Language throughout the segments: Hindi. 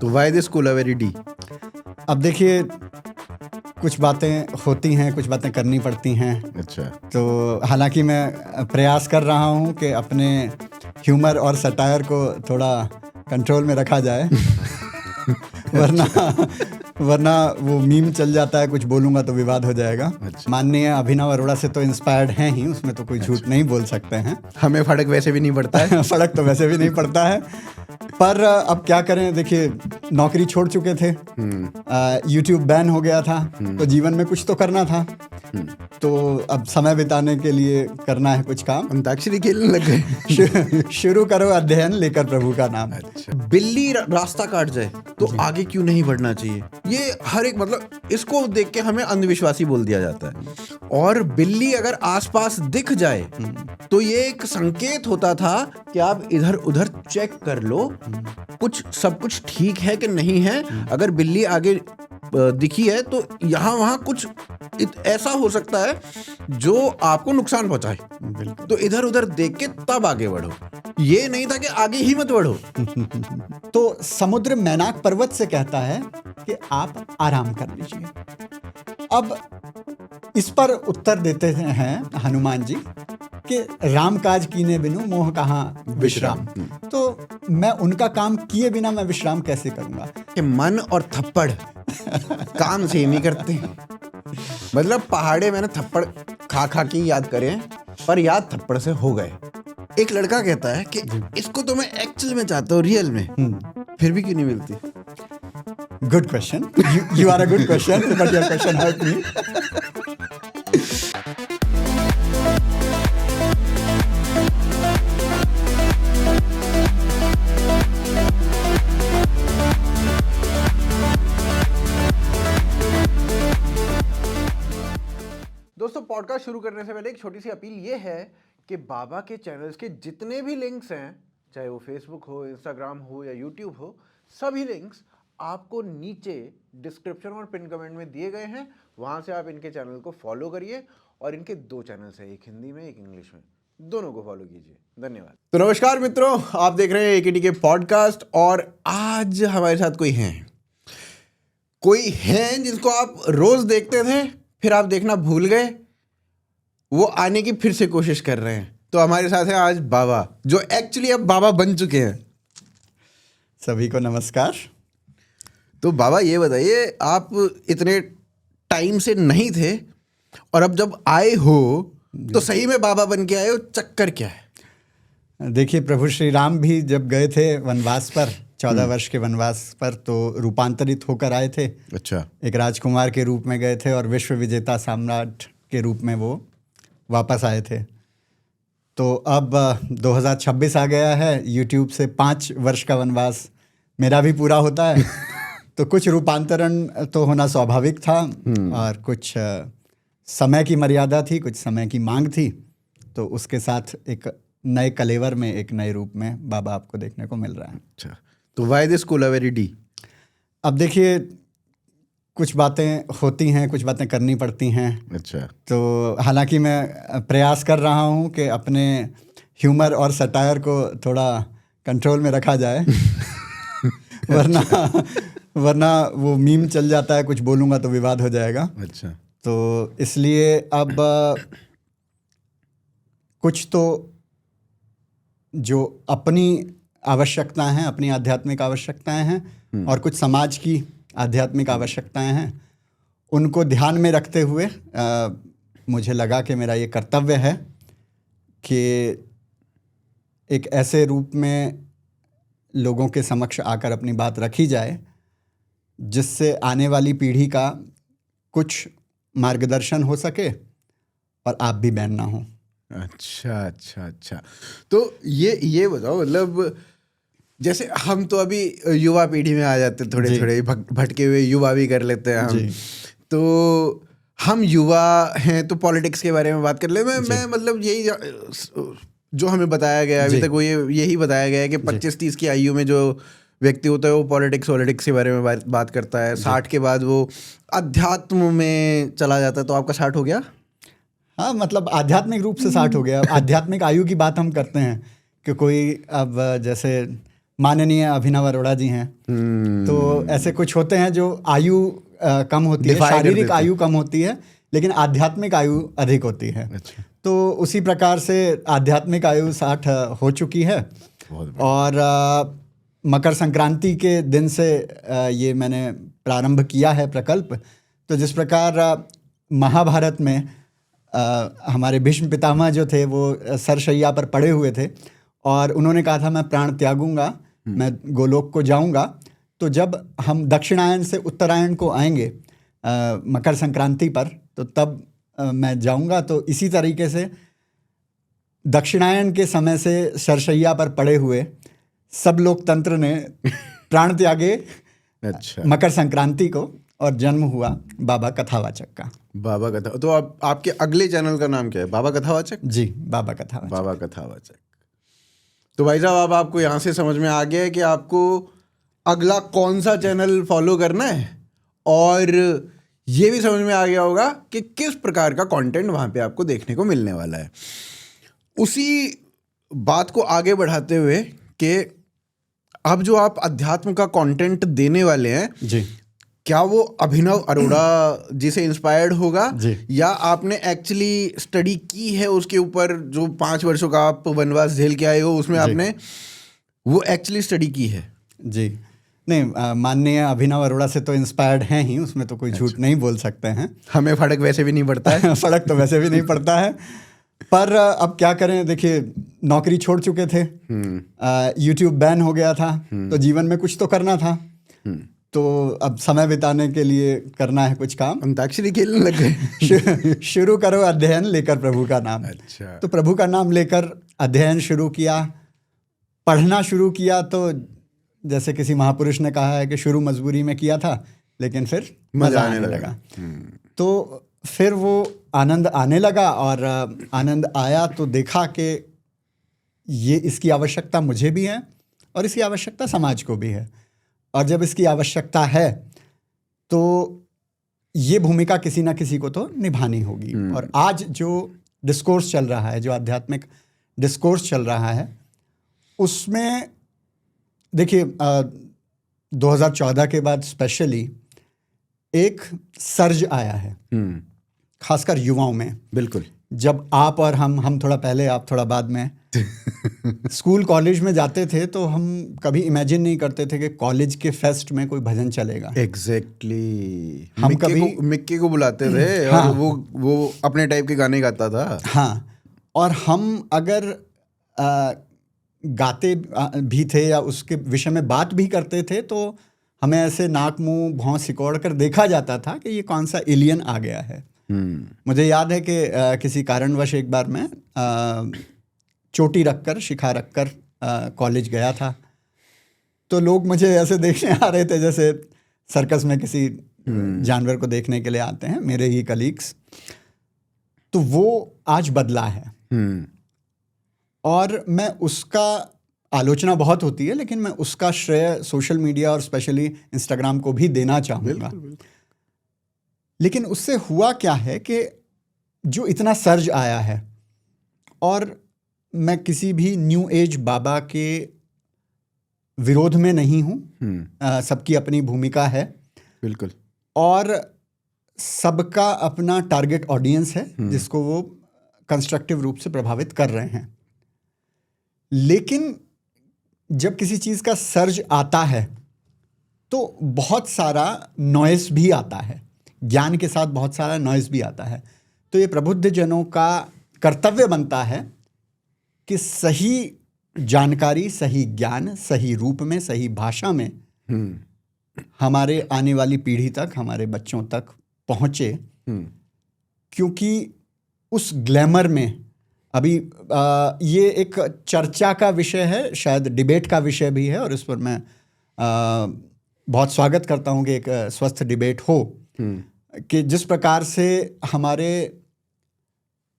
तो why this cooler very D? अब देखिए, कुछ बातें होती हैं, कुछ बातें करनी पड़ती हैं। अच्छा। तो हालांकि मैं प्रयास कर रहा हूं कि अपने ह्यूमर और सटायर को थोड़ा कंट्रोल में रखा जाए वरना वो मीम चल जाता है, कुछ बोलूंगा तो विवाद हो जाएगा। अच्छा। माननीय अभिनव अरोड़ा से तो इंस्पायर्ड हैं ही, उसमें तो कोई झूठ नहीं बोल सकते हैं। हमें फर्क वैसे भी नहीं पड़ता है फर्क तो वैसे भी नहीं पड़ता है, पर अब क्या करें। देखिए, नौकरी छोड़ चुके थे, यूट्यूब बैन हो गया था, तो जीवन में कुछ तो करना था। तो अब समय बिताने के लिए करना है कुछ काम। अंताक्षरी खेलने लग गए। शुरू करो अध्ययन लेकर प्रभु का नाम। अच्छा। बिल्ली रास्ता काट जाए तो आगे क्यों नहीं बढ़ना चाहिए? ये हर एक, मतलब इसको देख के हमें अंधविश्वासी बोल दिया जाता है। और बिल्ली अगर आसपास दिख जाए तो ये एक संकेत होता था कि आप इधर उधर चेक कर लो, सब कुछ ठीक है कि नहीं है। अगर बिल्ली आगे दिखी है तो यहाँ वहाँ कुछ ऐसा हो सकता है जो आपको नुकसान पहुंचाए, तो इधर उधर देख के तब आगे बढ़ो। ये नहीं था कि आगे ही मत बढ़ो। तो समुद्र मैनाक पर्वत से कहता है कि आप आराम कर लीजिए। अब इस पर उत्तर देते हैं हनुमान जी कि राम काज कीने बिनु मोह कहाँ विश्राम। तो मैं उनका काम किए बिना मैं विश्राम कैसे करूंगा? कि मन और थप्पड़ काम सेम ही करते हैं। मतलब पहाड़े मैंने थप्पड़ खा खा के याद करे, पर याद थप्पड़ से हो गए। एक लड़का कहता है कि इसको तो मैं एक्चुअल में चाहता हूँ, रियल में, फिर भी क्यों नहीं मिलती? Good question, you are a good question, but your question hurt me. दोस्तों, पॉडकास्ट शुरू करने से पहले एक छोटी सी अपील ये है कि बाबा के चैनल्स के जितने भी लिंक्स हैं, चाहे वो फेसबुक हो, इंस्टाग्राम हो या यूट्यूब हो, सभी लिंक्स आपको नीचे डिस्क्रिप्शन और पिन कमेंट में दिए गए हैं। वहां से आप इनके चैनल को फॉलो करिए। और इनके 2 चैनल्स हैं, एक हिंदी में एक इंग्लिश में, दोनों को फॉलो कीजिए। धन्यवाद। तो नमस्कार मित्रों, आप देख रहे हैं एकेडी के पॉडकास्ट। और आज हमारे साथ कोई हैं जिनको आप रोज देखते थे, फिर आप देखना भूल गए, वो आने की फिर से कोशिश कर रहे हैं। तो हमारे साथ है आज बाबा, जो एक्चुअली अब बाबा बन चुके हैं। सभी को नमस्कार। तो बाबा, ये बताइए, आप इतने टाइम से नहीं थे और अब जब आए हो तो सही में बाबा बन के आए हो, चक्कर क्या है? देखिए, प्रभु श्री राम भी जब गए थे वनवास पर, 14 वर्ष के वनवास पर, तो रूपांतरित होकर आए थे। अच्छा। एक राजकुमार के रूप में गए थे और विश्व विजेता सम्राट के रूप में वो वापस आए थे। तो अब 2026 आ गया है, यूट्यूब से 5 वर्ष का वनवास मेरा भी पूरा होता है। तो कुछ रूपांतरण तो होना स्वाभाविक था और कुछ समय की मर्यादा थी, कुछ समय की मांग थी। तो उसके साथ एक नए कलेवर में, एक नए रूप में बाबा आपको देखने को मिल रहा है। अच्छा, तो why this cooler very D? अब देखिए, कुछ बातें होती हैं, कुछ बातें करनी पड़ती हैं। अच्छा। तो हालांकि मैं प्रयास कर रहा हूं कि अपने ह्यूमर और सटायर को थोड़ा कंट्रोल में रखा जाए वरना वो मीम चल जाता है, कुछ बोलूंगा तो विवाद हो जाएगा। अच्छा। तो इसलिए अब कुछ तो जो अपनी आवश्यकताएं हैं, अपनी आध्यात्मिक आवश्यकताएं हैं, और कुछ समाज की आध्यात्मिक आवश्यकताएं हैं, उनको ध्यान में रखते हुए मुझे लगा कि मेरा ये कर्तव्य है कि एक ऐसे रूप में लोगों के समक्ष आकर अपनी बात रखी जाए जिससे आने वाली पीढ़ी का कुछ मार्गदर्शन हो सके और आप भी बैन ना हो। अच्छा अच्छा अच्छा। तो ये बताओ, मतलब जैसे हम तो अभी युवा पीढ़ी में आ जाते, थोड़े थोड़े भटके हुए युवा भी कर लेते हैं हम। तो हम युवा हैं तो पॉलिटिक्स के बारे में बात कर ले। मैं मतलब यही जो हमें बताया गया अभी तक, वो यही बताया गया है कि 25-30 की आयु में जो व्यक्ति होता है वो पॉलिटिक्स के बारे में बात करता है। 60 के बाद वो अध्यात्म में चला जाता है। तो आपका 60 हो गया? हाँ, मतलब आध्यात्मिक रूप से 60 हो गया। आध्यात्मिक आयु की बात हम करते हैं कि कोई अब जैसे माननीय अभिनव अरोड़ा जी हैं। तो ऐसे कुछ होते हैं जो आयु कम होती है, शारीरिक आयु कम होती है, लेकिन आध्यात्मिक आयु अधिक होती है। अच्छा। तो उसी प्रकार से आध्यात्मिक आयु 60 हो चुकी है। और मकर संक्रांति के दिन से ये मैंने प्रारंभ किया है प्रकल्प। तो जिस प्रकार महाभारत में हमारे भीष्म पितामह जो थे वो सरशैया पर पड़े हुए थे और उन्होंने कहा था मैं प्राण त्यागूंगा, मैं गोलोक को जाऊंगा। तो जब हम दक्षिणायन से उत्तरायण को आएंगे मकर संक्रांति पर, तो तब मैं जाऊंगा। तो इसी तरीके से दक्षिणायन के समय से सरशैया पर पड़े हुए सब लोकतंत्र ने प्राण त्यागे अच्छा। मकर संक्रांति को, और जन्म हुआ बाबा कथावाचक का। बाबा कथा, तो आपके अगले चैनल का नाम क्या है? बाबा कथावाचक? जी, बाबा कथावाचक। बाबा कथावाचक। तो भाई साहब, अब आपको यहाँ से समझ में आ गया है कि आपको अगला कौन सा चैनल फॉलो करना है, और ये भी समझ में आ गया होगा कि किस प्रकार का कंटेंट वहाँ पे आपको देखने को मिलने वाला है। उसी बात को आगे बढ़ाते हुए कि अब जो आप अध्यात्म का कंटेंट देने वाले हैं जी, क्या वो अभिनव अरोड़ा जी से इंस्पायर्ड होगा, या आपने एक्चुअली स्टडी की है उसके ऊपर? जो 5 वर्षों का आप वनवास झेल के आए हो उसमें आपने वो एक्चुअली स्टडी की है? जी नहीं, माननीय अभिनव अरोड़ा से तो इंस्पायर्ड हैं ही, उसमें तो कोई झूठ नहीं बोल सकते हैं। हमें फर्क वैसे भी नहीं पड़ता है। फर्क तो वैसे भी नहीं पड़ता है, पर अब क्या करें। देखिए, नौकरी छोड़ चुके थे, यूट्यूब बैन हो गया था, तो जीवन में कुछ तो करना था। तो अब समय बिताने के लिए करना है कुछ काम। अंताक्षरी खेलने लग गए। शुरू करो अध्ययन लेकर प्रभु का नाम। अच्छा। तो प्रभु का नाम लेकर अध्ययन शुरू किया, पढ़ना शुरू किया। तो जैसे किसी महापुरुष ने कहा है कि शुरू मजबूरी में किया था, लेकिन फिर मजा आने लगा। तो फिर वो आनंद आने लगा, और आनंद आया तो देखा कि ये इसकी आवश्यकता मुझे भी है और इसकी आवश्यकता समाज को भी है। और जब इसकी आवश्यकता है तो ये भूमिका किसी ना किसी को तो निभानी होगी। और आज जो डिस्कोर्स चल रहा है, जो आध्यात्मिक डिस्कोर्स चल रहा है, उसमें देखिए 2014 के बाद स्पेशली एक सर्ज आया है, खासकर युवाओं में। बिल्कुल। जब आप और हम थोड़ा पहले, आप थोड़ा बाद में स्कूल कॉलेज में जाते थे, तो हम कभी इमेजिन नहीं करते थे कि कॉलेज के फेस्ट में कोई भजन चलेगा। एग्जैक्टली। हम कभी मिक्की को बुलाते थे, हाँ, और वो अपने टाइप के गाने गाता था। हाँ, और हम अगर गाते भी थे या उसके विषय में बात भी करते थे, तो हमें ऐसे नाक मुंह भौं सिकोड़ कर देखा जाता था कि ये कौन सा एलियन आ गया है। मुझे याद है कि किसी कारणवश एक बार मैं चोटी रखकर, शिखा रखकर कॉलेज गया था। तो लोग मुझे ऐसे देखने आ रहे थे जैसे सर्कस में किसी जानवर को देखने के लिए आते हैं, मेरे ही कलीग्स। तो वो आज बदला है, और मैं उसका आलोचना बहुत होती है, लेकिन मैं उसका श्रेय सोशल मीडिया और स्पेशली इंस्टाग्राम को भी देना चाहूँगा। लेकिन उससे हुआ क्या है कि जो इतना सर्ज आया है, और मैं किसी भी न्यू एज बाबा के विरोध में नहीं हूँ, सबकी अपनी भूमिका है। बिल्कुल। और सबका अपना टारगेट ऑडियंस है जिसको वो कंस्ट्रक्टिव रूप से प्रभावित कर रहे हैं। लेकिन जब किसी चीज़ का सर्ज आता है तो बहुत सारा नॉइस भी आता है, ज्ञान के साथ बहुत सारा नॉइस भी आता है। तो ये प्रबुद्ध जनों का कर्तव्य बनता है कि सही जानकारी, सही ज्ञान, सही रूप में, सही भाषा में हमारे आने वाली पीढ़ी तक, हमारे बच्चों तक पहुँचे। क्योंकि उस ग्लैमर में अभी ये एक चर्चा का विषय है, शायद डिबेट का विषय भी है, और इस पर मैं बहुत स्वागत करता हूँ कि एक स्वस्थ डिबेट हो। कि जिस प्रकार से हमारे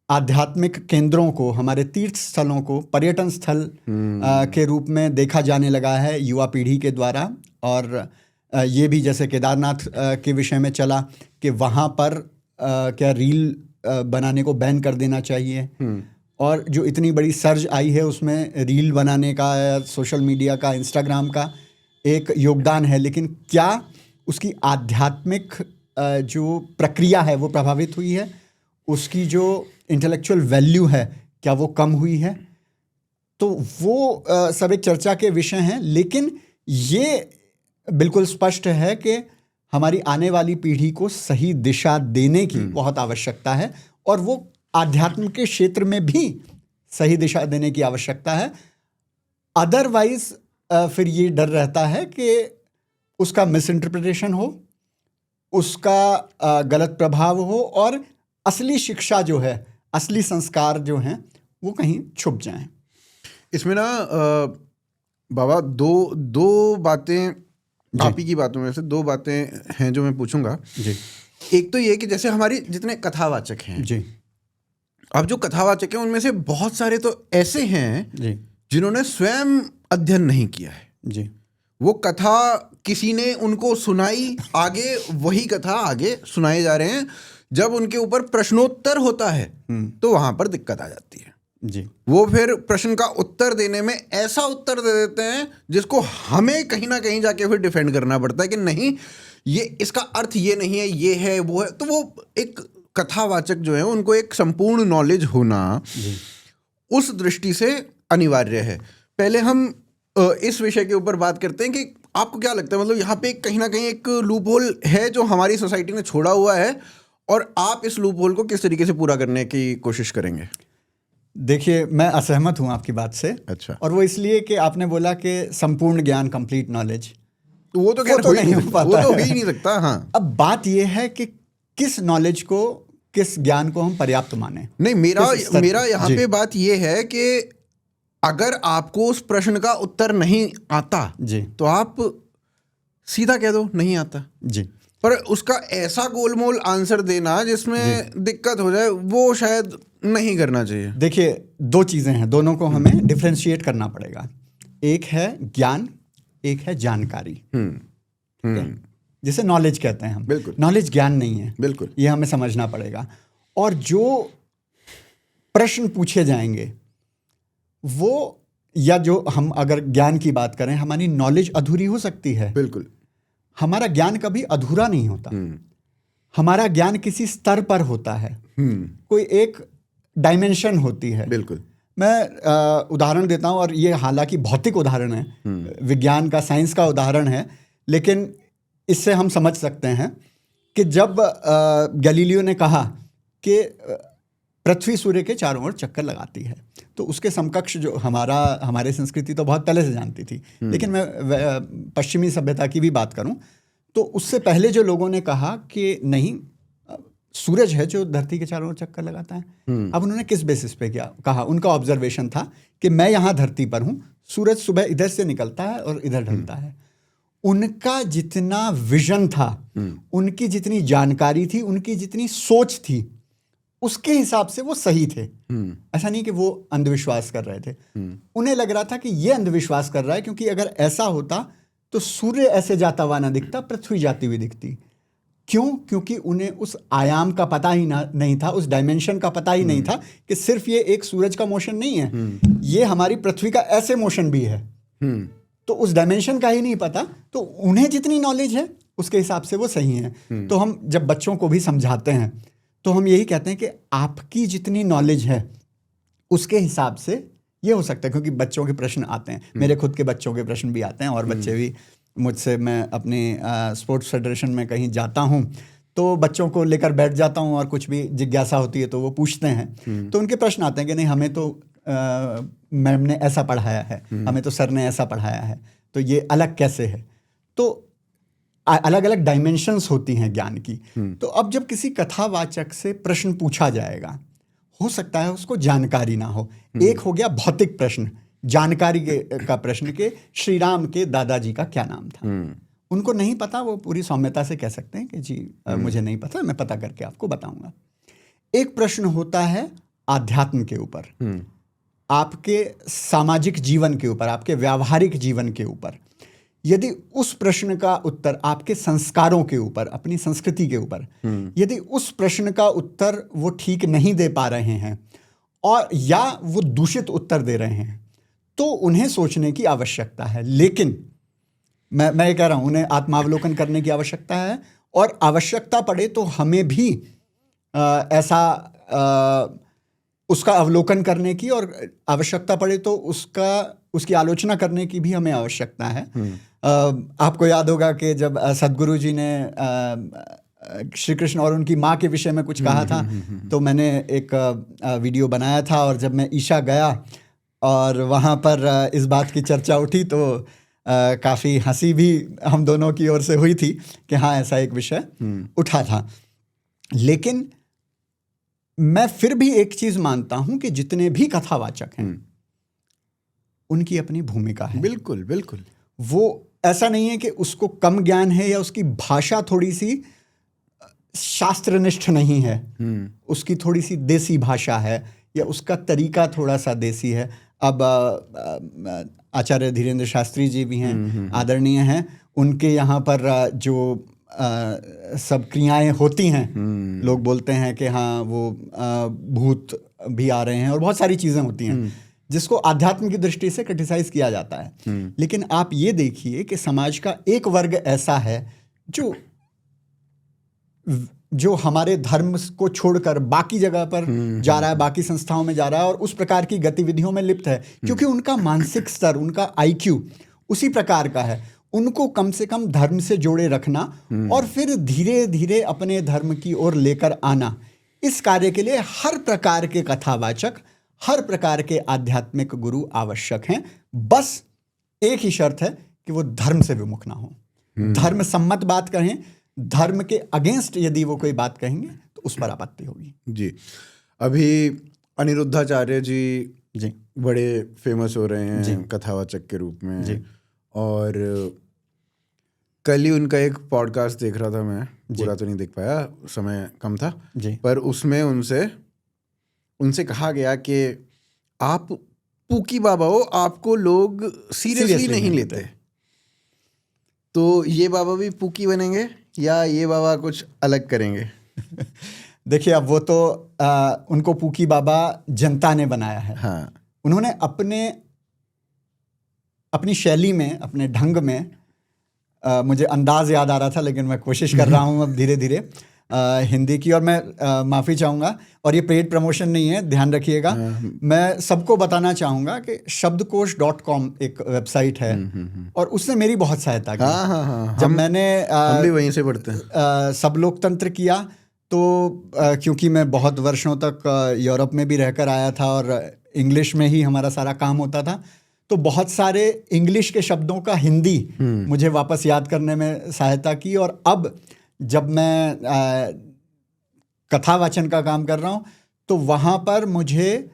आध्यात्मिक केंद्रों को, हमारे तीर्थ स्थलों को पर्यटन स्थल के रूप में देखा जाने लगा है युवा पीढ़ी के द्वारा। और ये भी जैसे केदारनाथ के विषय में चला कि वहाँ पर क्या रील बनाने को बैन कर देना चाहिए। और जो इतनी बड़ी सर्ज आई है उसमें रील बनाने का, सोशल मीडिया का, इंस्टाग्राम का एक योगदान है, लेकिन क्या उसकी आध्यात्मिक जो प्रक्रिया है वो प्रभावित हुई है? उसकी जो इंटेलेक्चुअल वैल्यू है क्या वो कम हुई है? तो वो सब एक चर्चा के विषय हैं, लेकिन ये बिल्कुल स्पष्ट है कि हमारी आने वाली पीढ़ी को सही दिशा देने की बहुत आवश्यकता है, और वो आध्यात्म के क्षेत्र में भी सही दिशा देने की आवश्यकता है। अदरवाइज फिर ये डर रहता है कि उसका मिस इंटरप्रिटेशन हो, उसका गलत प्रभाव हो, और असली शिक्षा जो है, असली संस्कार जो हैं वो कहीं छुप जाएं। इसमें ना बाबा दो बातें, आप ही की बातों में से दो बातें हैं जो मैं पूछूंगा जी। एक तो ये कि जैसे हमारी जितने कथावाचक हैं जी, अब जो कथावाचक हैं उनमें से बहुत सारे तो ऐसे हैं जी, जिन्होंने स्वयं अध्ययन नहीं किया है। जी, वो कथा किसी ने उनको सुनाई, आगे वही कथा आगे सुनाए जा रहे हैं। जब उनके ऊपर प्रश्नोत्तर होता है तो वहां पर दिक्कत आ जाती है। जी, वो फिर प्रश्न का उत्तर देने में ऐसा उत्तर दे देते हैं जिसको हमें कहीं ना कहीं जाके फिर डिफेंड करना पड़ता है कि नहीं, ये इसका अर्थ ये नहीं है, ये है, वो है। तो वो एक कथावाचक जो है उनको एक संपूर्ण नॉलेज होना उस दृष्टि से अनिवार्य है। पहले हम इस विषय के ऊपर बात करते हैं कि आपको क्या लगता है, मतलब यहाँ पे कहीं ना कहीं एक लूप होल है जो हमारी सोसाइटी ने छोड़ा हुआ है, और आप इस लूप होल को किस तरीके से पूरा करने की कोशिश करेंगे? देखिए, मैं असहमत हूँ आपकी बात से। अच्छा। और वो इसलिए कि आपने बोला कि संपूर्ण ज्ञान, कंप्लीट नॉलेज, वो तो खैर नहीं हो पाता, वो तो हो ही नहीं सकता। हाँ, अब बात ये है कि किस नॉलेज को, किस ज्ञान को हम पर्याप्त माने। नहीं, मेरा यहाँ पे बात ये है कि अगर आपको उस प्रश्न का उत्तर नहीं आता जी, तो आप सीधा कह दो नहीं आता जी, पर उसका ऐसा गोलमोल आंसर देना जिसमें दिक्कत हो जाए, वो शायद नहीं करना चाहिए। देखिए, दो चीज़ें हैं, दोनों को हमें डिफ्रेंशिएट करना पड़ेगा। एक है ज्ञान, एक है जानकारी, जिसे नॉलेज कहते हैं हम। बिल्कुल। नॉलेज ज्ञान नहीं है, बिल्कुल, ये हमें समझना पड़ेगा। और जो प्रश्न पूछे जाएंगे वो, या जो हम अगर ज्ञान की बात करें, हमारी नॉलेज अधूरी हो सकती है। बिल्कुल। हमारा ज्ञान कभी अधूरा नहीं होता। हमारा ज्ञान किसी स्तर पर होता है, कोई एक डायमेंशन होती है। बिल्कुल। मैं उदाहरण देता हूँ, और ये हालांकि भौतिक उदाहरण है, विज्ञान का, साइंस का उदाहरण है, लेकिन इससे हम समझ सकते हैं कि जब गैलीलियो ने कहा कि पृथ्वी सूर्य के चारों ओर चक्कर लगाती है, तो उसके समकक्ष जो हमारे संस्कृति तो बहुत पहले से जानती थी, लेकिन मैं पश्चिमी सभ्यता की भी बात करूं तो उससे पहले जो लोगों ने कहा कि नहीं, सूरज है जो धरती के चारों ओर चक्कर लगाता है। अब उन्होंने किस बेसिस पे क्या कहा? उनका ऑब्जर्वेशन था कि मैं यहाँ धरती पर हूँ, सूरज सुबह इधर से निकलता है और इधर ढलता है। उनका जितना विजन था, उनकी जितनी जानकारी थी, उनकी जितनी सोच थी, उसके हिसाब से वो सही थे। ऐसा नहीं कि वो अंधविश्वास कर रहे थे। उन्हें लग रहा था कि ये अंधविश्वास कर रहा है क्योंकि अगर ऐसा होता तो सूर्य ऐसे जाता हुआ ना दिखता, पृथ्वी जाती हुई दिखती। क्यों? क्योंकि उन्हें उस आयाम का पता ही नहीं था, उस डायमेंशन का पता ही नहीं था कि सिर्फ ये एक सूरज का मोशन नहीं है, ये हमारी पृथ्वी का ऐसे मोशन भी है। तो उस डायमेंशन का ही नहीं पता, तो उन्हें जितनी नॉलेज है उसके हिसाब से वो सही है। तो हम जब बच्चों को भी समझाते हैं तो हम यही कहते हैं कि आपकी जितनी नॉलेज है उसके हिसाब से ये हो सकता है, क्योंकि बच्चों के प्रश्न आते हैं, मेरे खुद के बच्चों के प्रश्न भी आते हैं, और बच्चे भी मुझसे, मैं अपने स्पोर्ट्स फेडरेशन में कहीं जाता हूँ तो बच्चों को लेकर बैठ जाता हूँ और कुछ भी जिज्ञासा होती है तो वो पूछते हैं। तो उनके प्रश्न आते हैं कि नहीं, हमें तो मैम ने ऐसा पढ़ाया है, हमें तो सर ने ऐसा पढ़ाया है, तो ये अलग कैसे है? तो अलग अलग डायमेंशंस होती हैं ज्ञान की। तो अब जब किसी कथावाचक से प्रश्न पूछा जाएगा, हो सकता है उसको जानकारी ना हो। एक हो गया भौतिक प्रश्न, जानकारी का प्रश्न के श्री राम के दादाजी का क्या नाम था। उनको नहीं पता, वो पूरी सौम्यता से कह सकते हैं कि जी मुझे नहीं पता, मैं पता करके आपको बताऊंगा। एक प्रश्न होता है आध्यात्म के ऊपर, आपके सामाजिक जीवन के ऊपर, आपके व्यावहारिक जीवन के ऊपर। यदि उस प्रश्न का उत्तर आपके संस्कारों के ऊपर, अपनी संस्कृति के ऊपर, यदि उस प्रश्न का उत्तर वो ठीक नहीं दे पा रहे हैं और या वो दूषित उत्तर दे रहे हैं, तो उन्हें सोचने की आवश्यकता है। लेकिन मैं ये कह रहा हूँ, उन्हें आत्मावलोकन करने की आवश्यकता है, और आवश्यकता पड़े तो हमें भी उसका अवलोकन करने की, और आवश्यकता पड़े तो उसकी आलोचना करने की भी हमें आवश्यकता है। आपको याद होगा कि जब सद्गुरु जी ने श्री कृष्ण और उनकी माँ के विषय में कुछ कहा था, तो मैंने एक वीडियो बनाया था, और जब मैं ईशा गया और वहाँ पर इस बात की चर्चा उठी तो काफ़ी हंसी भी हम दोनों की ओर से हुई थी कि हाँ, ऐसा एक विषय उठा था। लेकिन मैं फिर भी एक चीज़ मानता हूँ कि जितने भी कथावाचक हैं उनकी अपनी भूमिका है। बिल्कुल बिल्कुल। वो ऐसा नहीं है कि उसको कम ज्ञान है या उसकी भाषा थोड़ी सी शास्त्रनिष्ठ नहीं है, उसकी थोड़ी सी देसी भाषा है, या उसका तरीका थोड़ा सा देसी है। अब आचार्य धीरेन्द्र शास्त्री जी भी हैं, आदरणीय हैं, उनके यहाँ पर जो सब क्रियाएं होती हैं, लोग बोलते हैं कि हाँ वो भूत भी आ रहे हैं और बहुत सारी चीज़ें होती हैं जिसको आध्यात्म की दृष्टि से क्रिटिसाइज किया जाता है। लेकिन आप ये देखिए कि समाज का एक वर्ग ऐसा है जो हमारे धर्म को छोड़कर बाकी जगह पर जा रहा है, बाकी संस्थाओं में जा रहा है और उस प्रकार की गतिविधियों में लिप्त है, क्योंकि उनका मानसिक स्तर, उनका IQ उसी प्रकार का है। उनको कम से कम धर्म से जोड़े रखना और फिर धीरे धीरे अपने धर्म की ओर लेकर आना, इस कार्य के लिए हर प्रकार के कथावाचक, हर प्रकार के आध्यात्मिक गुरु आवश्यक हैं। बस एक ही शर्त है कि वो धर्म से विमुख ना हो, धर्म सम्मत बात कहें। धर्म के अगेंस्ट यदि वो कोई बात कहेंगे तो उस पर आपत्ति होगी। जी, अभी अनिरुद्धाचार्य जी बड़े फेमस हो रहे हैं कथावाचक के रूप में जी। और कल ही उनका एक पॉडकास्ट देख रहा था मैं, पूरा तो नहीं देख पाया, समय कम था जी। पर उसमें उनसे कहा गया कि आप पूकी बाबा हो, आपको लोग सीरियसली नहीं लेते। तो ये बाबा भी पूकी बनेंगे या ये बाबा कुछ अलग करेंगे? देखिए, अब वो तो उनको पूकी बाबा जनता ने बनाया है। हाँ। उन्होंने अपनी शैली में, अपने ढंग में, मुझे अंदाज याद आ रहा था लेकिन मैं कोशिश कर रहा हूँ अब धीरे धीरे हिंदी की, और मैं माफ़ी चाहूँगा, और ये पेड प्रमोशन नहीं है, ध्यान रखिएगा। मैं सबको बताना चाहूँगा कि शब्दकोश.com एक वेबसाइट है और उसने मेरी बहुत सहायता की। हाँ, जब मैंने हम भी वहीं से पढ़ते हैं सब लोकतंत्र किया, तो क्योंकि मैं बहुत वर्षों तक यूरोप में भी रहकर आया था और इंग्लिश में ही हमारा सारा काम होता था, तो बहुत सारे इंग्लिश के शब्दों का हिंदी मुझे वापस याद करने में सहायता की। और अब जब मैं कथावाचन का काम कर रहा हूँ तो वहाँ पर मुझे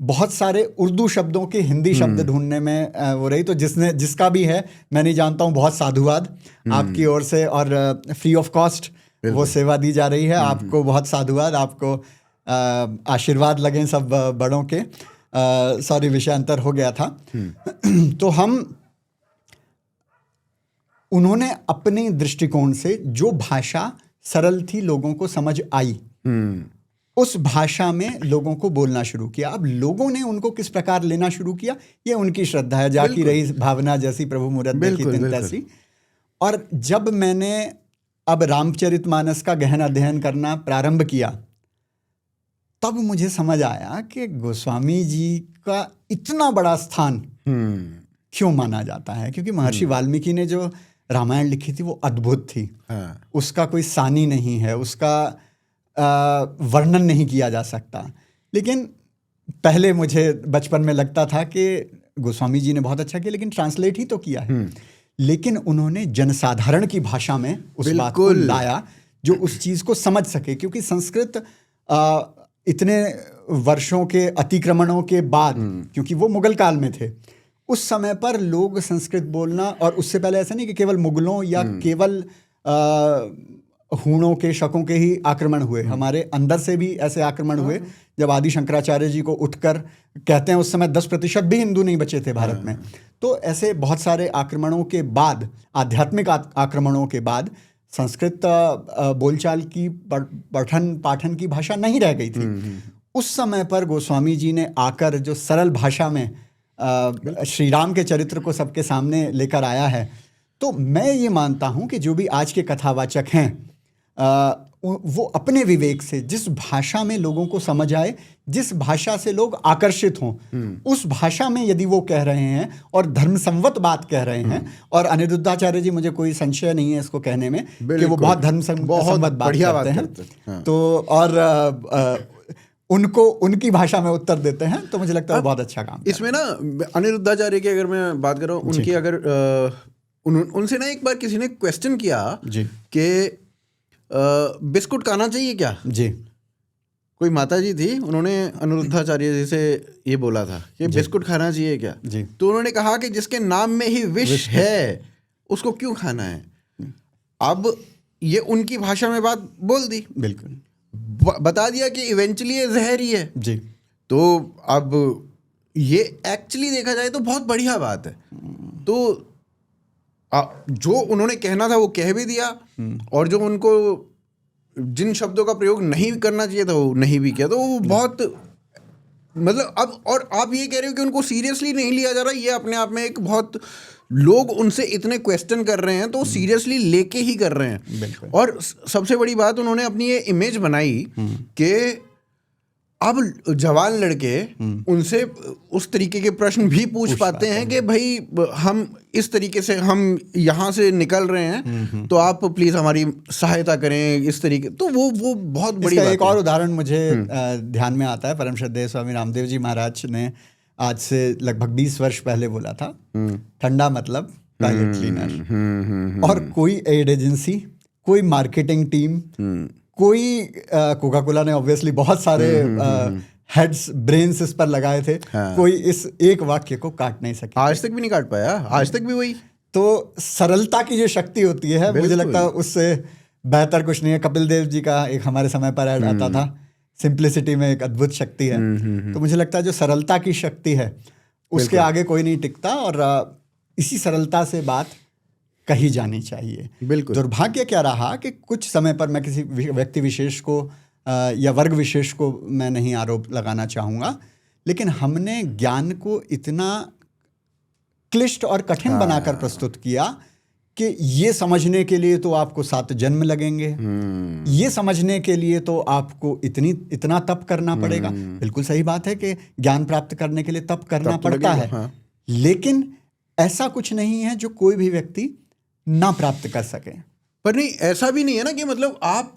बहुत सारे उर्दू शब्दों के हिंदी शब्द ढूंढने में वो रही। तो जिसका भी है, मैं नहीं जानता हूँ, बहुत साधुवाद आपकी ओर से, और फ्री ऑफ कॉस्ट वो सेवा दी जा रही है। आपको बहुत साधुवाद, आपको आशीर्वाद लगें सब बड़ों के। सॉरी, विषयांतर हो गया था। तो उन्होंने अपने दृष्टिकोण से जो भाषा सरल थी, लोगों को समझ आई, उस भाषा में लोगों को बोलना शुरू किया। अब लोगों ने उनको किस प्रकार लेना शुरू किया, ये उनकी श्रद्धा है। जाकी रही भावना जैसी प्रभु मूरत देखी तिन तैसी। और जब मैंने अब रामचरितमानस का गहन अध्ययन करना प्रारंभ किया, तब मुझे समझ आया कि गोस्वामी जी का इतना बड़ा स्थान क्यों माना जाता है। क्योंकि महर्षि वाल्मीकि ने जो रामायण लिखी थी वो अद्भुत थी। उसका कोई सानी नहीं है, उसका वर्णन नहीं किया जा सकता। लेकिन पहले मुझे बचपन में लगता था कि गोस्वामी जी ने बहुत अच्छा किया, लेकिन ट्रांसलेट ही तो किया है। लेकिन उन्होंने जनसाधारण की भाषा में उस बात को लाया जो उस चीज़ को समझ सके। क्योंकि संस्कृत इतने वर्षों के अतिक्रमणों के बाद, क्योंकि वो मुगल काल में थे, उस समय पर लोग संस्कृत बोलना, और उससे पहले ऐसा नहीं कि केवल मुगलों या केवल हूणों के, शकों के ही आक्रमण हुए, हमारे अंदर से भी ऐसे आक्रमण हुए। जब आदि शंकराचार्य जी को उठकर कहते हैं, उस समय 10% भी हिंदू नहीं बचे थे भारत में। तो ऐसे बहुत सारे आक्रमणों के बाद, आध्यात्मिक आक्रमणों के बाद, संस्कृत बोलचाल की, पठन पाठन की भाषा नहीं रह गई थी। उस समय पर गोस्वामी जी ने आकर जो सरल भाषा में श्री राम के चरित्र को सबके सामने लेकर आया है, तो मैं ये मानता हूँ कि जो भी आज के कथावाचक हैं वो अपने विवेक से जिस भाषा में लोगों को समझ आए, जिस भाषा से लोग आकर्षित हों, उस भाषा में यदि वो कह रहे हैं और धर्मसंवत बात कह रहे हैं, और अनिरुद्धाचार्य जी, मुझे कोई संशय नहीं है इसको कहने में कि वो बहुत धर्मसंवत बात करते हैं। तो और उनको उनकी भाषा में उत्तर देते हैं, तो मुझे लगता है बहुत अच्छा काम। इसमें ना अनिरुद्धाचार्य की अगर मैं बात कर रहा हूँ, उनकी अगर उनसे ना एक बार किसी ने क्वेश्चन किया कि बिस्कुट खाना चाहिए क्या जी। कोई माता जी थी, उन्होंने अनिरुद्धाचार्य जी से ये बोला था कि बिस्कुट खाना चाहिए क्या जी। तो उन्होंने कहा कि जिसके नाम में ही विष है उसको क्यों खाना है। अब ये उनकी भाषा में बात बोल दी, बिल्कुल बता दिया कि इवेंचुअली ये जहर ही है जी। तो अब ये एक्चुअली देखा जाए तो बहुत बढ़िया बात है। तो जो उन्होंने कहना था वो कह भी दिया, और जो उनको जिन शब्दों का प्रयोग नहीं करना चाहिए था वो नहीं भी किया। तो वो बहुत मतलब अब, और आप ये कह रहे हो कि उनको सीरियसली नहीं लिया जा रहा, ये अपने आप में एक बहुत, लोग उनसे इतने क्वेश्चन कर रहे हैं तो सीरियसली लेके ही कर रहे हैं। और सबसे बड़ी बात, उन्होंने अपनी ये इमेज बनाई कि अब जवान लड़के उनसे उस तरीके के प्रश्न भी पूछ पाते हैं कि भाई हम इस तरीके से हम यहाँ से निकल रहे हैं, तो आप प्लीज हमारी सहायता करें इस तरीके। तो वो बहुत बड़ी बात है। एक और उदाहरण मुझे ध्यान में आता है, परम श्रद्धेय स्वामी रामदेव जी महाराज ने आज से लगभग 20 वर्ष पहले बोला था, ठंडा मतलब टॉयलेट क्लीनर। और कोई एड एजेंसी, कोई मार्केटिंग टीम, कोई कोका कोला ने ऑब्वियसली बहुत सारे हेड्स ब्रेन्स इस पर लगाए थे, कोई इस एक वाक्य को काट नहीं सके, आज तक भी नहीं काट पाया, आज तक भी वही। तो सरलता की जो शक्ति होती है, मुझे लगता है उससे बेहतर कुछ नहीं है। कपिल देव जी का एक हमारे समय पर ऐड आता था, सिंप्लिसिटी में एक अद्भुत शक्ति है। तो मुझे लगता है जो सरलता की शक्ति है उसके आगे कोई नहीं टिकता, और इसी सरलता से बात कही जानी चाहिए। बिल्कुल। दुर्भाग्य क्या रहा कि कुछ समय पर, मैं किसी व्यक्ति विशेष को या वर्ग विशेष को मैं नहीं आरोप लगाना चाहूँगा, लेकिन हमने ज्ञान को इतना क्लिष्ट और कठिन बनाकर प्रस्तुत किया कि ये समझने के लिए तो आपको 7 जन्म लगेंगे, ये समझने के लिए तो आपको इतना तप करना पड़ेगा। बिल्कुल सही बात है कि ज्ञान प्राप्त करने के लिए तप करना पड़ता है, लेकिन ऐसा कुछ नहीं है जो कोई भी व्यक्ति ना प्राप्त कर सके। पर नहीं, ऐसा भी नहीं है ना कि मतलब आप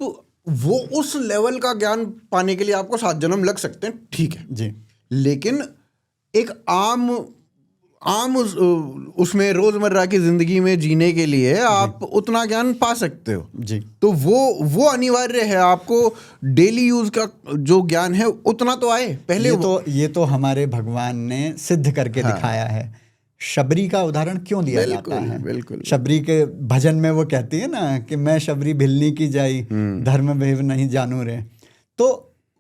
वो उस लेवल का ज्ञान पाने के लिए आपको 7 जन्म लग सकते हैं, ठीक है जी। लेकिन एक आम उसमें रोजमर्रा की जिंदगी में जीने के लिए आप उतना ज्ञान पा सकते हो जी। तो वो अनिवार्य है, आपको डेली यूज का जो ज्ञान है उतना तो आए पहले। ये तो हमारे भगवान ने सिद्ध करके दिखाया है। शबरी का उदाहरण क्यों दिया जाता है? बिल्कुल। शबरी के भजन में वो कहती है ना कि मैं शबरी भिलनी की जाई, धर्म भेद नहीं जानू रे। तो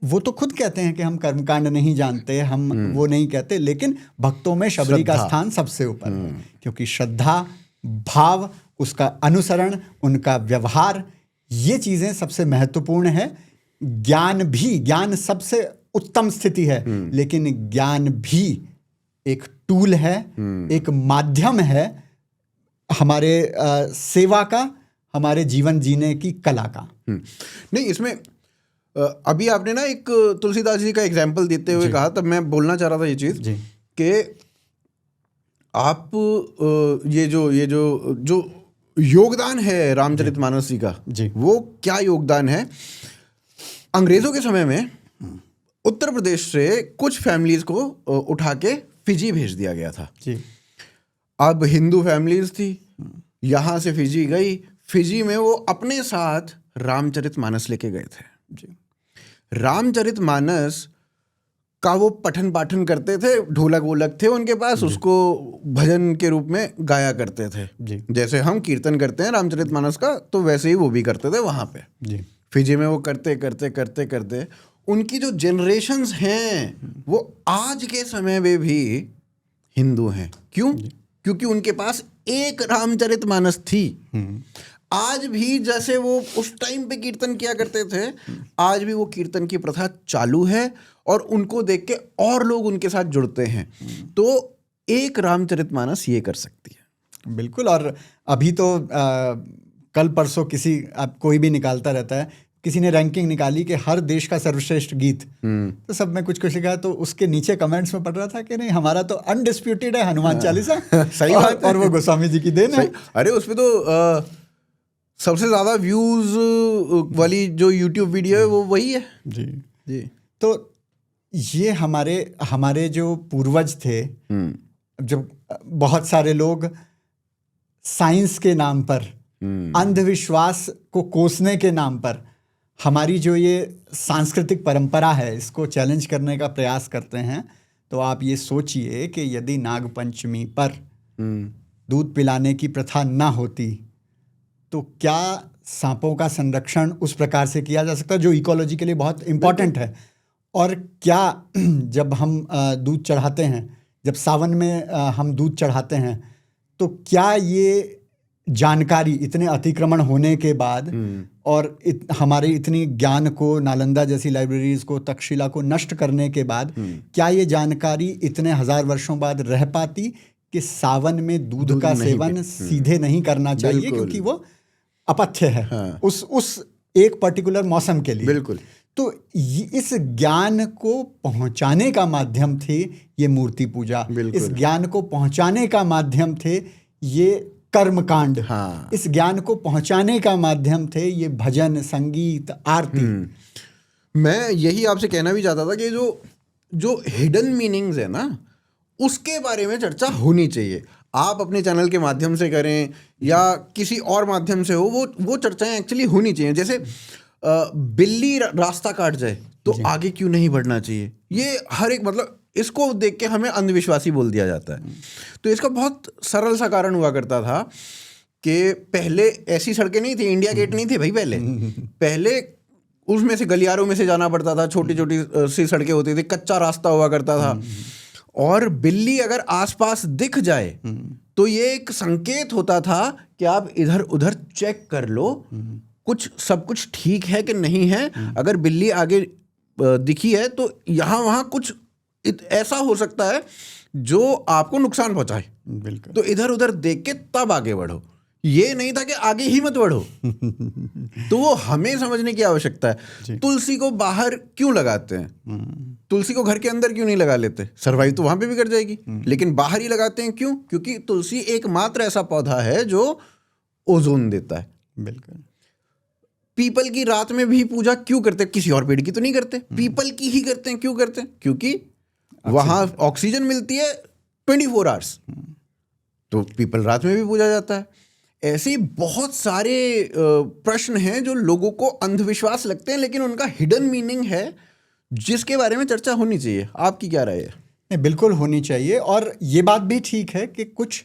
वो तो खुद कहते हैं कि हम कर्मकांड नहीं जानते, हम वो नहीं कहते, लेकिन भक्तों में शबरी का स्थान सबसे ऊपर है, क्योंकि श्रद्धा, भाव, उसका अनुसरण, उनका व्यवहार, ये चीजें सबसे महत्वपूर्ण है। ज्ञान सबसे उत्तम स्थिति है, लेकिन ज्ञान भी एक टूल है, एक माध्यम है हमारे सेवा का, हमारे जीवन जीने की कला का। नहीं, इसमें अभी आपने ना एक तुलसीदास जी का एग्जाम्पल देते हुए कहा, तब मैं बोलना चाह रहा था ये चीज कि आप ये जो योगदान है रामचरितमानस जी का, वो क्या योगदान है। अंग्रेजों के समय में उत्तर प्रदेश से कुछ फैमिलीज को उठा के फिजी भेज दिया गया था जी। अब हिंदू फैमिलीज थी, यहां से फिजी गई, फिजी में वो अपने साथ रामचरितमानस लेके गए थे जी। रामचरितमानस का वो पठन पाठन करते थे, ढोलक वोलक थे उनके पास, उसको भजन के रूप में गाया करते थे जी। जैसे हम कीर्तन करते हैं रामचरितमानस का, तो वैसे ही वो भी करते थे वहां पे जी। फिजी में वो करते करते करते करते उनकी जो जनरेशन्स हैं वो आज के समय में भी हिंदू हैं। क्यों? क्योंकि उनके पास एक रामचरितमानस थी। आज भी जैसे वो उस टाइम पे कीर्तन किया करते थे, आज भी वो कीर्तन की प्रथा चालू है, और उनको देख के और लोग उनके साथ जुड़ते हैं। तो एक रामचरितमानस ये कर सकती है। बिल्कुल। और अभी तो कल परसों कोई भी निकालता रहता है, किसी ने रैंकिंग निकाली कि हर देश का सर्वश्रेष्ठ गीत, तो सब में कुछ लिखा है, तो उसके नीचे कमेंट्स में पढ़ रहा था कि नहीं, हमारा तो अनडिस्प्यूटेड है हनुमान चालीसा। सही बात है। और वो गोस्वामी जी की देन है। अरे उसमें तो सबसे ज्यादा व्यूज वाली जो यूट्यूब वीडियो है वो वही है। जी जी। तो ये हमारे जो पूर्वज थे, जब बहुत सारे लोग साइंस के नाम पर, अंधविश्वास को कोसने के नाम पर हमारी जो ये सांस्कृतिक परंपरा है इसको चैलेंज करने का प्रयास करते हैं, तो आप ये सोचिए कि यदि नागपंचमी पर दूध पिलाने की प्रथा ना होती तो क्या सांपों का संरक्षण उस प्रकार से किया जा सकता जो इकोलॉजी के लिए बहुत इम्पॉर्टेंट है। और क्या जब हम दूध चढ़ाते हैं, जब सावन में हम दूध चढ़ाते हैं, तो क्या ये जानकारी इतने अतिक्रमण होने के बाद और हमारे इतनी ज्ञान को, नालंदा जैसी लाइब्रेरीज को, तक्षशिला को नष्ट करने के बाद क्या ये जानकारी इतने हजार वर्षों बाद रह पाती कि सावन में दूध का सेवन सीधे नहीं करना चाहिए क्योंकि वो अपथ्य है। हाँ। उस एक पर्टिकुलर मौसम के लिए। बिल्कुल। तो इस ज्ञान को पहुंचाने का माध्यम थे ये मूर्ति पूजा, इस ज्ञान को पहुंचाने का माध्यम थे ये कर्मकांड। हाँ। इस ज्ञान को पहुंचाने का माध्यम थे ये भजन, संगीत, आरती। मैं यही आपसे कहना भी चाहता था कि जो हिडन मीनिंग्स है ना, उसके बारे में चर्चा होनी चाहिए। आप अपने चैनल के माध्यम से करें या किसी और माध्यम से हो, वो चर्चाएं एक्चुअली होनी चाहिए। जैसे बिल्ली रास्ता काट जाए तो आगे क्यों नहीं बढ़ना चाहिए, ये हर एक, मतलब इसको देख के हमें अंधविश्वासी बोल दिया जाता है। तो इसका बहुत सरल सा कारण हुआ करता था कि पहले ऐसी सड़कें नहीं थी, इंडिया गेट नहीं थे भाई। पहले उसमें से गलियारों में से जाना पड़ता था, छोटी छोटी सी सड़कें होती थी, कच्चा रास्ता हुआ करता था। और बिल्ली अगर आसपास दिख जाए तो ये एक संकेत होता था कि आप इधर उधर चेक कर लो, सब कुछ ठीक है कि नहीं है। अगर बिल्ली आगे दिखी है तो यहाँ वहाँ कुछ ऐसा हो सकता है जो आपको नुकसान पहुंचाए। बिल्कुल। तो इधर उधर देख के तब आगे बढ़ो। ये नहीं था कि आगे ही मत बढ़ो। तो वो हमें समझने की आवश्यकता है। तुलसी को बाहर क्यों लगाते हैं, तुलसी को घर के अंदर क्यों नहीं लगा लेते? सरवाइव तो वहां पे भी कर जाएगी, लेकिन बाहर ही लगाते हैं। क्यों? क्योंकि तुलसी एकमात्र ऐसा पौधा है जो ओजोन देता है। बिल्कुल। पीपल की रात में भी पूजा क्यों करते हैं? किसी और पेड़ की तो नहीं करते, पीपल की ही करते हैं। क्यों करते हैं? क्योंकि वहां ऑक्सीजन मिलती है 24 आवर्स। तो पीपल रात में भी पूजा जाता है। ऐसे बहुत सारे प्रश्न हैं जो लोगों को अंधविश्वास लगते हैं, लेकिन उनका हिडन मीनिंग है जिसके बारे में चर्चा होनी चाहिए। आपकी क्या राय है? नहीं, बिल्कुल होनी चाहिए। और ये बात भी ठीक है कि कुछ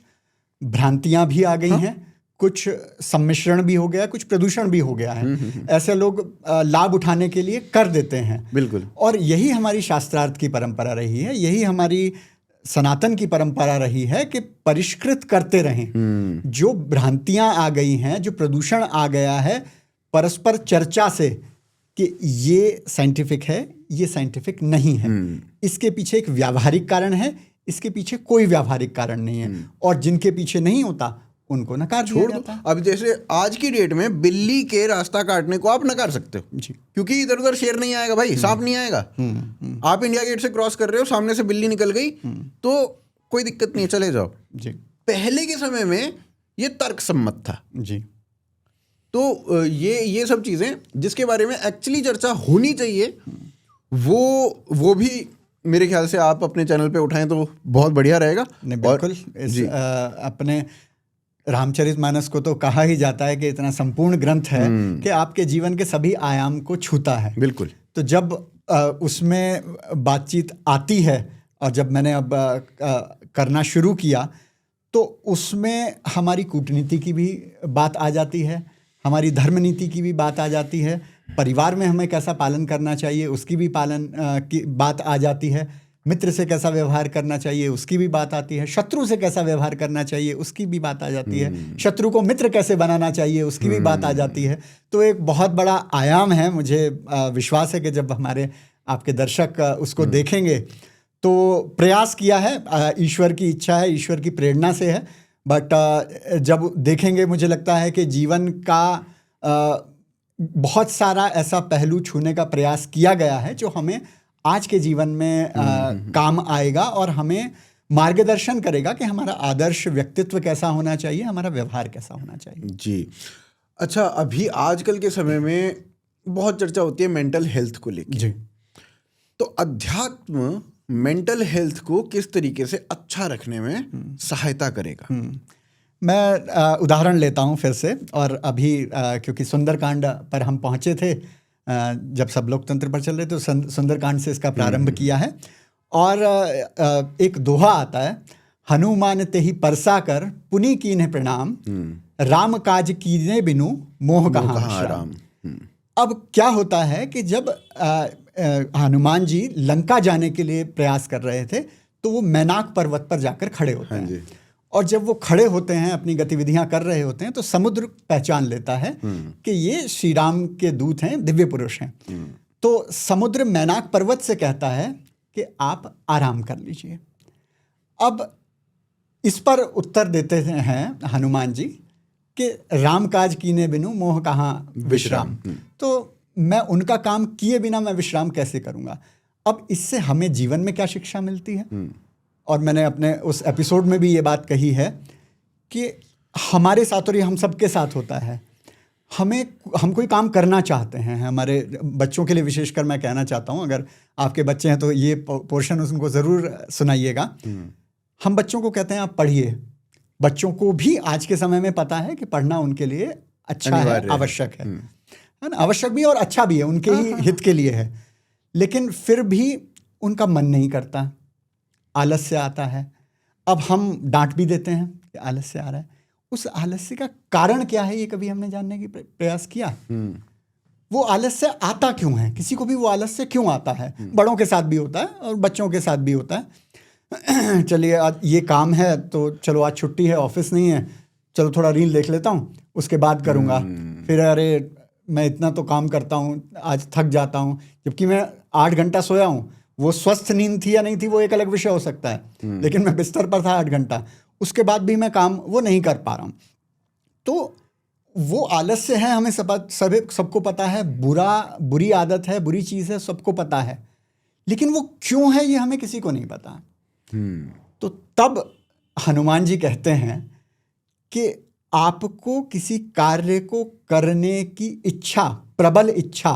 भ्रांतियां भी आ गई हैं, कुछ सम्मिश्रण भी हो गया, कुछ प्रदूषण भी हो गया है। ऐसे लोग लाभ उठाने के लिए कर देते हैं। बिल्कुल। और यही हमारी शास्त्रार्थ की परंपरा रही है, यही हमारी सनातन की परंपरा रही है कि परिष्कृत करते रहें। जो भ्रांतियां आ गई हैं, जो प्रदूषण आ गया है, परस्पर चर्चा से कि ये साइंटिफिक है, ये साइंटिफिक नहीं है, इसके पीछे एक व्यावहारिक कारण है, इसके पीछे कोई व्यावहारिक कारण नहीं है। और जिनके पीछे नहीं होता उनको नकार दिया जाता है। अब जैसे आज की डेट में बिल्ली के रास्ता काटने को आप नकार सकते हो जी, क्योंकि इधर उधर शेर नहीं आएगा भाई, सांप नहीं आएगा। आप इंडिया गेट से क्रॉस कर रहे हो, सामने से बिल्ली निकल गई तो कोई दिक्कत नहीं है, चले जाओ जी। पहले के समय में ये तर्क सम्मत था जी। तो ये सब चीजें जिसके बारे में एक्चुअली चर्चा होनी चाहिए, वो भी मेरे ख्याल से आप अपने चैनल पे उठाएं तो बहुत बढ़िया रहेगा। बिल्कुल। अपने रामचरितमानस को तो कहा ही जाता है कि इतना संपूर्ण ग्रंथ है कि आपके जीवन के सभी आयाम को छूता है। बिल्कुल। तो जब उसमें बातचीत आती है और जब मैंने अब करना शुरू किया तो उसमें हमारी कूटनीति की भी बात आ जाती है, हमारी धर्म नीति की भी बात आ जाती है, परिवार में हमें कैसा पालन करना चाहिए उसकी भी पालन की बात आ जाती है, मित्र से कैसा व्यवहार करना चाहिए उसकी भी बात आती है, शत्रु से कैसा व्यवहार करना चाहिए उसकी भी बात आ जाती है, शत्रु को मित्र कैसे बनाना चाहिए उसकी भी बात आ जाती है। तो एक बहुत बड़ा आयाम है। मुझे विश्वास है कि जब हमारे आपके दर्शक उसको देखेंगे। तो प्रयास किया है, ईश्वर की इच्छा है, ईश्वर की प्रेरणा से है। बट जब देखेंगे मुझे लगता है कि जीवन का बहुत सारा ऐसा पहलू छूने का प्रयास किया गया है जो हमें आज के जीवन में काम आएगा और हमें मार्गदर्शन करेगा कि हमारा आदर्श व्यक्तित्व कैसा होना चाहिए, हमारा व्यवहार कैसा होना चाहिए। जी। अच्छा, अभी आजकल के समय में बहुत चर्चा होती है मेंटल हेल्थ को लेकर। जी। तो अध्यात्म मेंटल हेल्थ को किस तरीके से अच्छा रखने में सहायता करेगा? मैं उदाहरण लेता हूँ फिर से, और अभी क्योंकि सुंदरकांड पर हम पहुँचे थे जब सब लोकतंत्र पर चल रहे थे, तो सुंदरकांड से इसका प्रारंभ किया है। और एक दोहा आता है, हनुमान तेहि परसा कर पुनि कीन्ह प्रणाम, राम काज कीने बिनु मोह कहाँ विश्राम। अब क्या होता है कि जब हनुमान जी लंका जाने के लिए प्रयास कर रहे थे तो वो मैनाक पर्वत पर जाकर खड़े होते हैं। और जब वो खड़े होते हैं, अपनी गतिविधियां कर रहे होते हैं, तो समुद्र पहचान लेता है कि ये श्री राम के दूत हैं, दिव्य पुरुष हैं। तो समुद्र मैनाक पर्वत से कहता है कि आप आराम कर लीजिए। अब इस पर उत्तर देते हैं हनुमान जी कि राम काज कीने बिनु मोह कहाँ विश्राम। तो मैं उनका काम किए बिना मैं विश्राम कैसे करूँगा? अब इससे हमें जीवन में क्या शिक्षा मिलती है? और मैंने अपने उस एपिसोड में भी ये बात कही है कि हमारे साथ, और ये हम सबके साथ होता है, हम कोई काम करना चाहते हैं। हमारे बच्चों के लिए विशेषकर मैं कहना चाहता हूँ, अगर आपके बच्चे हैं तो ये पोर्शन उनको ज़रूर सुनाइएगा। हम बच्चों को कहते हैं आप पढ़िए। बच्चों को भी आज के समय में पता है कि पढ़ना उनके लिए अच्छा है, आवश्यक है ना? आवश्यक भी और अच्छा भी है, उनके ही हित के लिए है। लेकिन फिर भी उनका मन नहीं करता, आलस्य आता है। अब हम डांट भी देते हैं कि आलस्य आ रहा है। उस आलस्य का कारण क्या है, ये कभी हमने जानने की प्रयास किया? वो आलस्य आता क्यों है? किसी को भी वो आलस्य क्यों आता है? बड़ों के साथ भी होता है और बच्चों के साथ भी होता है। चलिए आज ये काम है तो चलो आज छुट्टी है, ऑफिस नहीं है, चलो थोड़ा रील देख लेता हूँ, उसके बाद करूँगा। फिर अरे मैं इतना तो काम करता हूँ, आज थक जाता हूँ, जबकि मैं 8 घंटा सोया हूँ। वो स्वस्थ नींद थी या नहीं थी वो एक अलग विषय हो सकता है, लेकिन मैं बिस्तर पर था 8 घंटा, उसके बाद भी मैं काम वो नहीं कर पा रहा हूँ। तो वो आलस्य है, हमें सबको पता है, बुरी आदत है, बुरी चीज़ है, सबको पता है। लेकिन वो क्यों है ये हमें किसी को नहीं पता। तो तब हनुमान जी कहते हैं कि आपको किसी कार्य को करने की इच्छा, प्रबल इच्छा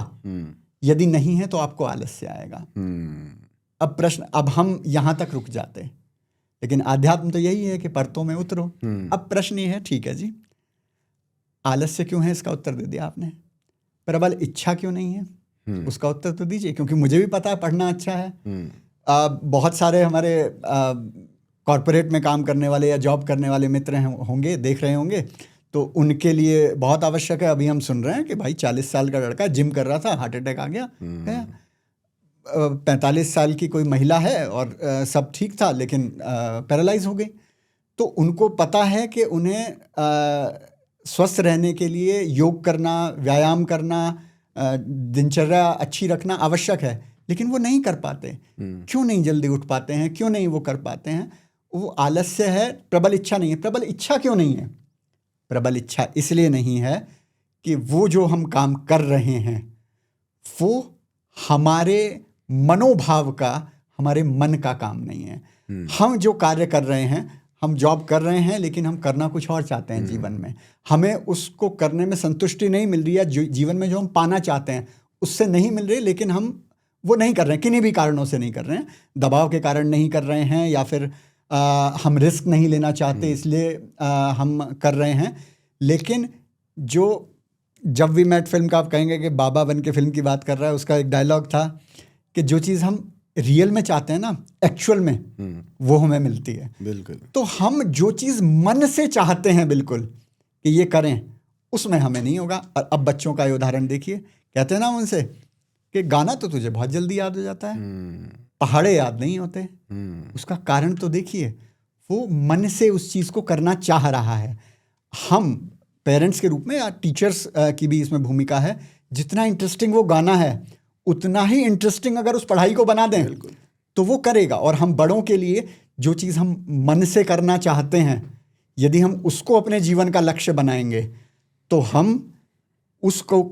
यदि नहीं है तो आपको आलस्य आएगा। अब हम यहाँ तक रुक जाते हैं, लेकिन आध्यात्म तो यही है कि परतों में उतरो। अब प्रश्न ये है, ठीक है जी, आलस्य क्यों है, इसका उत्तर दे दिया आपने। प्रबल इच्छा क्यों नहीं है, उसका उत्तर तो दीजिए, क्योंकि मुझे भी पता है पढ़ना अच्छा है। बहुत सारे हमारे कॉर्पोरेट में काम करने वाले या जॉब करने वाले मित्र होंगे, देख रहे होंगे, तो उनके लिए बहुत आवश्यक है। अभी हम सुन रहे हैं कि भाई 40 साल का लड़का जिम कर रहा था, हार्ट अटैक आ गया। 45 साल की कोई महिला है और सब ठीक था, लेकिन पैरालाइज हो गई। तो उनको पता है कि उन्हें स्वस्थ रहने के लिए योग करना, व्यायाम करना, दिनचर्या अच्छी रखना आवश्यक है, लेकिन वो नहीं कर पाते। क्यों नहीं जल्दी उठ पाते हैं, क्यों नहीं वो कर पाते हैं? वो आलस्य है, प्रबल इच्छा नहीं है। प्रबल इच्छा क्यों नहीं है? प्रबल इच्छा इसलिए नहीं है कि वो जो हम काम कर रहे हैं वो हमारे मनोभाव का, हमारे मन का काम नहीं है। हम जो कार्य कर रहे हैं, हम जॉब कर रहे हैं, लेकिन हम करना कुछ और चाहते हैं जीवन में। हमें उसको करने में संतुष्टि नहीं मिल रही है, जीवन में जो हम पाना चाहते हैं उससे नहीं मिल रही, लेकिन हम वो नहीं कर रहे हैं, किन्हीं भी कारणों से नहीं कर रहे हैं। दबाव के कारण नहीं कर रहे हैं, या फिर हम रिस्क नहीं लेना चाहते इसलिए हम कर रहे हैं। लेकिन जो जब वी मेट फिल्म का आप कहेंगे कि बाबा बन के फिल्म की बात कर रहा है, उसका एक डायलॉग था कि जो चीज़ हम रियल में चाहते हैं ना, एक्चुअल में वो हमें मिलती है। बिल्कुल। तो हम जो चीज़ मन से चाहते हैं बिल्कुल कि ये करें, उसमें हमें नहीं होगा। और अब बच्चों का ये उदाहरण देखिए, कहते हैं ना उनसे कि गाना तो तुझे बहुत जल्दी याद हो जाता है, पहाड़े याद नहीं होते। उसका कारण तो देखिए, वो मन से उस चीज़ को करना चाह रहा है। हम पेरेंट्स के रूप में या टीचर्स की भी इसमें भूमिका है। जितना इंटरेस्टिंग वो गाना है, उतना ही इंटरेस्टिंग अगर उस पढ़ाई को बना दें तो वो करेगा। और हम बड़ों के लिए जो चीज़ हम मन से करना चाहते हैं, यदि हम उसको अपने जीवन का लक्ष्य बनाएंगे तो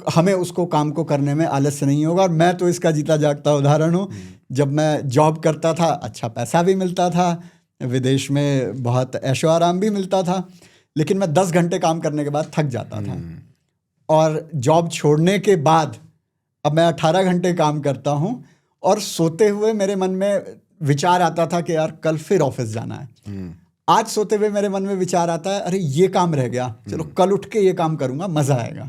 हमें उसको काम को करने में आलस्य नहीं होगा। और मैं तो इसका जीता जागता उदाहरण हूँ। जब मैं जॉब करता था, अच्छा पैसा भी मिलता था, विदेश में बहुत ऐशो आराम भी मिलता था, लेकिन मैं 10 घंटे काम करने के बाद थक जाता था। और जॉब छोड़ने के बाद अब मैं 18 घंटे काम करता हूँ और सोते हुए मेरे मन में विचार आता था कि यार कल फिर ऑफिस जाना है। आज सोते हुए मेरे मन में विचार आता है, अरे ये काम रह गया, चलो कल उठ के ये काम करूंगा, मजा आएगा।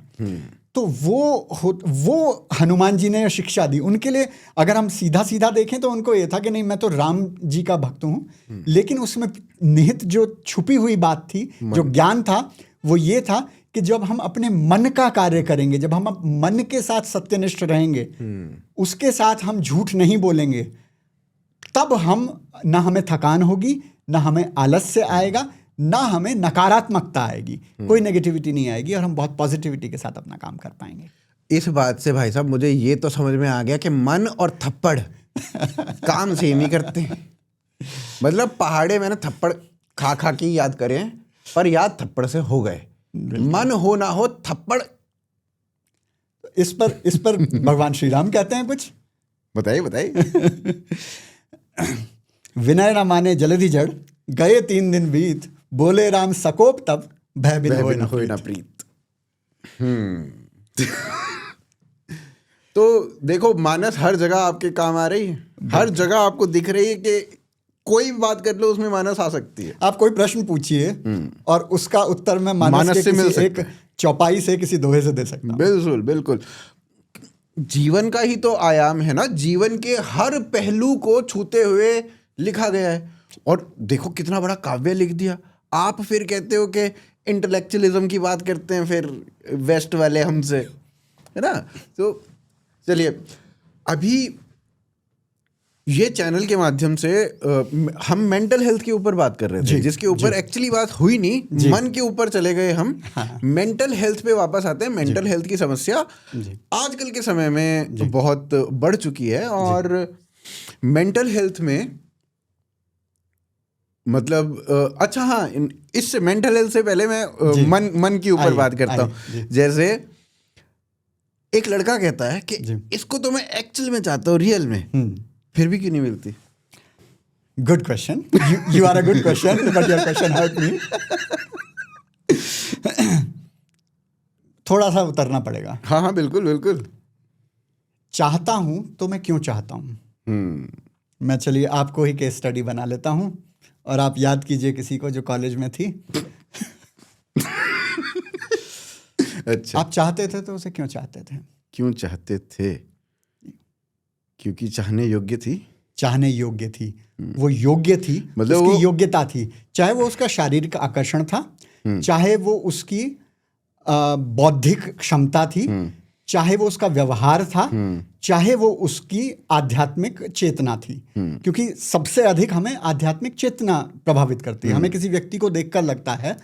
तो वो हनुमान जी ने शिक्षा दी। उनके लिए अगर हम सीधा सीधा देखें तो उनको ये था कि नहीं, मैं तो राम जी का भक्त हूँ, लेकिन उसमें निहित जो छुपी हुई बात थी, जो ज्ञान था, वो ये था कि जब हम अपने मन का कार्य करेंगे, जब हम मन के साथ सत्यनिष्ठ रहेंगे, उसके साथ हम झूठ नहीं बोलेंगे, तब ना हमें थकान होगी, ना हमें आलस्य आएगा, ना हमें नकारात्मकता आएगी, कोई नेगेटिविटी नहीं आएगी, और हम बहुत पॉजिटिविटी के साथ अपना काम कर पाएंगे। इस बात से भाई साहब मुझे ये तो समझ में आ गया कि मन और थप्पड़ काम सेम ही करते हैं। मतलब पहाड़े मैंने थप्पड़ खा खा के याद करे, पर याद थप्पड़ से हो गए। मन हो ना हो थप्पड़। इस पर भगवान श्री राम कहते हैं कुछ, बताइए। विनय न माने जलधि जड़, गए 3 दिन बीत, बोले राम सकोप तब, भय बिन होय न प्रीत। तो देखो, मानस हर जगह आपके काम आ रही है, हर जगह आपको दिख रही है कि कोई भी बात कर लो उसमें मानस आ सकती है। आप कोई प्रश्न पूछिए और उसका उत्तर मैं मानस से मिल सकता है, चौपाई से, किसी दोहे से दे सकता हूं। बिल्कुल बिल्कुल। जीवन का ही तो आयाम है ना, जीवन के हर पहलू को छूते हुए लिखा गया है। और देखो कितना बड़ा काव्य लिख दिया। आप फिर कहते हो कि इंटेलेक्चुअलिज्म की बात करते हैं फिर वेस्ट वाले हमसे, है ना। तो चलिए, अभी ये चैनल के माध्यम से हम मेंटल हेल्थ के ऊपर बात कर रहे थे, जिसके ऊपर एक्चुअली बात हुई नहीं, मन के ऊपर चले गए हम। मेंटल हेल्थ पे वापस आते हैं। मेंटल हेल्थ की समस्या आजकल के समय में बहुत बढ़ चुकी है। और मेंटल हेल्थ में मतलब अच्छा, हाँ, इससे मेंटल हेल्थ से पहले मैं मन के ऊपर बात करता हूँ। जैसे एक लड़का कहता है कि इसको तो मैं एक्चुअल में चाहता हूँ, रियल में, फिर भी क्यों नहीं मिलती? Good question, you are a good question, but your question hurt me. थोड़ा सा उतरना पड़ेगा। हाँ बिल्कुल बिल्कुल। चाहता हूं तो मैं क्यों चाहता हूं? मैं चलिए आपको ही केस स्टडी बना लेता हूं, और आप याद कीजिए किसी को जो कॉलेज में थी। अच्छा, आप चाहते थे तो उसे क्यों चाहते थे? क्यों चाहते थे? क्योंकि चाहने योग्य थी। चाहने योग्य थी, वो योग्य थी, मतलब उसकी योग्यता थी। चाहे वो उसका शारीरिक आकर्षण था, चाहे वो उसकी बौद्धिक क्षमता थी, चाहे वो उसका व्यवहार था, चाहे वो उसकी आध्यात्मिक चेतना थी। क्योंकि सबसे अधिक हमें आध्यात्मिक चेतना प्रभावित करती है। हमें किसी व्यक्ति को देखकर लगता है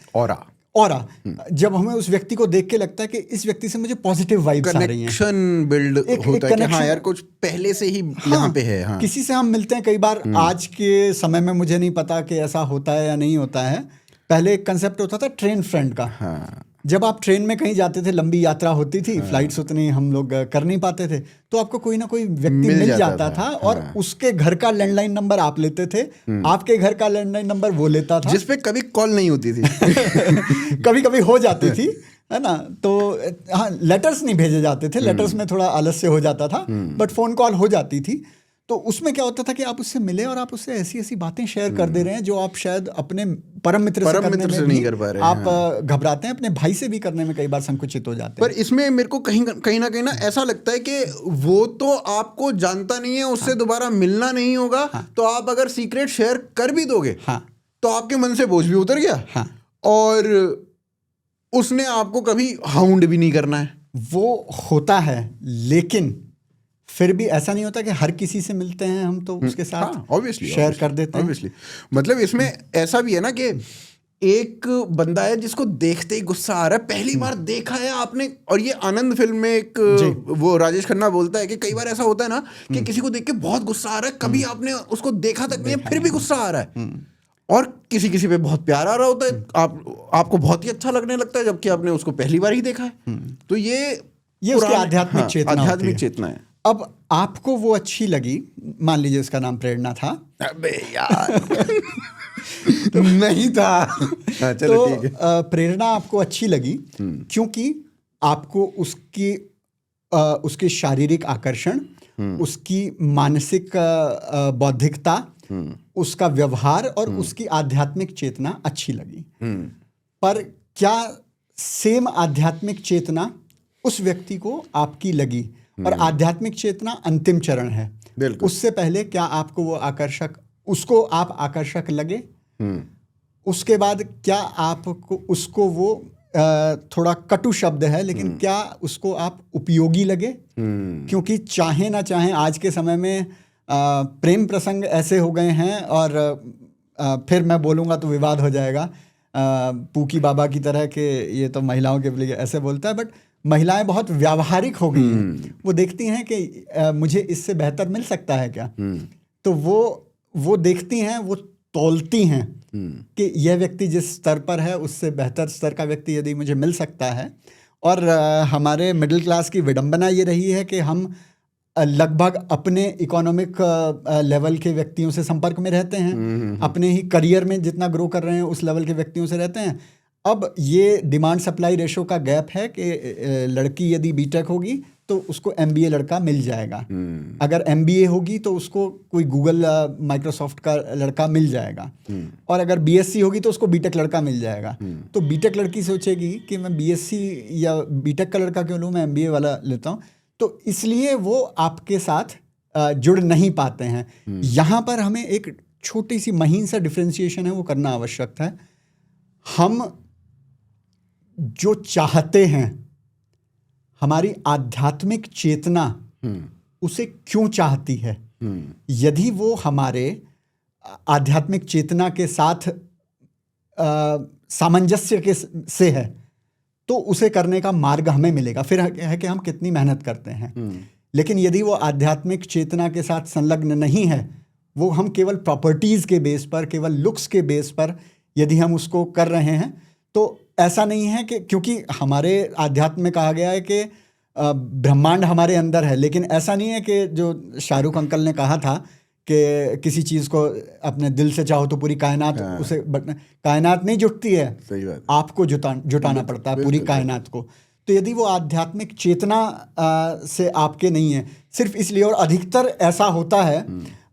ऑरा, जब हमें उस व्यक्ति को देख के लगता है कि इस व्यक्ति से मुझे पॉजिटिव वाइब्स आ रही हैं, कनेक्शन बिल्ड होता है कि हाँ यार कुछ पहले से ही यहाँ पे है। हाँ, किसी से हम मिलते हैं कई बार। आज के समय में मुझे नहीं पता कि ऐसा होता है या नहीं होता है। पहले एक कंसेप्ट होता था ट्रेन फ्रेंड का। हाँ, जब आप ट्रेन में कहीं जाते थे, लंबी यात्रा होती थी, फ्लाइट्स उतनी हम लोग कर नहीं पाते थे, तो आपको कोई ना कोई व्यक्ति मिल जाता था। और उसके घर का लैंडलाइन नंबर आप लेते थे, आपके घर का लैंडलाइन नंबर वो लेता था, जिसपे कभी कॉल नहीं होती थी। कभी कभी हो जाती थी, है ना। तो हाँ, लेटर्स नहीं भेजे जाते थे, लेटर्स में थोड़ा आलस्य हो जाता था, बट फोन कॉल हो जाती थी। तो उसमें क्या होता था कि आप उससे मिले और आप उससे ऐसी ऐसी बातें शेयर कर दे रहे हैं जो आप शायद अपने परम मित्र से करने में नहीं कर पा रहे हैं। आप घबराते हैं, अपने भाई से भी करने में कई बार संकुचित हो जाते हैं। पर इसमें मेरे को कहीं ना ऐसा लगता है कि वो तो आपको जानता नहीं है, उससे दोबारा मिलना नहीं होगा। तो आप अगर सीक्रेट शेयर कर भी दोगे तो आपके मन से बोझ भी उतर गया, और उसने आपको कभी हाउंड भी नहीं करना है। वो होता है, लेकिन फिर भी ऐसा नहीं होता कि हर किसी से मिलते हैं हम तो उसके साथ शेयर कर देते हैं। ऑब्वियसली, मतलब इसमें ऐसा भी है ना कि एक बंदा है जिसको देखते ही गुस्सा आ रहा है, पहली बार देखा है आपने, और ये आनंद फिल्म में एक वो राजेश खन्ना बोलता है कि कई बार ऐसा होता है ना कि किसी को देख के बहुत गुस्सा आ रहा है, कभी आपने उसको देखा तक नहीं है, फिर भी गुस्सा आ रहा है, और किसी किसी पे बहुत प्यार आ रहा होता है, आपको बहुत ही अच्छा लगने लगता है जबकि आपने उसको पहली बार ही देखा है। तो ये उसकी आध्यात्मिक चेतना है। अब आपको वो अच्छी लगी, मान लीजिए उसका नाम प्रेरणा था। अबे यार नहीं था। चलो ठीक है। प्रेरणा आपको अच्छी लगी क्योंकि आपको उसके शारीरिक आकर्षण, उसकी मानसिक बौद्धिकता, उसका व्यवहार और उसकी आध्यात्मिक चेतना अच्छी लगी। पर क्या सेम आध्यात्मिक चेतना उस व्यक्ति को आपकी लगी? और आध्यात्मिक चेतना अंतिम चरण है, उससे पहले क्या आपको वो उसको आप आकर्षक लगे? उसके बाद क्या आपको उसको वो थोड़ा कटु शब्द है लेकिन क्या उसको आप उपयोगी लगे? क्योंकि चाहे ना चाहे आज के समय में प्रेम प्रसंग ऐसे हो गए हैं, और फिर मैं बोलूँगा तो विवाद हो जाएगा, पूकी बाबा की तरह के, ये तो महिलाओं के लिए ऐसे बोलता है, बट महिलाएं बहुत व्यावहारिक हो गई हैं। वो देखती हैं कि मुझे इससे बेहतर मिल सकता है क्या, तो वो देखती हैं, वो तौलती हैं कि यह व्यक्ति जिस स्तर पर है उससे बेहतर स्तर का व्यक्ति यदि मुझे मिल सकता है। और हमारे मिडिल क्लास की विडंबना ये रही है कि हम लगभग अपने इकोनॉमिक लेवल के व्यक्तियों से संपर्क में रहते हैं, अपने ही करियर में जितना ग्रो कर रहे हैं उस लेवल के व्यक्तियों से रहते हैं। अब ये डिमांड सप्लाई रेशो का गैप है कि लड़की यदि बीटेक होगी तो उसको एमबीए लड़का मिल जाएगा, अगर एमबीए होगी तो उसको कोई गूगल माइक्रोसॉफ्ट का लड़का मिल जाएगा, और अगर बीएससी होगी तो उसको बीटेक लड़का मिल जाएगा। तो बीटेक लड़की सोचेगी कि मैं बीएससी या बीटेक का लड़का क्यों लूँ, मैं एमबीए वाला लेता हूँ। तो इसलिए वो आपके साथ जुड़ नहीं पाते हैं। यहाँ पर हमें एक छोटी सी महीन सा डिफ्रेंशिएशन है वो करना आवश्यक है। हम जो चाहते हैं, हमारी आध्यात्मिक चेतना उसे क्यों चाहती है, यदि वो हमारे आध्यात्मिक चेतना के साथ सामंजस्य से है तो उसे करने का मार्ग हमें मिलेगा। फिर है कि हम कितनी मेहनत करते हैं। लेकिन यदि वो आध्यात्मिक चेतना के साथ संलग्न नहीं है, वो हम केवल प्रॉपर्टीज़ के बेस पर, केवल लुक्स के बेस पर यदि हम उसको कर रहे हैं, तो ऐसा नहीं है कि, क्योंकि हमारे आध्यात्म में कहा गया है कि ब्रह्मांड हमारे अंदर है, लेकिन ऐसा नहीं है कि जो शाहरुख अंकल ने कहा था कि किसी चीज़ को अपने दिल से चाहो तो पूरी कायनात उसे कायनात नहीं जुटती है, सही बात, आपको जुटाना पड़ता है पूरी कायनात को। तो यदि वो आध्यात्मिक चेतना से आपके नहीं है, सिर्फ इसलिए, और अधिकतर ऐसा होता है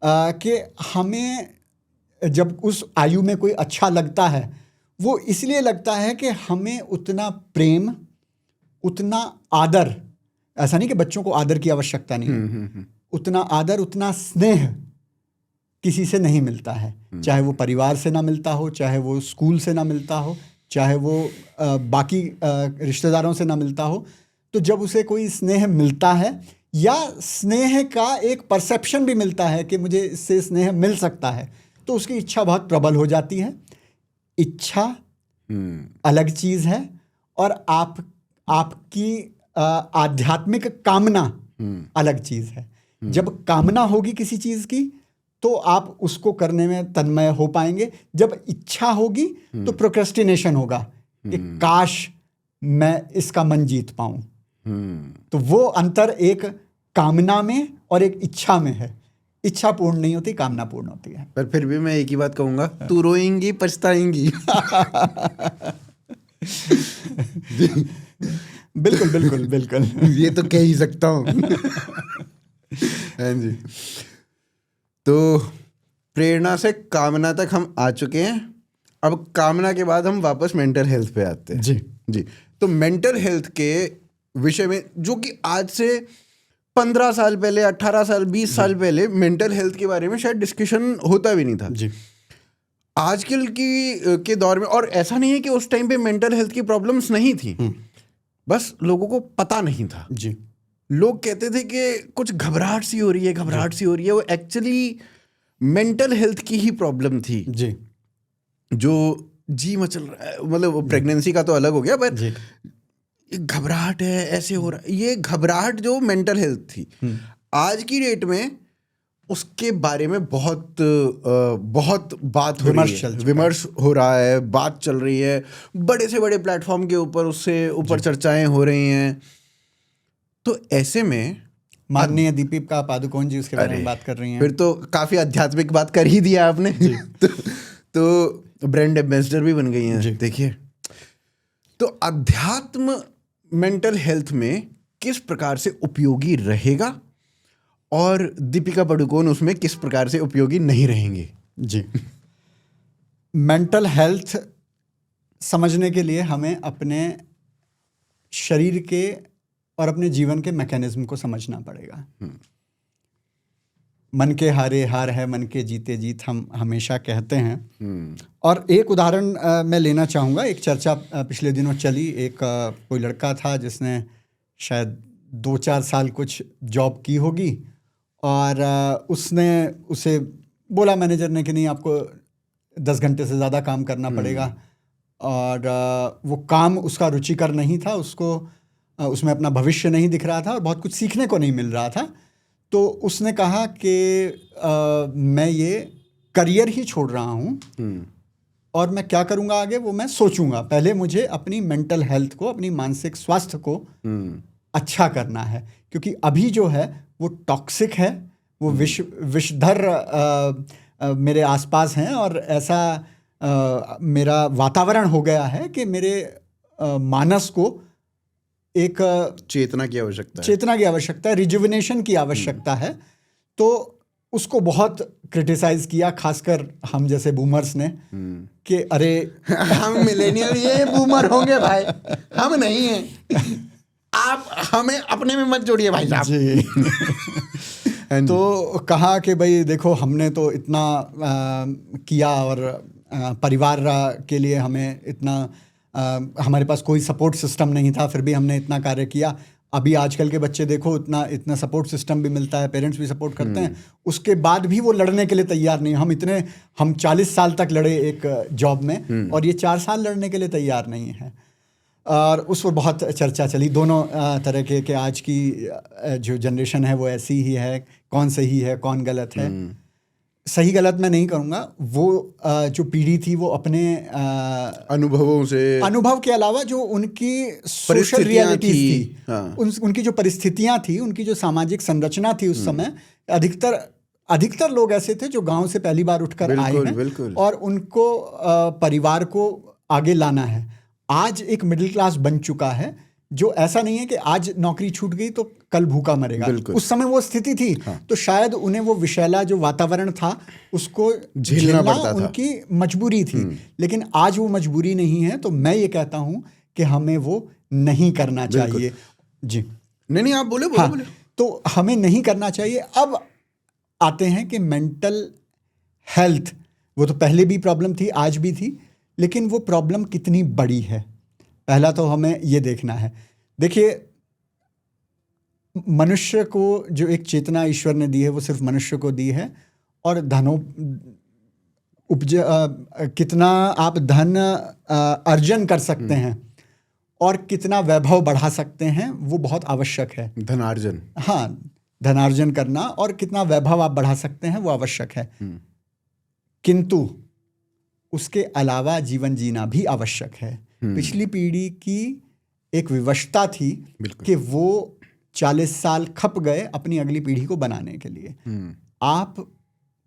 कि हमें जब उस आयु में कोई अच्छा लगता है वो इसलिए लगता है कि हमें उतना प्रेम, उतना आदर, ऐसा नहीं कि बच्चों को आदर की आवश्यकता नहीं है, उतना आदर, उतना स्नेह किसी से नहीं मिलता है। चाहे वो परिवार से ना मिलता हो, चाहे वो स्कूल से ना मिलता हो, चाहे वो बाकी रिश्तेदारों से ना मिलता हो। तो जब उसे कोई स्नेह मिलता है या स्नेह का एक परसेप्शन भी मिलता है कि मुझे इससे स्नेह मिल सकता है, तो उसकी इच्छा बहुत प्रबल हो जाती है। इच्छा अलग चीज़ है और आपकी आध्यात्मिक कामना अलग चीज़ है। जब कामना होगी किसी चीज़ की तो आप उसको करने में तन्मय हो पाएंगे। जब इच्छा होगी तो प्रोक्रेस्टिनेशन होगा कि काश मैं इसका मन जीत पाऊं। तो वो अंतर एक कामना में और एक इच्छा में है। इच्छा पूर्ण नहीं होती, कामना पूर्ण होती है। पर फिर भी मैं एक ही बात कहूंगा, तू रोएंगी पछताएंगी। बिल्कुल बिल्कुल बिल्कुल, ये तो कह ही सकता हूँ। हाँ जी। तो प्रेरणा से कामना तक हम आ चुके हैं। अब कामना के बाद हम वापस मेंटल हेल्थ पे आते हैं। जी। तो मेंटल हेल्थ के विषय में, जो कि आज से 15 साल पहले, 18 साल, 20 साल पहले मेंटल हेल्थ के बारे में शायद डिस्कशन होता भी नहीं था। जी। आजकल के दौर में, और ऐसा नहीं है कि उस टाइम पे मेंटल हेल्थ की प्रॉब्लम्स नहीं थी, बस लोगों को पता नहीं था। जी। लोग कहते थे कि कुछ घबराहट सी हो रही है, वो एक्चुअली मेंटल हेल्थ की ही प्रॉब्लम थी। जी। जो जी मचल रहा है, मतलब वो प्रेगनेंसी का तो अलग हो गया, पर जी। घबराहट है, ऐसे हो रहा है, ये घबराहट जो मेंटल हेल्थ थी आज की डेट में उसके बारे में बहुत बात हो रही है, विमर्श हो रहा है, बात चल रही है, बड़े से बड़े प्लेटफॉर्म के ऊपर उससे ऊपर चर्चाएं हो रही हैं। तो ऐसे में माननीय दीपिका पादुकोण जी उसके बारे में बात कर रही हैं, फिर तो काफी आध्यात्मिक बात कर ही दिया आपने। तो ब्रांड एम्बेसडर भी बन गई हैं। देखिए, तो अध्यात्म मेंटल हेल्थ में किस प्रकार से उपयोगी रहेगा और दीपिका पादुकोण उसमें किस प्रकार से उपयोगी नहीं रहेंगे। जी। मेंटल हेल्थ समझने के लिए हमें अपने शरीर के और अपने जीवन के मैकेनिज्म को समझना पड़ेगा। मन के हारे हार है, मन के जीते जीत, हम हमेशा कहते हैं। और एक उदाहरण मैं लेना चाहूँगा। एक चर्चा पिछले दिनों चली, एक कोई लड़का था जिसने शायद 2-4 साल कुछ जॉब की होगी और उसने उसे बोला मैनेजर ने कि नहीं, आपको 10 घंटे से ज़्यादा काम करना पड़ेगा। और वो काम उसका रुचिकर नहीं था, उसको उसमें अपना भविष्य नहीं दिख रहा था और बहुत कुछ सीखने को नहीं मिल रहा था। तो उसने कहा कि मैं ये करियर ही छोड़ रहा हूँ और मैं क्या करूँगा आगे वो मैं सोचूंगा। पहले मुझे अपनी मेंटल हेल्थ को, अपनी मानसिक स्वास्थ्य को अच्छा करना है, क्योंकि अभी जो है वो टॉक्सिक है, वो विषधर मेरे आसपास हैं और ऐसा मेरा वातावरण हो गया है कि मेरे मानस को एक चेतना की आवश्यकता है, रिजुविनेशन की आवश्यकता है। तो उसको बहुत क्रिटिसाइज किया, खासकर हम जैसे बूमर्स ने, कि अरे हम मिलेनियल ये बूमर होंगे भाई, हम नहीं हैं, आप हमें अपने में मत जोड़िए भाई साहब जी। तो कहा कि भाई देखो, हमने तो इतना किया और परिवार के लिए हमें इतना हमारे पास कोई सपोर्ट सिस्टम नहीं था, फिर भी हमने इतना कार्य किया। अभी आजकल के बच्चे देखो, इतना सपोर्ट सिस्टम भी मिलता है, पेरेंट्स भी सपोर्ट करते हैं, उसके बाद भी वो लड़ने के लिए तैयार नहीं। हम 40 साल तक लड़े एक जॉब में और ये 4 साल लड़ने के लिए तैयार नहीं है। और उस पर बहुत चर्चा चली, दोनों तरह के आज की जो जनरेशन है वो ऐसी ही है, कौन सही है कौन गलत है। सही गलत मैं नहीं करूँगा, वो जो पीढ़ी थी वो अपने अनुभव के अलावा जो उनकी सोशल रियलिटीज थी, उनकी जो परिस्थितियाँ थी, उनकी जो सामाजिक संरचना थी उस समय, अधिकतर लोग ऐसे थे जो गांव से पहली बार उठकर आए हैं और उनको परिवार को आगे लाना है। आज एक मिडिल क्लास बन चुका है जो ऐसा नहीं है कि आज नौकरी छूट गई तो कल भूखा मरेगा। उस समय वो स्थिति थी। तो शायद उन्हें वो विषैला जो वातावरण था उसको झेलना पड़ता था, उनकी मजबूरी थी। लेकिन आज वो मजबूरी नहीं है, तो मैं ये कहता हूं कि हमें वो नहीं करना चाहिए। जी नहीं आप बोले। तो हमें नहीं करना चाहिए। अब आते हैं कि मेंटल हेल्थ, वो तो पहले भी प्रॉब्लम थी, आज भी थी, लेकिन वो प्रॉब्लम कितनी बड़ी है, पहला तो हमें ये देखना है। देखिए, मनुष्य को जो एक चेतना ईश्वर ने दी है वो सिर्फ मनुष्य को दी है। और कितना आप धन अर्जन कर सकते हैं और कितना वैभव बढ़ा सकते हैं वो बहुत आवश्यक है। धनार्जन, हाँ, धनार्जन करना और कितना वैभव आप बढ़ा सकते हैं वो आवश्यक है। किंतु उसके अलावा जीवन जीना भी आवश्यक है। पिछली पीढ़ी की एक विवशता थी कि वो 40 साल खप गए अपनी अगली पीढ़ी को बनाने के लिए। आप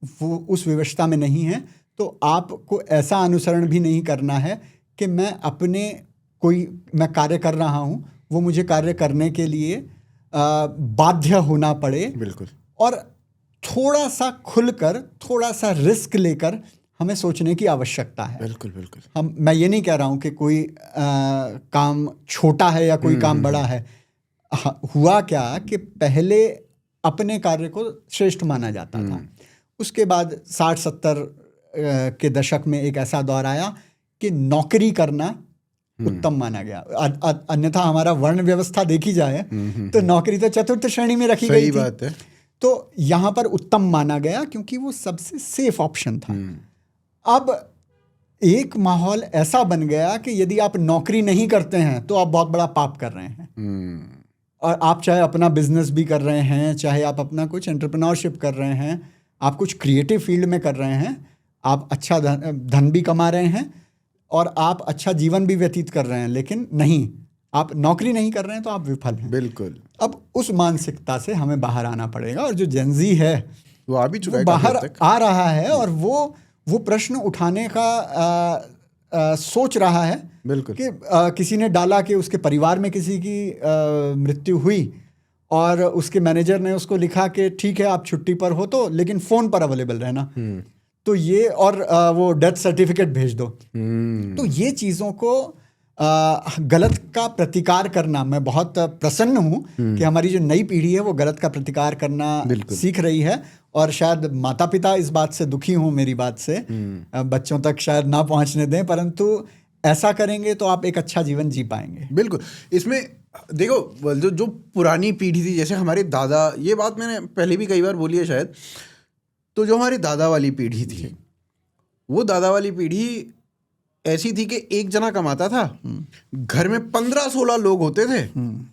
वो उस विवशता में नहीं है, तो आपको ऐसा अनुसरण भी नहीं करना है कि मैं कार्य कर रहा हूँ, वो मुझे कार्य करने के लिए बाध्य होना पड़े। बिल्कुल। और थोड़ा सा खुलकर, थोड़ा सा रिस्क लेकर हमें सोचने की आवश्यकता है। बिल्कुल। मैं ये नहीं कह रहा हूँ कि कोई काम छोटा है या कोई काम बड़ा है। हुआ क्या कि पहले अपने कार्य को श्रेष्ठ माना जाता था। उसके बाद 60-70 के दशक में एक ऐसा दौर आया कि नौकरी करना उत्तम माना गया। अन्यथा हमारा वर्ण व्यवस्था देखी जाए तो नौकरी तो चतुर्थ श्रेणी में रखी गई थी। बात है। तो यहाँ पर उत्तम माना गया क्योंकि वो सबसे सेफ ऑप्शन था। अब एक माहौल ऐसा बन गया कि यदि आप नौकरी नहीं करते हैं तो आप बहुत बड़ा पाप कर रहे हैं। और आप चाहे अपना बिजनेस भी कर रहे हैं, चाहे आप अपना कुछ एंटरप्रेन्योरशिप कर रहे हैं, आप कुछ क्रिएटिव फील्ड में कर रहे हैं, आप अच्छा धन भी कमा रहे हैं और आप अच्छा जीवन भी व्यतीत कर रहे हैं, लेकिन नहीं, आप नौकरी नहीं कर रहे हैं तो आप विफल हैं। बिल्कुल। अब उस मानसिकता से हमें बाहर आना पड़ेगा, और जो जेनजी है वो आ भी चुका है, बाहर आ रहा है और वो प्रश्न उठाने का सोच रहा है। बिल्कुल। कि किसी ने डाला कि उसके परिवार में किसी की मृत्यु हुई और उसके मैनेजर ने उसको लिखा कि ठीक है आप छुट्टी पर हो तो, लेकिन फ़ोन पर अवेलेबल रहना। तो ये, और वो डेथ सर्टिफिकेट भेज दो। तो ये चीज़ों को गलत का प्रतिकार करना, मैं बहुत प्रसन्न हूँ कि हमारी जो नई पीढ़ी है वो गलत का प्रतिकार करना सीख रही है। और शायद माता पिता इस बात से दुखी हों, मेरी बात से बच्चों तक शायद ना पहुँचने दें, परंतु ऐसा करेंगे तो आप एक अच्छा जीवन जी पाएंगे। बिल्कुल। इसमें देखो, जो पुरानी पीढ़ी थी, जैसे हमारे दादा, ये बात मैंने पहले भी कई बार बोली है शायद, तो जो हमारी दादा वाली पीढ़ी थी, वो दादा वाली पीढ़ी ऐसी थी कि एक जना कमाता था, घर में 15-16 लोग होते थे,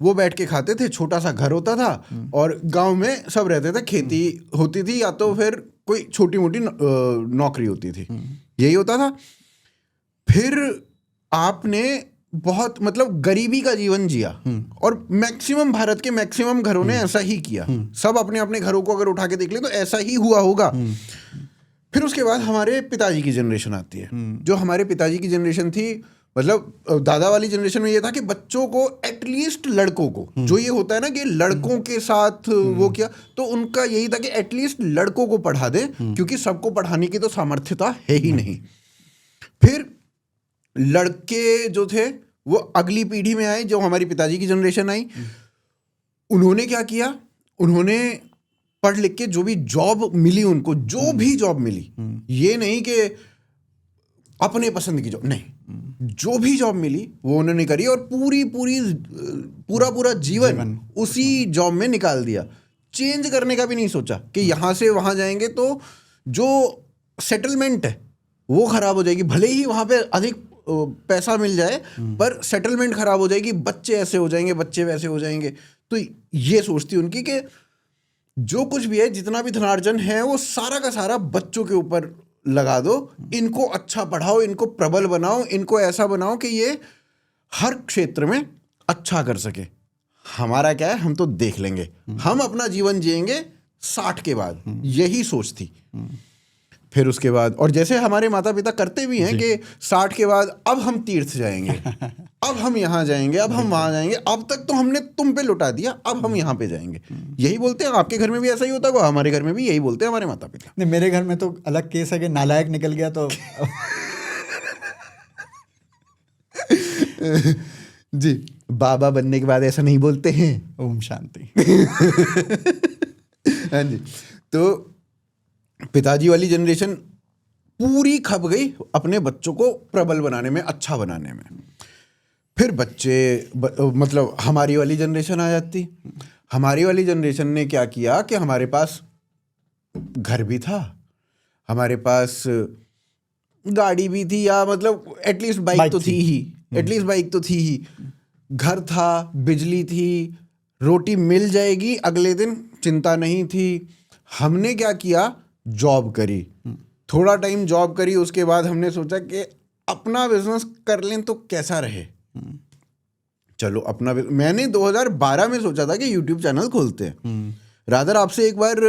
वो बैठ के खाते थे, छोटा सा घर होता था और गांव में सब रहते थे, खेती होती थी या तो फिर कोई छोटी मोटी नौकरी होती थी, यही होता था। फिर आपने बहुत मतलब गरीबी का जीवन जिया और मैक्सिमम भारत के मैक्सिमम घरों ने ऐसा ही किया। सब अपने अपने घरों को अगर उठा के देख ले तो ऐसा ही हुआ होगा। फिर उसके बाद हमारे पिताजी की जनरेशन आती है। जो हमारे पिताजी की जनरेशन थी, मतलब दादा वाली जनरेशन में ये था कि बच्चों को, एटलीस्ट लड़कों को, जो ये होता है ना कि लड़कों के साथ वो किया, तो उनका यही था कि एटलीस्ट लड़कों को पढ़ा दे, क्योंकि सबको पढ़ाने की तो सामर्थ्यता है ही नहीं। फिर लड़के जो थे वो अगली पीढ़ी में आए, जो हमारी पिताजी की जनरेशन आई, उन्होंने क्या किया, उन्होंने पढ़ लिख के जो भी जॉब मिली उनको, जो भी जॉब मिली, ये नहीं कि अपने पसंद की जॉब, नहीं, जो भी जॉब मिली वो उन्होंने करी और पूरा जीवन उसी जॉब में निकाल दिया। चेंज करने का भी नहीं सोचा कि यहाँ से वहाँ जाएंगे तो जो सेटलमेंट है वो खराब हो जाएगी, भले ही वहाँ पे अधिक पैसा मिल जाए पर सेटलमेंट खराब हो जाएगी, बच्चे ऐसे हो जाएंगे, बच्चे वैसे हो जाएंगे। तो ये सोचती उनकी कि जो कुछ भी है, जितना भी धनार्जन है, वो सारा का सारा बच्चों के ऊपर लगा दो, इनको अच्छा पढ़ाओ, इनको प्रबल बनाओ, इनको ऐसा बनाओ कि ये हर क्षेत्र में अच्छा कर सके। हमारा क्या है, हम तो देख लेंगे, हम अपना जीवन जिएंगे 60 के बाद, यही सोच थी। फिर उसके बाद, और जैसे हमारे माता पिता करते भी हैं कि 60 के बाद अब हम तीर्थ जाएंगे, अब हम यहाँ जाएंगे, अब हम वहाँ जाएंगे, अब तक तो हमने तुम पे लुटा दिया, अब हम यहाँ पे जाएंगे। यही बोलते हैं। आपके घर में भी ऐसा ही होता होगा? हमारे घर में भी यही बोलते हैं हमारे माता पिता। नहीं, मेरे घर में तो अलग केस है कि नालायक निकल गया तो जी, बाबा बनने के बाद ऐसा नहीं बोलते हैं। ओम शांति। हाँ जी। तो पिताजी वाली जनरेशन पूरी खप गई अपने बच्चों को प्रबल बनाने में, अच्छा बनाने में। फिर बच्चे मतलब हमारी वाली जनरेशन आ जाती। हमारी वाली जनरेशन ने क्या किया कि हमारे पास घर भी था, हमारे पास गाड़ी भी थी, या मतलब एटलीस्ट बाइक तो थी ही, एटलीस्ट बाइक तो थी ही, घर था, बिजली थी, रोटी मिल जाएगी अगले दिन, चिंता नहीं थी। हमने क्या किया, जॉब करी, थोड़ा टाइम जॉब करी, उसके बाद हमने सोचा कि अपना बिजनेस कर लें तो कैसा रहे। चलो अपना, मैंने 2012 में सोचा था कि यूट्यूब चैनल खोलते हैं। रादर आपसे एक बार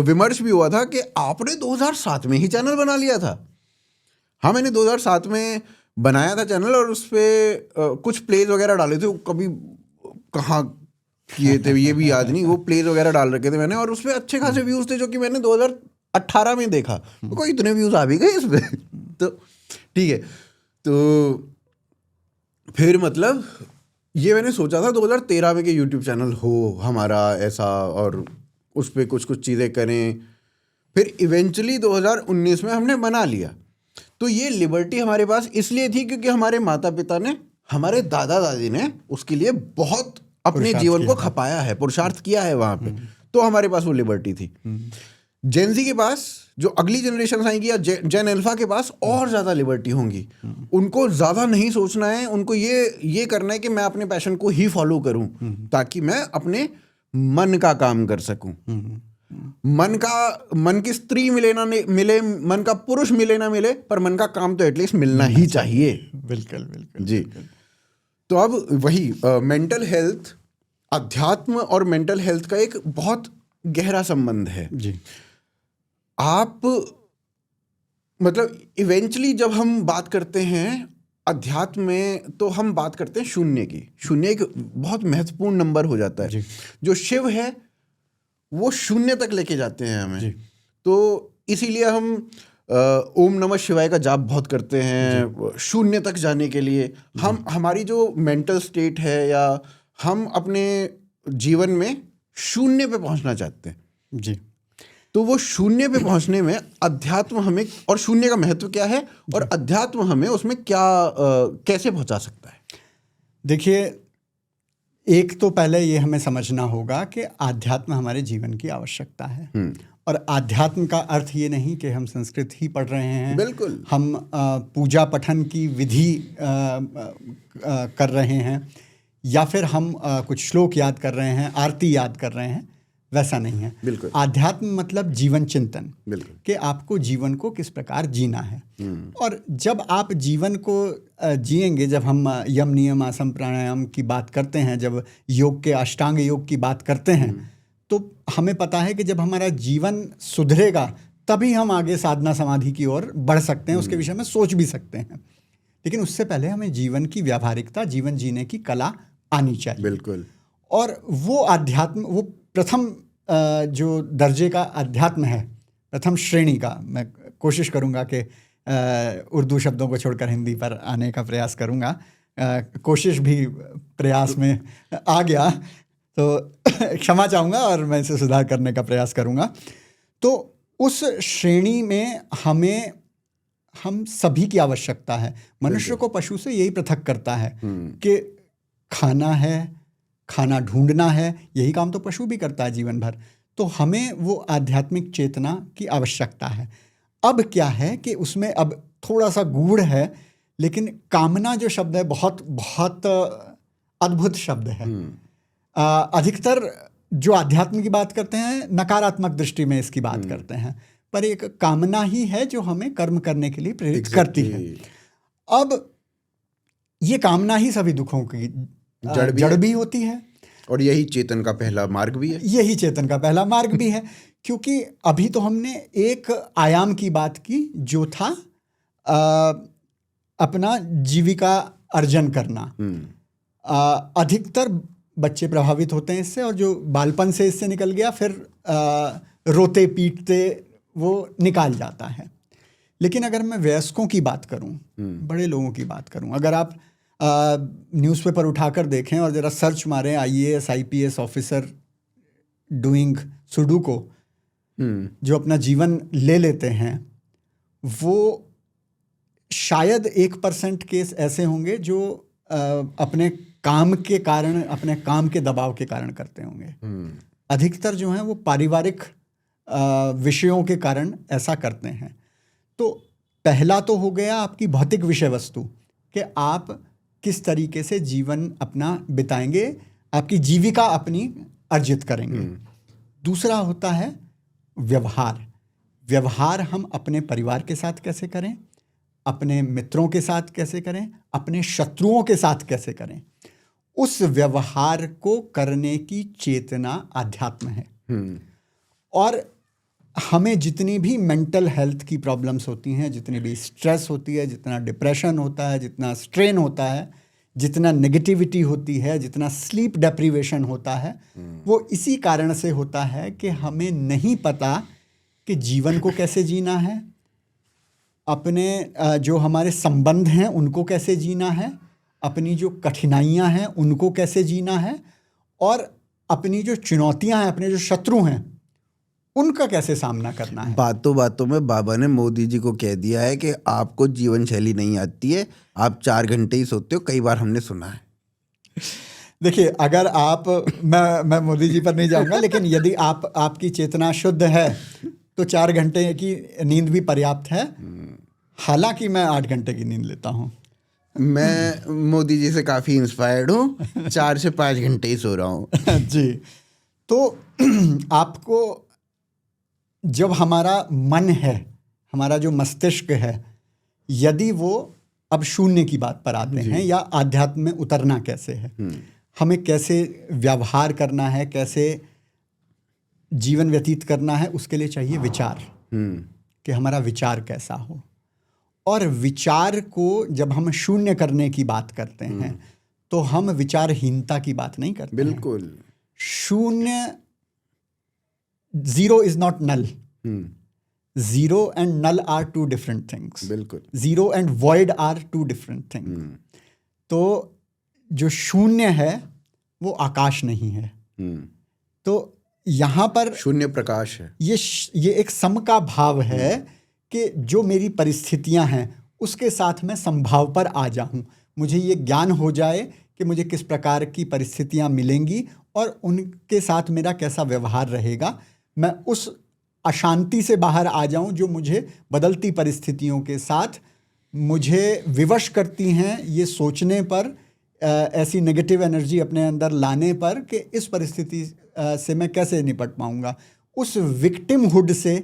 विमर्श भी हुआ था कि आपने 2007 में ही चैनल बना लिया था। हाँ, मैंने 2007 में बनाया था चैनल और उस पर कुछ प्लेज वगैरह डाले थे, कभी कहाँ किए थे ये भी याद नहीं, वो प्लेज वगैरह डाल रखे थे मैंने, और उस पर अच्छे खासे व्यूज़ थे, जो कि मैंने 2018 में देखा, तो कोई इतने व्यूज़ आ भी गए इस पर। तो ठीक है, तो फिर मतलब ये मैंने सोचा था 2013 में कि यूट्यूब चैनल हो हमारा ऐसा, और उस पर कुछ चीज़ें करें। फिर इवेंचुअली 2019 में हमने बना लिया। तो ये लिबर्टी हमारे पास इसलिए थी क्योंकि हमारे माता पिता ने, हमारे दादा दादी ने उसके लिए बहुत अपने जीवन को खपाया है, पुरुषार्थ किया है वहाँ पे, तो हमारे पास वो लिबर्टी थी। जेन जी के पास, जो अगली जनरेशन आएंगी, या जेन अल्फा के पास और ज़्यादा लिबर्टी होंगी। उनको ज़्यादा नहीं सोचना है, उनको ये करना है कि मैं अपने पैशन को ही फॉलो करूं ताकि मैं अपने मन का काम कर सकूं। मन की स्त्री मिले ना मिले, मन का पुरुष मिले ना मिले, पर मन का काम तो एटलीस्ट मिलना ही चाहिए। बिल्कुल बिल्कुल जी। तो अब वही मेंटल हेल्थ, अध्यात्म और मेंटल हेल्थ का एक बहुत गहरा संबंध है जी। आप मतलब इवेंचुअली जब हम बात करते हैं अध्यात्म में, तो हम बात करते हैं शून्य की। शून्य एक बहुत महत्वपूर्ण नंबर हो जाता है। जो शिव है वो शून्य तक लेके जाते हैं हमें। तो इसीलिए हम ओम नमः शिवाय का जाप बहुत करते हैं शून्य तक जाने के लिए। हमारी जो मेंटल स्टेट है, या हम अपने जीवन में शून्य पे पहुंचना चाहते हैं जी। तो वो शून्य पे पहुंचने में अध्यात्म हमें, और शून्य का महत्व क्या है और अध्यात्म हमें उसमें क्या कैसे पहुंचा सकता है? देखिए, एक तो पहले ये हमें समझना होगा कि आध्यात्म हमारे जीवन की आवश्यकता है। और आध्यात्म का अर्थ ये नहीं कि हम संस्कृत ही पढ़ रहे हैं, बिल्कुल, हम पूजा पठन की विधि कर रहे हैं, या फिर हम कुछ श्लोक याद कर रहे हैं, आरती याद कर रहे हैं, वैसा नहीं है। बिल्कुल। आध्यात्म मतलब जीवन चिंतन, बिल्कुल, कि आपको जीवन को किस प्रकार जीना है। और जब आप जीवन को जिएंगे, जब हम यम नियम आसन प्राणायाम की बात करते हैं, जब योग के अष्टांग योग की बात करते हैं, तो हमें पता है कि जब हमारा जीवन सुधरेगा तभी हम आगे साधना समाधि की ओर बढ़ सकते हैं, उसके विषय में सोच भी सकते हैं। लेकिन उससे पहले हमें जीवन की व्यावहारिकता, जीवन जीने की कला आनी चाहिए। बिल्कुल। और वो अध्यात्म, वो प्रथम जो दर्जे का अध्यात्म है, प्रथम श्रेणी का, मैं कोशिश करूँगा कि उर्दू शब्दों को छोड़कर हिंदी पर आने का प्रयास करूँगा। कोशिश भी प्रयास में आ गया तो क्षमा चाहूँगा और मैं इसे सुधार करने का प्रयास करूँगा। तो उस श्रेणी में हम सभी की आवश्यकता है। मनुष्य को पशु से यही पृथक करता है कि खाना है, खाना ढूंढना है, यही काम तो पशु भी करता है जीवन भर। तो हमें वो आध्यात्मिक चेतना की आवश्यकता है। अब क्या है कि उसमें अब थोड़ा सा गूढ़ है, लेकिन कामना जो शब्द है बहुत बहुत अद्भुत शब्द है। अधिकतर जो अध्यात्म की बात करते हैं नकारात्मक दृष्टि में इसकी बात करते हैं, पर एक कामना ही है जो हमें कर्म करने के लिए प्रेरित करती है। अब ये कामना ही सभी दुखों की जड़ भी होती है, और यही चेतन का पहला मार्ग भी है। यही चेतन का पहला मार्ग भी है, क्योंकि अभी तो हमने एक आयाम की बात की जो था अपना जीविका अर्जन करना। अधिकतर बच्चे प्रभावित होते हैं इससे, और जो बालपन से इससे निकल गया फिर रोते पीटते वो निकाल जाता है। लेकिन अगर मैं वयस्कों की बात करूं, बड़े लोगों की बात करूं, अगर आप न्यूज़पेपर उठाकर देखें और ज़रा सर्च मारें IAS IPS officer doing sudoku, जो अपना जीवन ले लेते हैं, वो शायद 1% केस ऐसे होंगे जो अपने काम के कारण, अपने काम के दबाव के कारण करते होंगे। अधिकतर जो हैं वो पारिवारिक विषयों के कारण ऐसा करते हैं। तो पहला तो हो गया आपकी भौतिक विषय वस्तु, कि आप किस तरीके से जीवन अपना बिताएंगे, आपकी जीविका अपनी अर्जित करेंगे। दूसरा होता है व्यवहार। व्यवहार हम अपने परिवार के साथ कैसे करें, अपने मित्रों के साथ कैसे करें, अपने शत्रुओं के साथ कैसे करें। उस व्यवहार को करने की चेतना आध्यात्म है। और हमें जितनी भी मेंटल हेल्थ की प्रॉब्लम्स होती हैं, जितनी भी स्ट्रेस होती है, जितना डिप्रेशन होता है, जितना स्ट्रेन होता है, जितना नेगेटिविटी होती है, जितना स्लीप डेप्रीवेशन होता है, वो इसी कारण से होता है कि हमें नहीं पता कि जीवन को कैसे जीना है, अपने जो हमारे संबंध हैं उनको कैसे जीना है, अपनी जो कठिनाइयाँ हैं उनको कैसे जीना है, और अपनी जो चुनौतियाँ हैं, अपने जो शत्रु हैं, उनका कैसे सामना करना है। बातों बातों में बाबा ने मोदी जी को कह दिया है कि आपको जीवन शैली नहीं आती है, आप 4 घंटे ही सोते हो, कई बार हमने सुना है। देखिए, अगर आप मैं मोदी जी पर नहीं जाऊंगा, लेकिन यदि आपकी चेतना शुद्ध है तो 4 घंटे की नींद भी पर्याप्त है। हालांकि मैं 8 घंटे की नींद लेता हूँ। मैं मोदी जी से काफ़ी इंस्पायर्ड हूँ, 4 से 5 घंटे ही सो रहा हूँ। जी। तो आपको जब हमारा मन है, हमारा जो मस्तिष्क है, यदि वो अब शून्य की बात पर आते हैं या आध्यात्म में उतरना कैसे है, हमें कैसे व्यवहार करना है, कैसे जीवन व्यतीत करना है, उसके लिए चाहिए विचार कि हमारा विचार कैसा हो। और विचार को जब हम शून्य करने की बात करते हैं तो हम विचारहीनता की बात नहीं करते। बिल्कुल। शून्य, zero is not null. Zero and null are two different things. बिल्कुल। Zero and void are two different things. तो जो शून्य है वो आकाश नहीं है। तो यहाँ पर शून्य प्रकाश है। ये एक सम का भाव है कि जो मेरी परिस्थितियां हैं उसके साथ मैं संभाव पर आ जाऊं। मुझे ये ज्ञान हो जाए कि मुझे किस प्रकार की परिस्थितियां मिलेंगी और उनके साथ मेरा कैसा व्यवहार रहेगा। मैं उस अशांति से बाहर आ जाऊं जो मुझे बदलती परिस्थितियों के साथ मुझे विवश करती हैं, ये सोचने पर, ऐसी नेगेटिव एनर्जी अपने अंदर लाने पर कि इस परिस्थिति से मैं कैसे निपट पाऊंगा। उस विक्टिमहुड से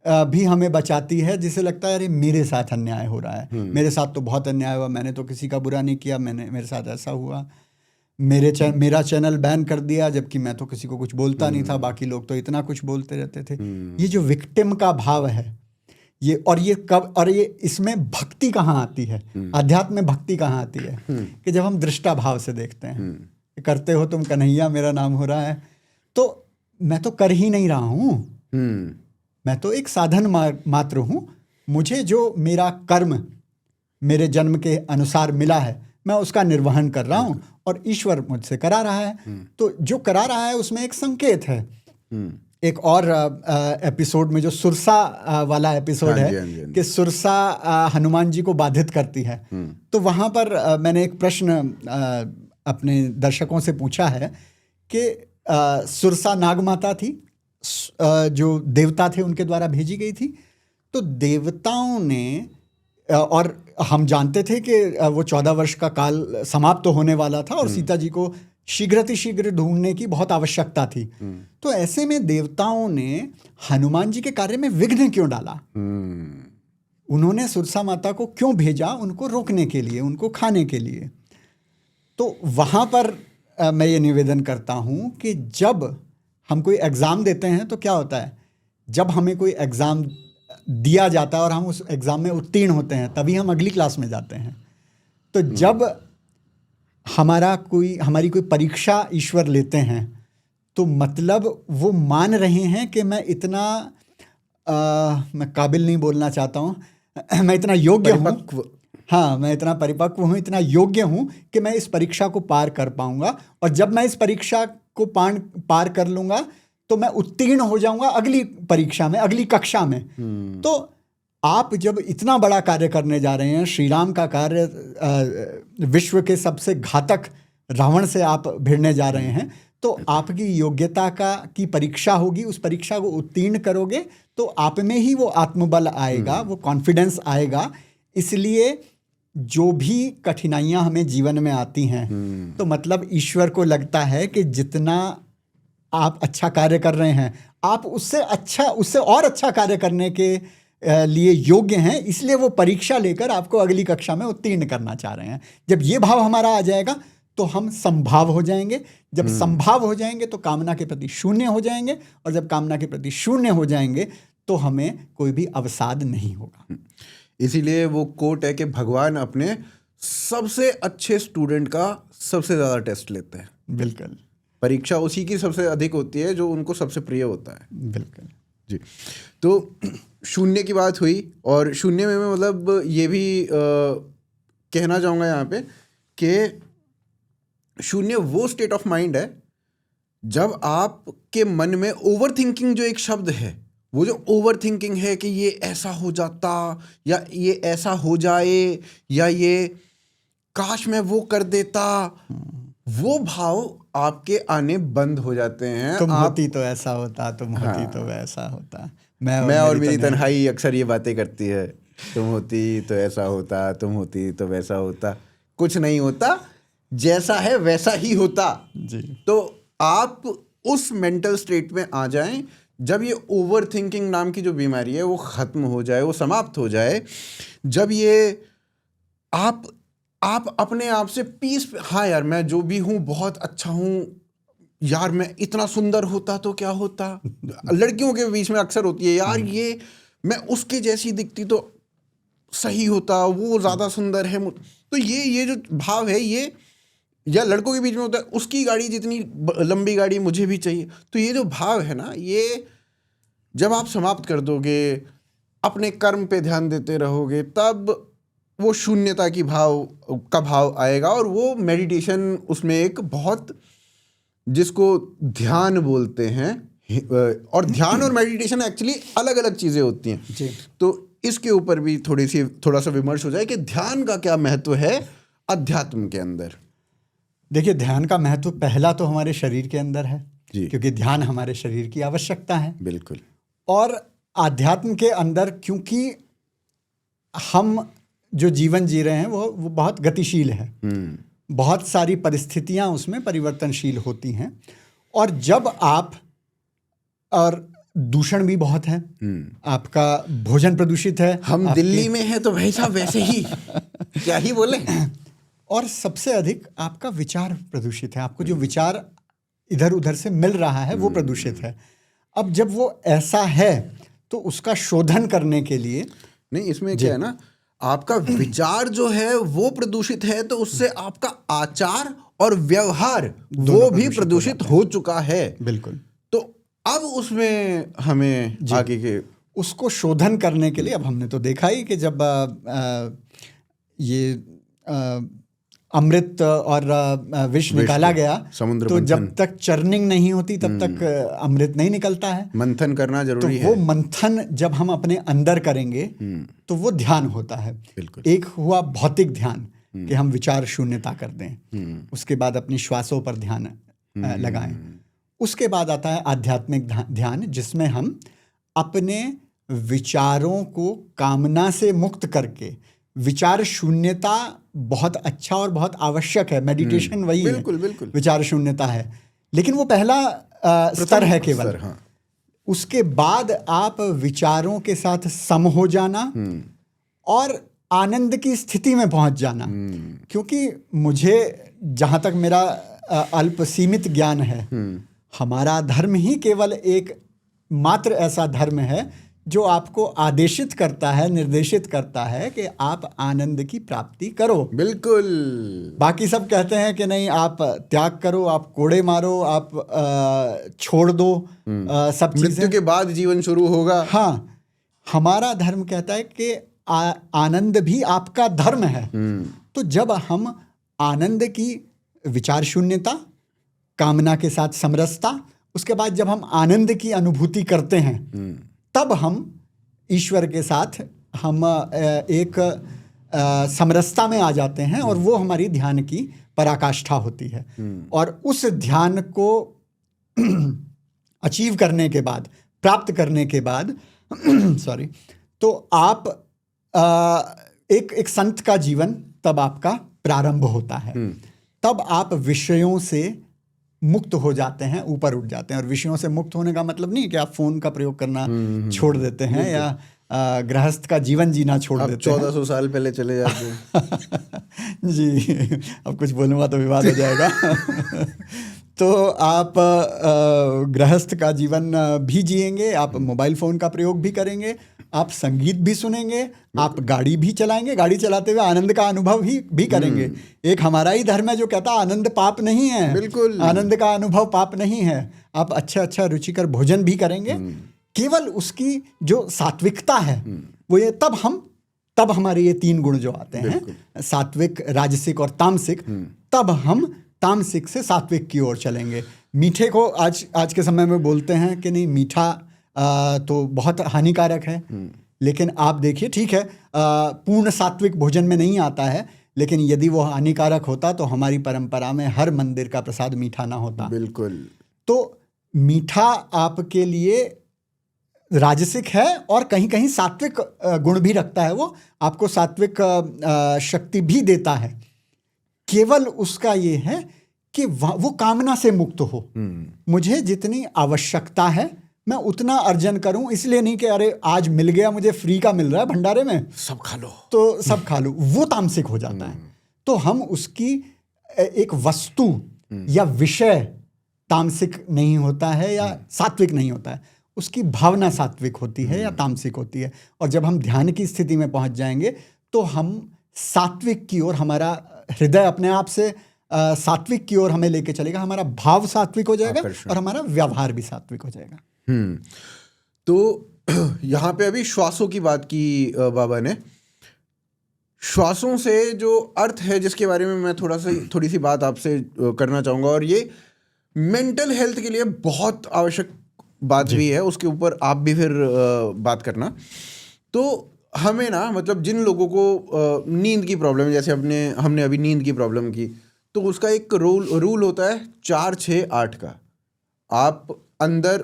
भी हमें बचाती है, जिसे लगता है अरे मेरे साथ अन्याय हो रहा है, मेरे साथ तो बहुत अन्याय हुआ, मैंने तो किसी का बुरा नहीं किया, मेरे साथ ऐसा हुआ, मेरा चैनल बैन कर दिया जबकि मैं तो किसी को कुछ बोलता नहीं था, बाकी लोग तो इतना कुछ बोलते रहते थे। ये जो विक्टिम का भाव है ये इसमें भक्ति कहाँ आती है, अध्यात्म में भक्ति कहाँ आती है कि जब हम दृष्टा भाव से देखते हैं, करते हो तुम कन्हैया मेरा नाम हो रहा है, तो मैं तो कर ही नहीं रहा हूँ, मैं तो एक साधन मात्र हूँ। मुझे जो मेरा कर्म मेरे जन्म के अनुसार मिला है मैं उसका निर्वहन कर रहा हूँ और ईश्वर मुझसे करा रहा है। तो जो करा रहा है उसमें एक संकेत है। एक और एपिसोड में जो सुरसा वाला एपिसोड है कि सुरसा हनुमान जी को बाधित करती है, तो वहाँ पर मैंने एक प्रश्न अपने दर्शकों से पूछा है कि सुरसा नाग माता थी, जो देवता थे उनके द्वारा भेजी गई थी। तो देवताओं ने, और हम जानते थे कि वो 14 वर्ष का काल समाप्त होने वाला था और सीता जी को शीघ्र ढूंढने की बहुत आवश्यकता थी। तो ऐसे में देवताओं ने हनुमान जी के कार्य में विघ्न क्यों डाला? उन्होंने सुरसा माता को क्यों भेजा? उनको रोकने के लिए, उनको खाने के लिए। तो वहाँ पर मैं ये निवेदन करता हूँ कि जब हम कोई एग्ज़ाम देते हैं तो क्या होता है, जब हमें कोई एग्ज़ाम दिया जाता है और हम उस एग्ज़ाम में उत्तीर्ण होते हैं तभी हम अगली क्लास में जाते हैं। तो जब हमारी कोई परीक्षा ईश्वर लेते हैं तो मतलब वो मान रहे हैं कि मैं इतना मैं काबिल नहीं बोलना चाहता हूँ, मैं इतना योग्य हूँ, हाँ मैं इतना परिपक्व हूँ, इतना योग्य हूँ कि मैं इस परीक्षा को पार कर पाऊंगा, और जब मैं इस परीक्षा को पार कर लूँगा तो मैं उत्तीर्ण हो जाऊंगा अगली परीक्षा में, अगली कक्षा में। तो आप जब इतना बड़ा कार्य करने जा रहे हैं, श्री राम का कार्य, विश्व के सबसे घातक रावण से आप भिड़ने जा रहे हैं, तो आपकी योग्यता की परीक्षा होगी। उस परीक्षा को उत्तीर्ण करोगे तो आप में ही वो आत्मबल आएगा, वो कॉन्फिडेंस आएगा। इसलिए जो भी कठिनाइयां हमें जीवन में आती हैं तो मतलब ईश्वर को लगता है कि जितना आप अच्छा कार्य कर रहे हैं आप उससे और अच्छा कार्य करने के लिए योग्य हैं, इसलिए वो परीक्षा लेकर आपको अगली कक्षा में उत्तीर्ण करना चाह रहे हैं। जब ये भाव हमारा आ जाएगा तो हम संभाव हो जाएंगे। जब संभाव हो जाएंगे तो कामना के प्रति शून्य हो जाएंगे, और जब कामना के प्रति शून्य हो जाएंगे तो हमें कोई भी अवसाद नहीं होगा। इसीलिए वो कोट है कि भगवान अपने सबसे अच्छे स्टूडेंट का सबसे ज़्यादा टेस्ट लेते हैं। बिल्कुल, परीक्षा उसी की सबसे अधिक होती है जो उनको सबसे प्रिय होता है। बिल्कुल जी। तो शून्य की बात हुई, और शून्य में मैं मतलब ये भी कहना चाहूँगा यहाँ पे कि शून्य वो स्टेट ऑफ माइंड है जब आपके मन में ओवर थिंकिंग, जो एक शब्द है, वो जो ओवर थिंकिंग है कि ये ऐसा हो जाता या ये ऐसा हो जाए या ये काश मैं वो कर देता, वो भाव आपके आने बंद हो जाते हैं। तुम आप होती तो ऐसा होता, तुम होती तो वैसा होता, मैं और मेरी तन्हाई अक्सर ये बातें करती है, तुम होती तो ऐसा होता, तुम होती तो वैसा होता। कुछ नहीं होता, जैसा है वैसा ही होता जी। तो आप उस मेंटल स्टेट में आ जाएं जब ये ओवर थिंकिंग नाम की जो बीमारी है वो खत्म हो जाए, वो समाप्त हो जाए। जब ये आप अपने आप से पीस, हाँ यार मैं जो भी हूँ बहुत अच्छा हूँ, यार मैं इतना सुंदर होता तो क्या होता। लड़कियों के बीच में अक्सर होती है, यार ये मैं उसके जैसी दिखती तो सही होता, वो ज्यादा सुंदर है। तो ये जो भाव है, ये या लड़कों के बीच में होता है, उसकी गाड़ी जितनी लंबी गाड़ी मुझे भी चाहिए। तो ये जो भाव है ना, ये जब आप समाप्त कर दोगे, अपने कर्म पे ध्यान देते रहोगे, तब वो शून्यता की भाव आएगा। और वो मेडिटेशन उसमें एक बहुत, जिसको ध्यान बोलते हैं, और ध्यान और मेडिटेशन एक्चुअली अलग अलग चीज़ें होती हैं जी। तो इसके ऊपर भी थोड़ा सा विमर्श हो जाए कि ध्यान का क्या महत्व है अध्यात्म के अंदर। देखिए, ध्यान का महत्व पहला तो हमारे शरीर के अंदर है जी। क्योंकि ध्यान हमारे शरीर की आवश्यकता है। बिल्कुल। और आध्यात्म के अंदर क्योंकि हम जो जीवन जी रहे हैं वो बहुत गतिशील है, बहुत सारी परिस्थितियां उसमें परिवर्तनशील होती हैं। और जब आप, और दूषण भी बहुत है, आपका भोजन प्रदूषित है, हम दिल्ली में हैं तो भाई साहब वैसे ही क्या ही बोले। और सबसे अधिक आपका विचार प्रदूषित है, आपको जो विचार इधर उधर से मिल रहा है वो प्रदूषित है। अब जब वो ऐसा है तो उसका शोधन करने के लिए, नहीं इसमें क्या है ना, आपका विचार जो है वो प्रदूषित है तो उससे आपका आचार और व्यवहार वो भी प्रदूषित हो चुका है। बिल्कुल। तो अब उसमें हमें आगे के उसको शोधन करने के लिए, अब हमने तो देखा ही कि जब ये अमृत और विष निकाला गया, तो जब तक चर्निंग नहीं होती तब तक अमृत नहीं निकलता है। मंथन करना जरूरी है। तो वो मंथन जब हम अपने अंदर करेंगे तो वो ध्यान होता है। बिल्कुल। एक हुआ भौतिक ध्यान कि हम विचार शून्यता कर दें, उसके बाद अपनी श्वासों पर ध्यान लगाएं। उसके बाद आता है आध्यात्मिक ध्यान, जिसमें हम अपने विचारों को कामना से मुक्त करके, विचार शून्यता बहुत अच्छा और बहुत आवश्यक है, मेडिटेशन वही बिल्कुल, है। बिल्कुल। विचार शून्यता है, लेकिन वो पहला स्तर है केवल। हाँ। उसके बाद आप विचारों के साथ सम हो जाना और आनंद की स्थिति में पहुंच जाना। क्योंकि मुझे, जहां तक मेरा अल्प सीमित ज्ञान है, हमारा धर्म ही केवल एक मात्र ऐसा धर्म है जो आपको आदेशित करता है, निर्देशित करता है कि आप आनंद की प्राप्ति करो। बिल्कुल। बाकी सब कहते हैं कि नहीं, आप त्याग करो, आप कोड़े मारो, आप छोड़ दो सब चीजें, मृत्यु के बाद जीवन शुरू होगा। हाँ, हमारा धर्म कहता है कि आनंद भी आपका धर्म है। तो जब हम आनंद की विचार शून्यता, कामना के साथ समरसता, उसके बाद जब हम आनंद की अनुभूति करते हैं, तब हम ईश्वर के साथ हम एक समरसता में आ जाते हैं और वो हमारी ध्यान की पराकाष्ठा होती है। और उस ध्यान को अचीव करने के बाद, प्राप्त करने के बाद सॉरी, तो आप एक संत का जीवन तब आपका प्रारंभ होता है। तब आप विषयों से मुक्त हो जाते हैं, ऊपर उठ जाते हैं। और विषयों से मुक्त होने का मतलब नहीं है कि आप फोन का प्रयोग करना छोड़ देते हैं या गृहस्थ का जीवन जीना छोड़ देते हैं। 1400 साल पहले चले जाते हैं। जी, अब कुछ बोलूँगा तो विवाद हो जाएगा। तो आप गृहस्थ का जीवन भी जिएंगे, आप मोबाइल फ़ोन का प्रयोग भी करेंगे, आप संगीत भी सुनेंगे, आप गाड़ी भी चलाएंगे, गाड़ी चलाते हुए आनंद का अनुभव भी करेंगे। एक हमारा ही धर्म है जो कहता है आनंद पाप नहीं है। बिल्कुल। आनंद का अनुभव पाप नहीं है। आप अच्छा रुचिकर भोजन भी करेंगे, केवल उसकी जो सात्विकता है वो ये, तब हमारे ये 3 गुण जो आते हैं, सात्विक, राजसिक और तामसिक, तब हम तामसिक से सात्विक की ओर चलेंगे। मीठे को आज के समय में बोलते हैं कि नहीं, मीठा तो बहुत हानिकारक है। लेकिन आप देखिए, ठीक है, पूर्ण सात्विक भोजन में नहीं आता है, लेकिन यदि वो हानिकारक होता तो हमारी परंपरा में हर मंदिर का प्रसाद मीठा ना होता। बिल्कुल। तो मीठा आपके लिए राजसिक है और कहीं कहीं सात्विक गुण भी रखता है, वो आपको सात्विक शक्ति भी देता है। केवल उसका ये है कि वो कामना से मुक्त हो। मुझे जितनी आवश्यकता है मैं उतना अर्जन करूं, इसलिए नहीं कि अरे आज मिल गया, मुझे फ्री का मिल रहा है भंडारे में, सब खा लो तो सब खा लो, वो तामसिक हो जाता है। तो हम उसकी एक वस्तु या विषय तामसिक नहीं होता है या सात्विक नहीं होता है, उसकी भावना सात्विक होती है या तामसिक होती है। और जब हम ध्यान की स्थिति में पहुंच जाएंगे तो हम सात्विक की ओर, हमारा हृदय अपने आप से सात्विक की ओर हमें लेके चलेगा, हमारा भाव सात्विक हो जाएगा और हमारा व्यवहार भी सात्विक हो जाएगा। तो यहाँ पे अभी श्वासों की बात की बाबा ने। श्वासों से जो अर्थ है जिसके बारे में मैं थोड़ी सी बात आपसे करना चाहूँगा, और ये मेंटल हेल्थ के लिए बहुत आवश्यक बात भी है, उसके ऊपर आप भी फिर बात करना। तो हमें ना, मतलब जिन लोगों को नींद की प्रॉब्लम है, जैसे हमने अभी नींद की प्रॉब्लम की, तो उसका एक रूल होता है 4-6-8 का। आप अंदर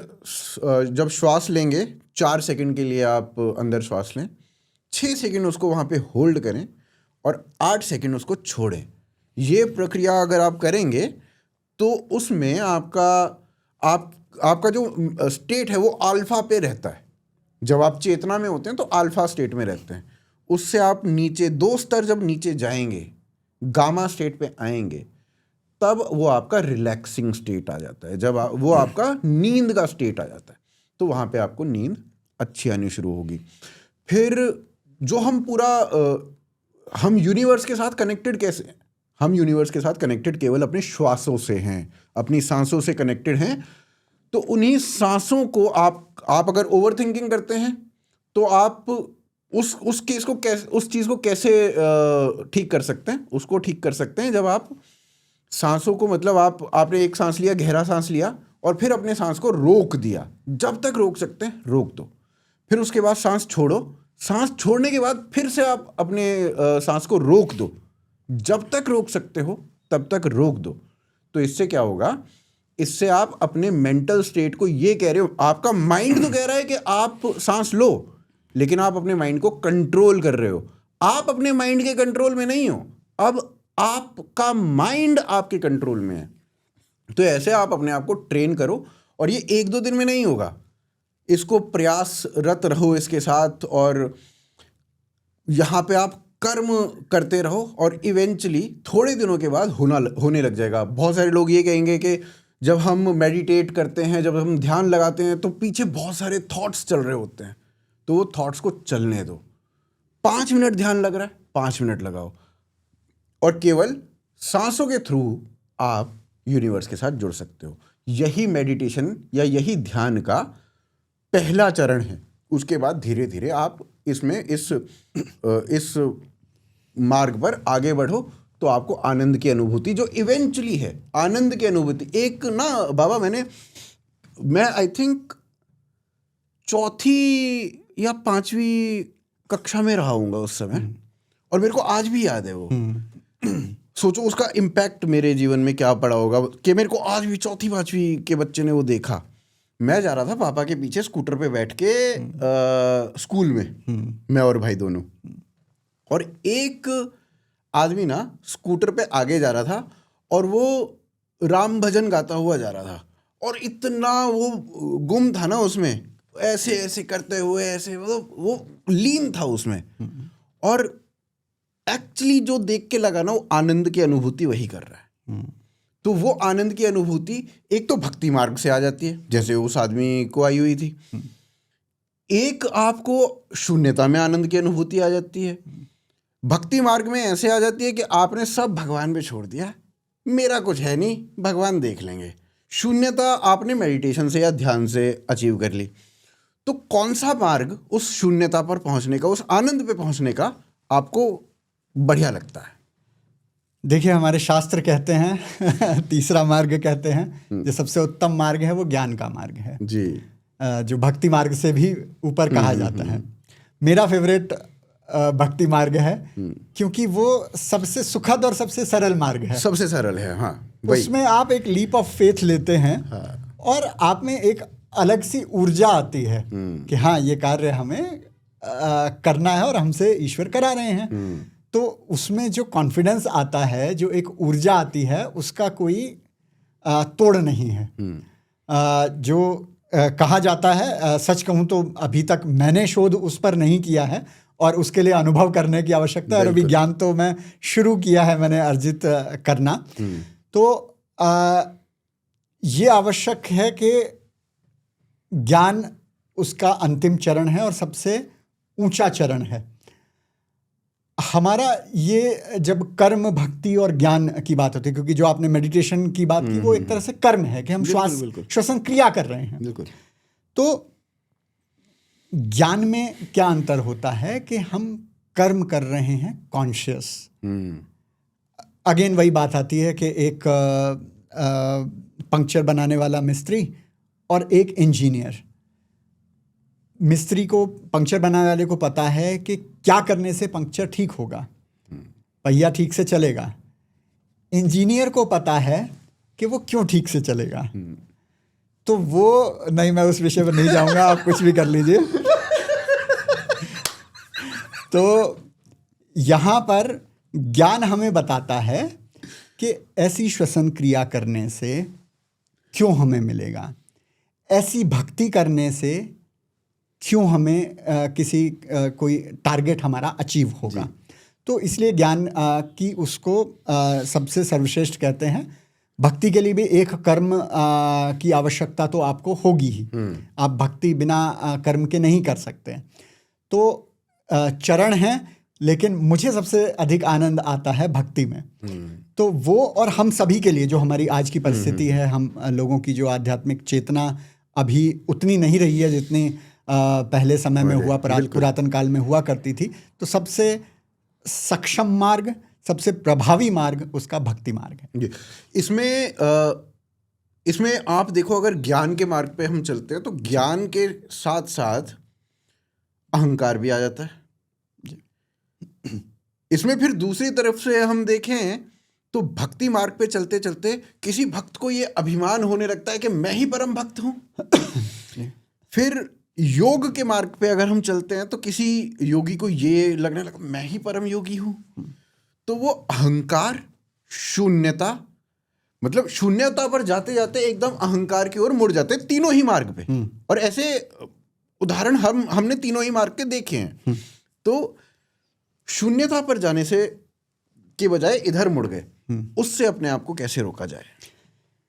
जब श्वास लेंगे 4 सेकंड के लिए आप अंदर श्वास लें, 6 सेकंड उसको वहाँ पे होल्ड करें और 8 सेकंड उसको छोड़ें। ये प्रक्रिया अगर आप करेंगे तो उसमें आपका जो स्टेट है वो अल्फा पे रहता है। जब आप चेतना में होते हैं तो अल्फा स्टेट में रहते हैं। उससे आप नीचे 2 स्तर जब नीचे जाएंगे, गामा स्टेट पे आएंगे, तब वो आपका रिलैक्सिंग स्टेट आ जाता है। जब वो आपका नींद का स्टेट आ जाता है तो वहाँ पे आपको नींद अच्छी आनी शुरू होगी। फिर जो हम यूनिवर्स के साथ कनेक्टेड कैसे हैं? हम यूनिवर्स के साथ कनेक्टेड केवल अपने श्वासों से हैं, अपनी सांसों से कनेक्टेड हैं। तो उन्हीं सांसों को आप अगर ओवर थिंकिंग करते हैं तो आप उस चीज़ को कैसे ठीक कर सकते हैं? उसको ठीक कर सकते हैं जब आप सांसों को, मतलब आपने एक सांस लिया, गहरा सांस लिया, और फिर अपने सांस को रोक दिया। जब तक रोक सकते हैं रोक दो। फिर उसके बाद सांस छोड़ो। सांस छोड़ने के बाद फिर से आप अपने सांस को रोक दो। जब तक रोक सकते हो तब तक रोक दो। तो इससे क्या होगा? इससे आप अपने मेंटल स्टेट को ये कह रहे हो, आपका माइंड तो कह रहा है कि आप सांस लो, लेकिन आप अपने माइंड को कंट्रोल कर रहे हो। आप अपने माइंड के कंट्रोल में नहीं हो, अब आपका माइंड आपके कंट्रोल में है। तो ऐसे आप अपने आप को ट्रेन करो, और ये 1-2 दिन में नहीं होगा। इसको प्रयासरत रहो इसके साथ, और यहाँ पे आप कर्म करते रहो, और इवेंचुअली थोड़े दिनों के बाद होने लग जाएगा। बहुत सारे लोग ये कहेंगे कि जब हम मेडिटेट करते हैं, जब हम ध्यान लगाते हैं, तो पीछे बहुत सारे थॉट्स चल रहे होते हैं। तो वो थॉट्स को चलने दो। 5 मिनट ध्यान लग रहा है, 5 मिनट लगाओ, और केवल सांसों के थ्रू आप यूनिवर्स के साथ जुड़ सकते हो। यही मेडिटेशन या यही ध्यान का पहला चरण है। उसके बाद धीरे धीरे आप इस मार्ग पर आगे बढ़ो, तो आपको आनंद की अनुभूति, जो इवेंचुअली है आनंद की अनुभूति। एक ना बाबा, मैं आई थिंक 4th या 5वीं कक्षा में रहा हूँगा उस समय, और मेरे को आज भी याद है वो। सोचो उसका इम्पैक्ट मेरे जीवन में क्या पड़ा होगा कि मेरे को आज भी 4th-5वीं के बच्चे ने वो देखा। मैं जा रहा था पापा के पीछे स्कूटर पे बैठ के स्कूल में, मैं और भाई दोनों, और एक आदमी ना स्कूटर पे आगे जा रहा था और वो राम भजन गाता हुआ जा रहा था, और इतना वो गुम था ना उसमें, ऐसे ऐसे करते हुए, ऐसे मतलब वो लीन था उसमें। और एक्चुअली जो देख के लगा ना, वो आनंद की अनुभूति वही कर रहा है। तो वो आनंद की अनुभूति एक तो भक्ति मार्ग से आ जाती है, जैसे उस आदमी को आई हुई थी। एक आपको शून्यता में आनंद की अनुभूति आ जाती है। भक्ति मार्ग में ऐसे आ जाती है कि आपने सब भगवान पे छोड़ दिया, मेरा कुछ है नहीं, भगवान देख लेंगे। शून्यता आपने मेडिटेशन से या ध्यान से अचीव कर ली। तो कौन सा मार्ग उस शून्यता पर पहुंचने का, उस आनंद पे पहुंचने का आपको बढ़िया लगता है? देखिए, हमारे शास्त्र कहते हैं तीसरा मार्ग कहते हैं, जो सबसे उत्तम मार्ग है वो ज्ञान का मार्ग है जी, जो भक्ति मार्ग से भी ऊपर कहा जाता है। मेरा फेवरेट भक्ति मार्ग है, क्योंकि वो सबसे सुखद और सबसे सरल मार्ग है। सबसे सरल है, हाँ। उसमें आप एक लीप ऑफ फेथ लेते हैं, और आप में एक अलग सी ऊर्जा आती है कि हाँ, ये कार्य हमें करना है और हमसे ईश्वर करा रहे हैं। तो उसमें जो कॉन्फिडेंस आता है, जो एक ऊर्जा आती है, उसका कोई तोड़ नहीं है। जो कहा जाता है, सच कहूँ तो अभी तक मैंने शोध उस पर नहीं किया है, और उसके लिए अनुभव करने की आवश्यकता है, और अभी ज्ञान तो मैं शुरू किया है मैंने अर्जित करना। तो ये आवश्यक है कि ज्ञान उसका अंतिम चरण है और सबसे ऊंचा चरण है हमारा। ये जब कर्म, भक्ति और ज्ञान की बात होती है, क्योंकि जो आपने मेडिटेशन की बात की वो एक तरह से कर्म है कि हम श्वसन क्रिया कर रहे हैं। बिल्कुल। तो ज्ञान में क्या अंतर होता है कि हम कर्म कर रहे हैं कॉन्शियस। अगेन वही बात आती है कि एक पंक्चर बनाने वाला मिस्त्री और एक इंजीनियर। मिस्त्री को, पंक्चर बनाने वाले को पता है कि क्या करने से पंक्चर ठीक होगा, पहिया ठीक से चलेगा। इंजीनियर को पता है कि वो क्यों ठीक से चलेगा। तो वो नहीं, मैं उस विषय पर नहीं जाऊंगा, आप कुछ भी कर लीजिए। तो यहाँ पर ज्ञान हमें बताता है कि ऐसी श्वसन क्रिया करने से क्यों हमें मिलेगा, ऐसी भक्ति करने से क्यों हमें कोई टारगेट हमारा अचीव होगा। तो इसलिए ज्ञान की उसको सबसे सर्वश्रेष्ठ कहते हैं। भक्ति के लिए भी एक कर्म की आवश्यकता तो आपको होगी ही। आप भक्ति बिना कर्म के नहीं कर सकते। तो चरण हैं, लेकिन मुझे सबसे अधिक आनंद आता है भक्ति में। तो वो, और हम सभी के लिए जो हमारी आज की परिस्थिति है, हम लोगों की जो आध्यात्मिक चेतना अभी उतनी नहीं रही है जितनी पहले समय में हुआ, पुरातन काल में हुआ करती थी। तो सबसे सक्षम मार्ग, सबसे प्रभावी मार्ग उसका भक्ति मार्ग है। इसमें आप देखो, अगर ज्ञान के मार्ग पे हम चलते हैं तो ज्ञान के साथ साथ अहंकार भी आ जाता है। इसमें फिर दूसरी तरफ से हम देखें तो भक्ति मार्ग पे चलते चलते किसी भक्त को ये अभिमान होने लगता है कि मैं ही परम भक्त हूं। फिर योग के मार्ग पे अगर हम चलते हैं तो किसी योगी को ये लगने लगा मैं ही परम योगी हूं। तो वो अहंकार, शून्यता, मतलब शून्यता पर जाते जाते एकदम अहंकार की ओर मुड़ जाते, तीनों ही मार्ग पे। और ऐसे उदाहरण हमने तीनों ही मार्ग के देखे हैं। तो शून्यता पर जाने से के बजाय इधर मुड़ गए, उससे अपने आप को कैसे रोका जाए?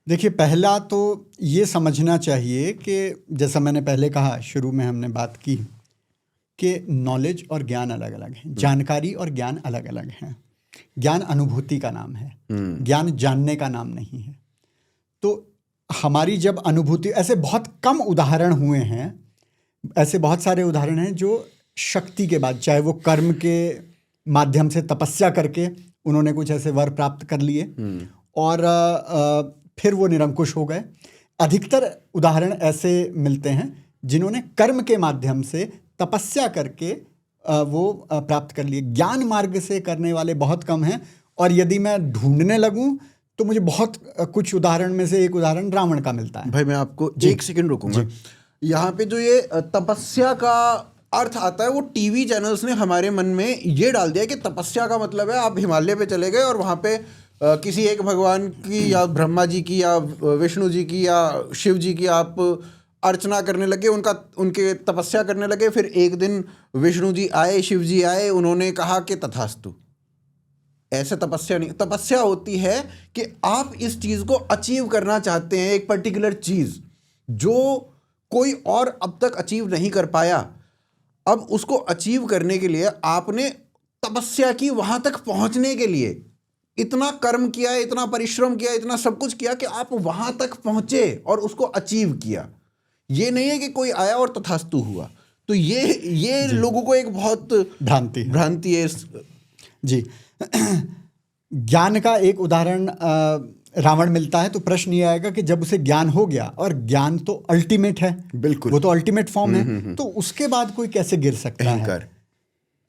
देखिए, पहला तो ये समझना चाहिए कि जैसा मैंने पहले कहा, शुरू में हमने बात की कि नॉलेज और ज्ञान अलग अलग है, जानकारी और ज्ञान अलग अलग हैं। ज्ञान अनुभूति का नाम है, ज्ञान जानने का नाम नहीं है। तो हमारी जब अनुभूति, ऐसे बहुत कम उदाहरण हुए हैं, ऐसे बहुत सारे उदाहरण हैं जो शक्ति के बाद, चाहे वो कर्म के माध्यम से तपस्या करके उन्होंने कुछ ऐसे वर प्राप्त कर लिए और फिर वो निरंकुश हो गए। अधिकतर उदाहरण ऐसे मिलते हैं जिन्होंने कर्म के माध्यम से तपस्या करके वो प्राप्त कर लिए। ज्ञान मार्ग से करने वाले बहुत कम हैं, और यदि मैं ढूंढने लगूं तो मुझे बहुत कुछ उदाहरण में से एक उदाहरण रावण का मिलता है। भाई मैं आपको एक सेकंड रुकूंगा। यहाँ पे जो ये तपस्या का अर्थ आता है, वो टीवी चैनल्स ने हमारे मन में ये डाल दिया कि तपस्या का मतलब है आप हिमालय पे चले गए और वहाँ पे किसी एक भगवान की या ब्रह्मा जी की या विष्णु जी की या शिव जी की आप अर्चना करने लगे, उनके तपस्या करने लगे। फिर एक दिन विष्णु जी आए, शिव जी आए, उन्होंने कहा कि तथास्तु। ऐसे तपस्या नहीं। तपस्या होती है कि आप इस चीज़ को अचीव करना चाहते हैं, एक पर्टिकुलर चीज़ जो कोई और अब तक अचीव नहीं कर पाया। अब उसको अचीव करने के लिए आपने तपस्या की, वहाँ तक पहुँचने के लिए इतना कर्म किया, इतना परिश्रम किया, इतना सब कुछ किया कि आप वहाँ तक पहुँचे और उसको अचीव किया। ये नहीं है कि कोई आया और तथास्तु हुआ। तो ये लोगों को एक बहुत भ्रांति है जी। ज्ञान का एक उदाहरण रावण मिलता है, तो प्रश्न ये आएगा कि जब उसे ज्ञान हो गया, और ज्ञान तो अल्टीमेट है, बिल्कुल, वो तो अल्टीमेट फॉर्म है, तो उसके बाद कोई कैसे गिर सकता है?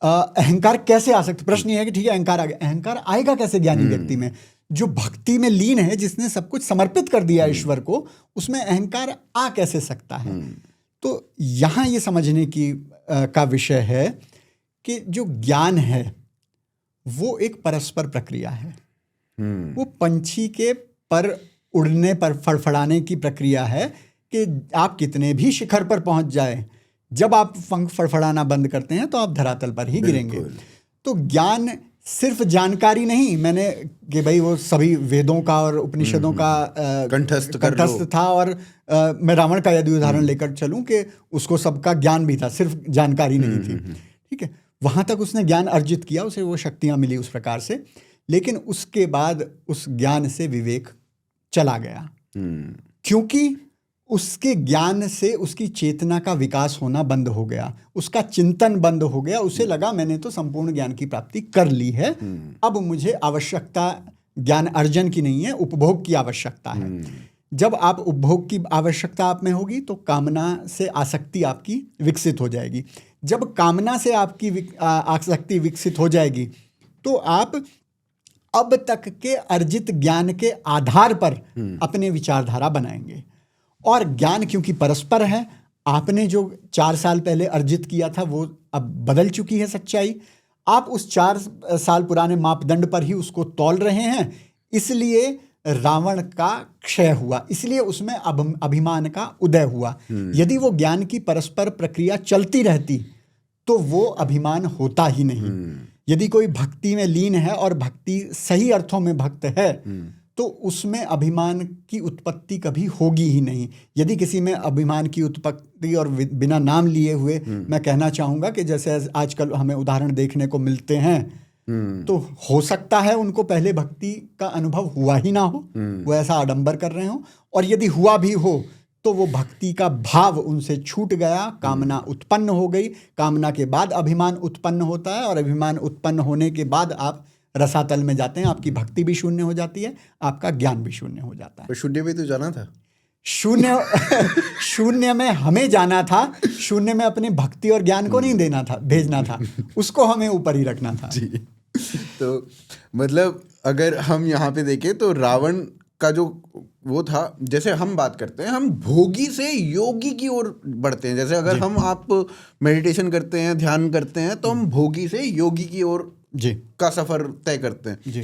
अहंकार कैसे आ सकता? प्रश्न ये है कि ठीक है अहंकार आ गया, अहंकार आएगा कैसे ज्ञानी व्यक्ति में? जो भक्ति में लीन है, जिसने सब कुछ समर्पित कर दिया ईश्वर को, उसमें अहंकार आ कैसे सकता है? तो यहाँ ये समझने की का विषय है कि जो ज्ञान है वो एक परस्पर प्रक्रिया है। वो पंछी के पर उड़ने पर फड़फड़ाने की प्रक्रिया है कि आप कितने भी शिखर पर पहुंच जाए, जब आप पंख फड़फड़ाना बंद करते हैं तो आप धरातल पर ही गिरेंगे। तो ज्ञान सिर्फ जानकारी नहीं, मैंने कि भाई वो सभी वेदों का और उपनिषदों का कंठस्थ था, और मैं रावण का यदि उदाहरण लेकर चलूं कि उसको सबका ज्ञान भी था, सिर्फ जानकारी नहीं थी। ठीक है, वहां तक उसने ज्ञान अर्जित किया, उसे वो शक्तियां मिली उस प्रकार से, लेकिन उसके बाद उस ज्ञान से विवेक चला गया, क्योंकि उसके ज्ञान से उसकी चेतना का विकास होना बंद हो गया, उसका चिंतन बंद हो गया। उसे लगा मैंने तो संपूर्ण ज्ञान की प्राप्ति कर ली है, अब मुझे आवश्यकता ज्ञान अर्जन की नहीं है, उपभोग की आवश्यकता है। जब आप उपभोग की आवश्यकता आप में होगी तो कामना से आसक्ति आपकी विकसित हो जाएगी। जब कामना से आपकी आसक्ति विकसित हो जाएगी तो आप अब तक के अर्जित ज्ञान के आधार पर अपने विचारधारा बनाएंगे। और ज्ञान क्योंकि परस्पर है, आपने जो 4 साल पहले अर्जित किया था वो अब बदल चुकी है सच्चाई, आप उस 4 साल पुराने मापदंड पर ही उसको तौल रहे हैं, इसलिए रावण का क्षय हुआ, इसलिए उसमें अभिमान का उदय हुआ। यदि वो ज्ञान की परस्पर प्रक्रिया चलती रहती तो वो अभिमान होता ही नहीं। यदि कोई भक्ति में लीन है और भक्ति सही अर्थों में भक्त है तो उसमें अभिमान की उत्पत्ति कभी होगी ही नहीं। यदि किसी में अभिमान की उत्पत्ति, और बिना नाम लिए हुए मैं कहना चाहूँगा कि जैसे आजकल हमें उदाहरण देखने को मिलते हैं, तो हो सकता है उनको पहले भक्ति का अनुभव हुआ ही ना हो, वो ऐसा आडंबर कर रहे हो, और यदि हुआ भी हो तो वो भक्ति का भाव उनसे छूट गया, कामना उत्पन्न हो गई, कामना के बाद अभिमान उत्पन्न होता है, और अभिमान उत्पन्न होने के बाद आप रसातल में जाते हैं, आपकी भक्ति भी शून्य हो जाती है, आपका ज्ञान भी शून्य हो जाता है। तो शून्य में तो जाना था, शून्य में हमें जाना था, शून्य में अपनी भक्ति और ज्ञान को नहीं देना था, भेजना था, उसको हमें ऊपर ही रखना था। जी। तो मतलब अगर हम यहाँ पे देखें तो रावण का जो वो था, जैसे हम बात करते हैं, हम भोगी से योगी की ओर बढ़ते हैं। जैसे अगर हम आप मेडिटेशन करते हैं, ध्यान करते हैं, तो हम भोगी से योगी की ओर जी का सफर तय करते हैं। जी।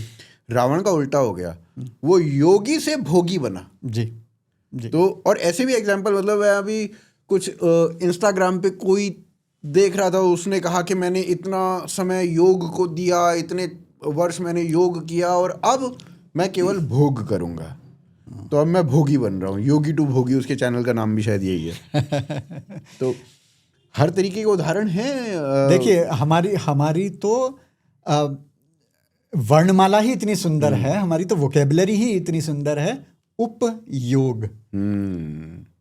रावण का उल्टा हो गया, वो योगी से भोगी बना। जी जी। तो और ऐसे भी एग्जांपल, मतलब अभी कुछ इंस्टाग्राम पे कोई देख रहा था, उसने कहा कि मैंने इतना समय योग को दिया, इतने वर्ष मैंने योग किया, और अब मैं केवल भोग करूंगा, तो अब मैं भोगी बन रहा हूँ, योगी टू भोगी, उसके चैनल का नाम भी शायद यही है। तो हर तरीके के उदाहरण हैं। देखिए हमारी तो वर्णमाला ही इतनी सुंदर है, हमारी तो वोकेबलरी ही इतनी सुंदर है, उपयोग।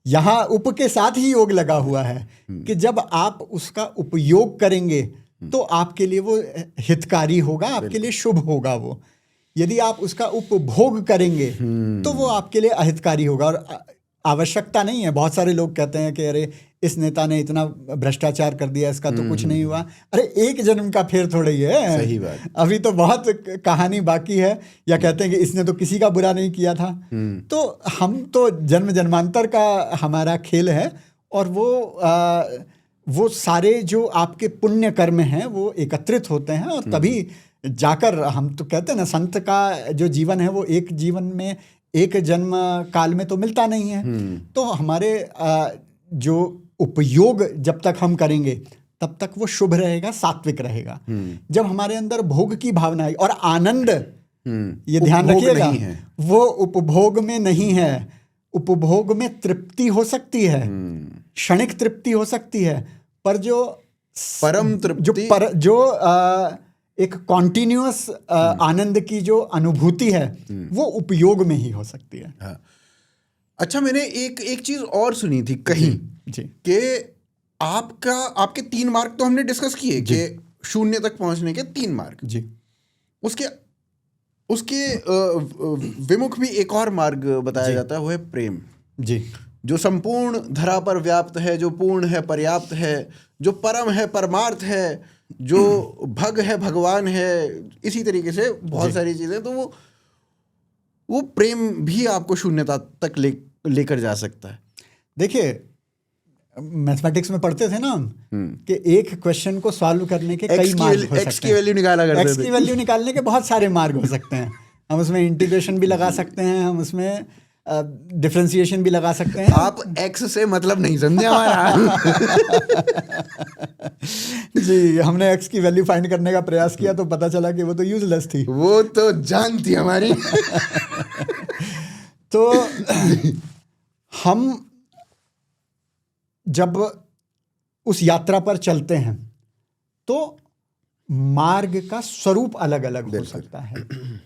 यहाँ उप के साथ ही योग लगा हुआ है कि जब आप उसका उपयोग करेंगे तो आपके लिए वो हितकारी होगा, आपके लिए शुभ होगा। वो यदि आप उसका उपभोग करेंगे तो वो आपके लिए अहितकारी होगा। और आवश्यकता नहीं है, बहुत सारे लोग कहते हैं कि अरे इस नेता ने इतना भ्रष्टाचार कर दिया, इसका तो कुछ नहीं हुआ। अरे एक जन्म का फेर थोड़ा ही है, सही बात, अभी तो बहुत कहानी बाकी है। या कहते हैं कि इसने तो किसी का बुरा नहीं किया था। तो हम तो जन्म जन्मांतर का हमारा खेल है, और वो सारे जो आपके पुण्य कर्म हैं वो एकत्रित होते हैं, और तभी जाकर हम तो कहते हैं ना, संत का जो जीवन है वो एक जीवन में, एक जन्म काल में तो मिलता नहीं है। तो हमारे जो उपयोग जब तक हम करेंगे तब तक वो शुभ रहेगा, सात्विक रहेगा। जब हमारे अंदर भोग की भावना है और आनंद, ये ध्यान रखिएगा, वो उपभोग में नहीं है। उपभोग में तृप्ति हो सकती है, क्षणिक तृप्ति हो सकती है, पर जो परम तृप्ति, जो एक कॉन्टिन्यूअस आनंद की जो अनुभूति है वो उपयोग में ही हो सकती है। हाँ। अच्छा, मैंने एक चीज और सुनी थी कहीं जी कि आपके 3 मार्ग तो हमने डिस्कस किए कि शून्य तक पहुंचने के 3 मार्ग जी, उसके विमुख भी एक और मार्ग बताया जाता है, वो है प्रेम जी, जो संपूर्ण धरा पर व्याप्त है, जो पूर्ण है, पर्याप्त है, जो परम है, परमार्थ है, जो भग है भगवान है, इसी तरीके से बहुत सारी चीजें, तो वो प्रेम भी आपको शून्यता तक लेकर जा सकता है। देखिए, मैथमेटिक्स में पढ़ते थे ना हम कि एक क्वेश्चन को सॉल्व करने के कई मार्ग हो सकते हैं। एक्स की वैल्यू निकाला करते थे। एक्स की वैल्यू निकालने के बहुत सारे मार्ग हो सकते हैं। हम उसमें इंटीग्रेशन भी लगा सकते हैं, हम उसमें डिफरेंशिएशन भी लगा सकते हैं। आप एक्स से मतलब नहीं समझे हमारा। जी, हमने एक्स की वैल्यू फाइंड करने का प्रयास किया तो पता चला कि वो तो यूजलेस थी। वो तो जान थी हमारी। तो हम जब उस यात्रा पर चलते हैं तो मार्ग का स्वरूप अलग अलग हो सकता है।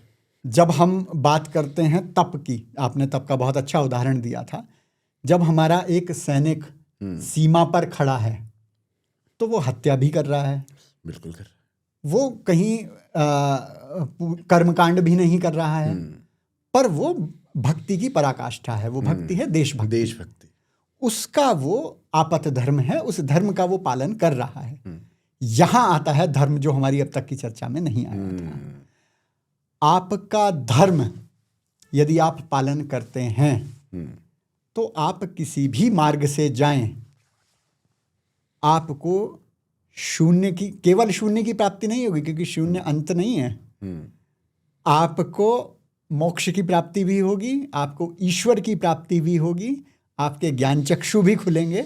जब हम बात करते हैं तप की, आपने तप का बहुत अच्छा उदाहरण दिया था। जब हमारा एक सैनिक सीमा पर खड़ा है तो वो हत्या भी कर रहा है, बिल्कुल कर, वो कहीं कर्मकांड भी नहीं कर रहा है, पर वो भक्ति की पराकाष्ठा है। वो भक्ति है देशभक्ति। देशभक्ति उसका वो आपत धर्म है, उस धर्म का वो पालन कर रहा है। यहां आता है धर्म, जो हमारी अब तक की चर्चा में नहीं आया था। आपका धर्म यदि आप पालन करते हैं तो आप किसी भी मार्ग से जाएं, आपको शून्य की, केवल शून्य की प्राप्ति नहीं होगी, क्योंकि शून्य अंत नहीं है। आपको मोक्ष की प्राप्ति भी होगी, आपको ईश्वर की प्राप्ति भी होगी, आपके ज्ञान चक्षु भी खुलेंगे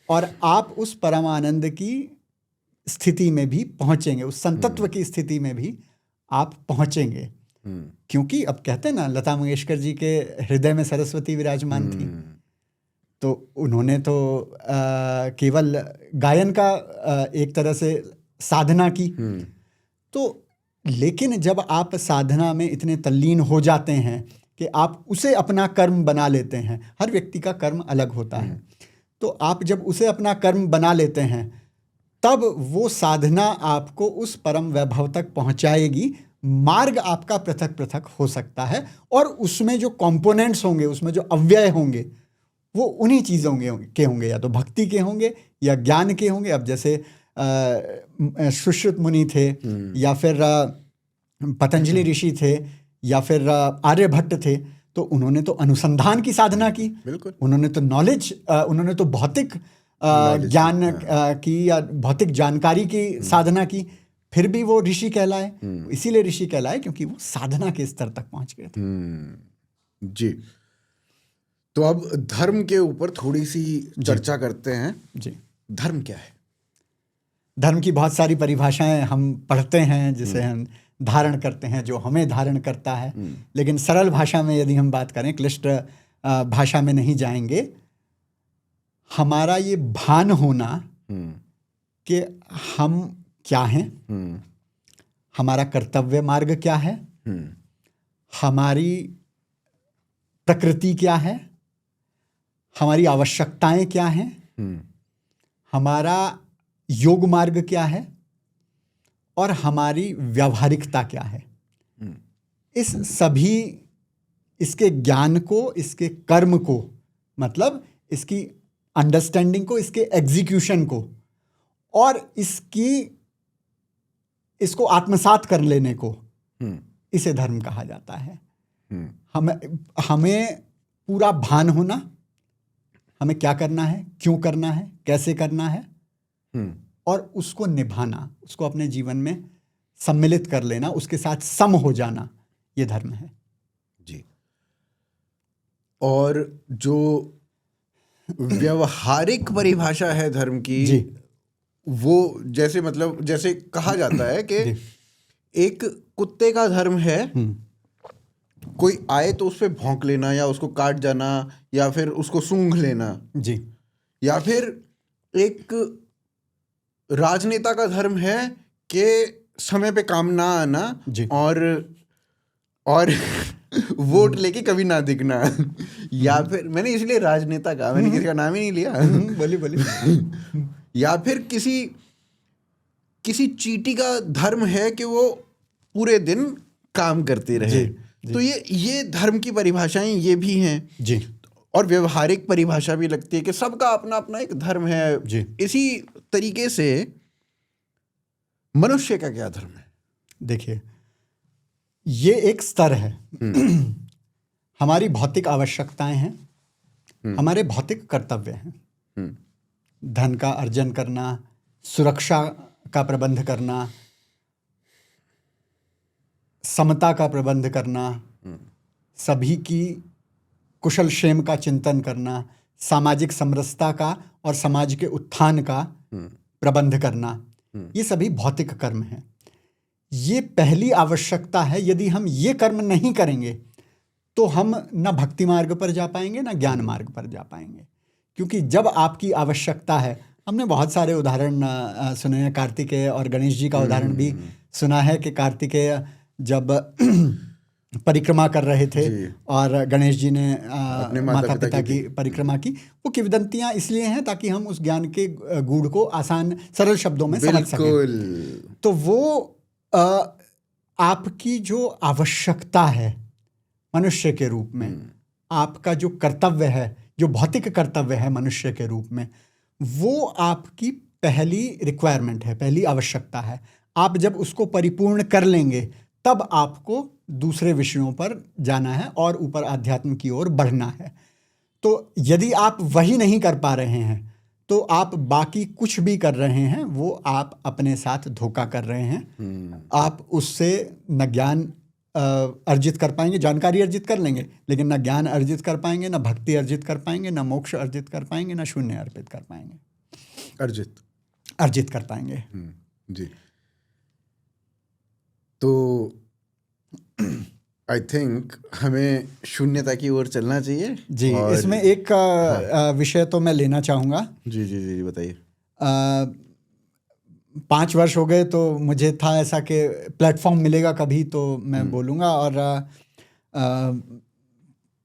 और आप उस परमानंद की स्थिति में भी पहुंचेंगे, उस संतत्व की स्थिति में भी आप पहुंचेंगे। क्योंकि अब कहते हैं ना, लता मंगेशकर जी के हृदय में सरस्वती विराजमान थी, तो उन्होंने तो केवल गायन का एक तरह से साधना की। तो लेकिन जब आप साधना में इतने तल्लीन हो जाते हैं कि आप उसे अपना कर्म बना लेते हैं, हर व्यक्ति का कर्म अलग होता है, तो आप जब उसे अपना कर्म बना लेते हैं तब वो साधना आपको उस परम वैभव तक पहुंचाएगी। मार्ग आपका पृथक पृथक हो सकता है और उसमें जो कंपोनेंट्स होंगे, उसमें जो अव्यय होंगे, वो उन्हीं चीज़ों के होंगे, या तो भक्ति के होंगे या ज्ञान के होंगे। अब जैसे सुश्रुत मुनि थे, या फिर पतंजलि ऋषि थे, या फिर आर्यभट्ट थे, तो उन्होंने तो अनुसंधान की साधना की, बिल्कुल, उन्होंने तो नॉलेज, उन्होंने तो भौतिक ज्ञान की या भौतिक जानकारी की साधना की, फिर भी वो ऋषि कहलाए। इसीलिए ऋषि कहलाए क्योंकि वो साधना के स्तर तक पहुंच गए थे। जी, तो अब धर्म के ऊपर थोड़ी सी चर्चा करते हैं। जी, धर्म क्या है? धर्म की बहुत सारी परिभाषाएं हम पढ़ते हैं, जिसे हम धारण करते हैं, जो हमें धारण करता है। लेकिन सरल भाषा में यदि हम बात करें, क्लिष्ट भाषा में नहीं जाएंगे, हमारा ये भान होना कि हम क्या हैं, हमारा कर्तव्य मार्ग क्या है, हमारी प्रकृति क्या है, हमारी आवश्यकताएं क्या हैं, हमारा योग मार्ग क्या है और हमारी व्यावहारिकता क्या है। इस सभी, इसके ज्ञान को, इसके कर्म को, मतलब इसकी अंडरस्टैंडिंग को, इसके एग्जीक्यूशन को और इसको आत्मसात कर लेने को, इसे धर्म कहा जाता है। हमें पूरा भान होना, हमें क्या करना है, क्यों करना है, कैसे करना है, और उसको निभाना, उसको अपने जीवन में सम्मिलित कर लेना, उसके साथ सम हो जाना, ये धर्म है। जी, और जो व्यवहारिक परिभाषा है धर्म की, जी, वो जैसे, मतलब जैसे कहा जाता है कि एक कुत्ते का धर्म है कोई आए तो उस पे भौंक लेना, या उसको काट जाना, या फिर उसको सूंघ लेना। जी, या फिर एक राजनेता का धर्म है कि समय पे काम ना आना, और वोट लेके कभी ना दिखना। या फिर, मैंने इसलिए राजनेता कहा, मैंने किसी का नाम ही नहीं लिया। बोलिए। या फिर किसी चींटी का धर्म है कि वो पूरे दिन काम करते रहे। तो ये धर्म की परिभाषाएं ये भी हैं। जी, और व्यवहारिक परिभाषा भी लगती है कि सबका अपना अपना एक धर्म है। जी, इसी तरीके से मनुष्य का क्या धर्म है? देखिए, ये एक स्तर है। हमारी भौतिक आवश्यकताएं हैं, हमारे भौतिक कर्तव्य हैं। धन का अर्जन करना, सुरक्षा का प्रबंध करना, समता का प्रबंध करना, सभी की कुशल क्षेम का चिंतन करना, सामाजिक समरसता का और समाज के उत्थान का प्रबंध करना, ये सभी भौतिक कर्म हैं। ये पहली आवश्यकता है। यदि हम ये कर्म नहीं करेंगे तो हम न भक्ति मार्ग पर जा पाएंगे, न ज्ञान मार्ग पर जा पाएंगे। क्योंकि जब आपकी आवश्यकता है, हमने बहुत सारे उदाहरण सुने हैं, कार्तिकेय और गणेश जी का उदाहरण भी सुना है कि कार्तिकेय जब परिक्रमा कर रहे थे और गणेश जी ने अपने माता पिता की परिक्रमा की। वो किंवदंतियां इसलिए हैं ताकि हम उस ज्ञान के गूढ़ को आसान सरल शब्दों में समझ सकें। तो वो आपकी जो आवश्यकता है मनुष्य के रूप में, आपका जो कर्तव्य है, जो भौतिक कर्तव्य है मनुष्य के रूप में, वो आपकी पहली रिक्वायरमेंट है, पहली आवश्यकता है। आप जब उसको परिपूर्ण कर लेंगे तब आपको दूसरे विषयों पर जाना है और ऊपर आध्यात्म की ओर बढ़ना है। तो यदि आप वही नहीं कर पा रहे हैं तो आप बाकी कुछ भी कर रहे हैं, वो आप अपने साथ धोखा कर रहे हैं। आप उससे न ज्ञान अर्जित कर पाएंगे, जानकारी अर्जित कर लेंगे लेकिन न ज्ञान अर्जित कर पाएंगे, न भक्ति अर्जित कर पाएंगे, न मोक्ष अर्जित कर पाएंगे, न शून्य अर्पित कर पाएंगे, अर्जित कर पाएंगे। जी। तो आई थिंक हमें शून्यता की ओर चलना चाहिए जी। इसमें एक विषय तो मैं लेना चाहूँगा। जी जी जी बताइए। 5 वर्ष हो गए तो मुझे था ऐसा कि प्लेटफॉर्म मिलेगा कभी तो मैं बोलूँगा, और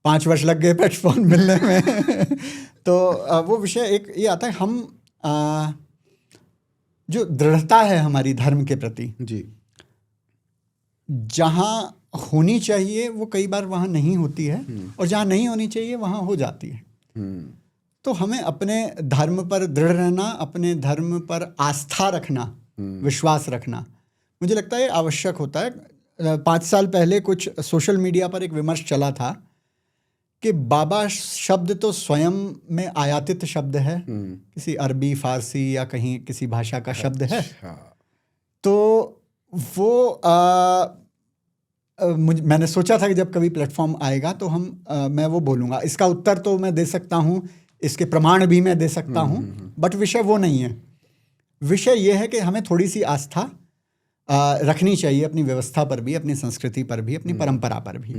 5 वर्ष लग गए प्लेटफॉर्म मिलने में। तो वो विषय एक ये आता है, हम जो दृढ़ता है हमारी धर्म के प्रति जी, जहाँ होनी चाहिए वो कई बार वहाँ नहीं होती है, और जहाँ नहीं होनी चाहिए वहाँ हो जाती है। तो हमें अपने धर्म पर दृढ़ रहना, अपने धर्म पर आस्था रखना, विश्वास रखना, मुझे लगता है आवश्यक होता है। 5 साल पहले कुछ सोशल मीडिया पर एक विमर्श चला था कि बाबा शब्द तो स्वयं में आयातित शब्द है, किसी अरबी, फारसी या कहीं किसी भाषा का शब्द है। तो वो मैंने सोचा था कि जब कभी प्लेटफॉर्म आएगा तो मैं वो बोलूँगा। इसका उत्तर तो मैं दे सकता हूँ, इसके प्रमाण भी मैं दे सकता हूँ, बट विषय वो नहीं है। विषय ये है कि हमें थोड़ी सी आस्था रखनी चाहिए अपनी व्यवस्था पर भी, अपनी संस्कृति पर भी, अपनी परंपरा पर भी।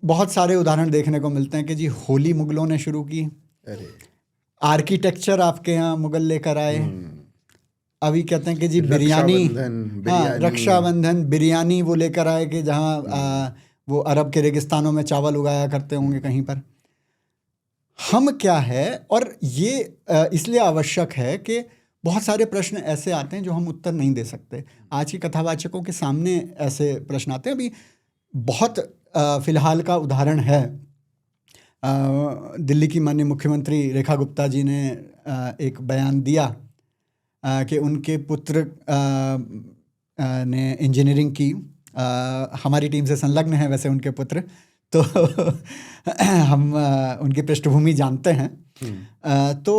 बहुत सारे उदाहरण देखने को मिलते हैं कि जी होली मुगलों ने शुरू की, आर्किटेक्चर आपके यहाँ मुगल लेकर आए, अभी कहते हैं कि जी बिरयानी, रक्षाबंधन बिरयानी वो लेकर आए कि जहाँ वो अरब के रेगिस्तानों में चावल उगाया करते होंगे कहीं पर। हम क्या है, और ये इसलिए आवश्यक है कि बहुत सारे प्रश्न ऐसे आते हैं जो हम उत्तर नहीं दे सकते। आज के कथावाचकों के सामने ऐसे प्रश्न आते हैं। अभी बहुत फिलहाल का उदाहरण है, दिल्ली की माननीय मुख्यमंत्री रेखा गुप्ता जी ने एक बयान दिया कि उनके पुत्र ने इंजीनियरिंग की। हमारी टीम से संलग्न है वैसे उनके पुत्र, तो हम उनकी पृष्ठभूमि जानते हैं। तो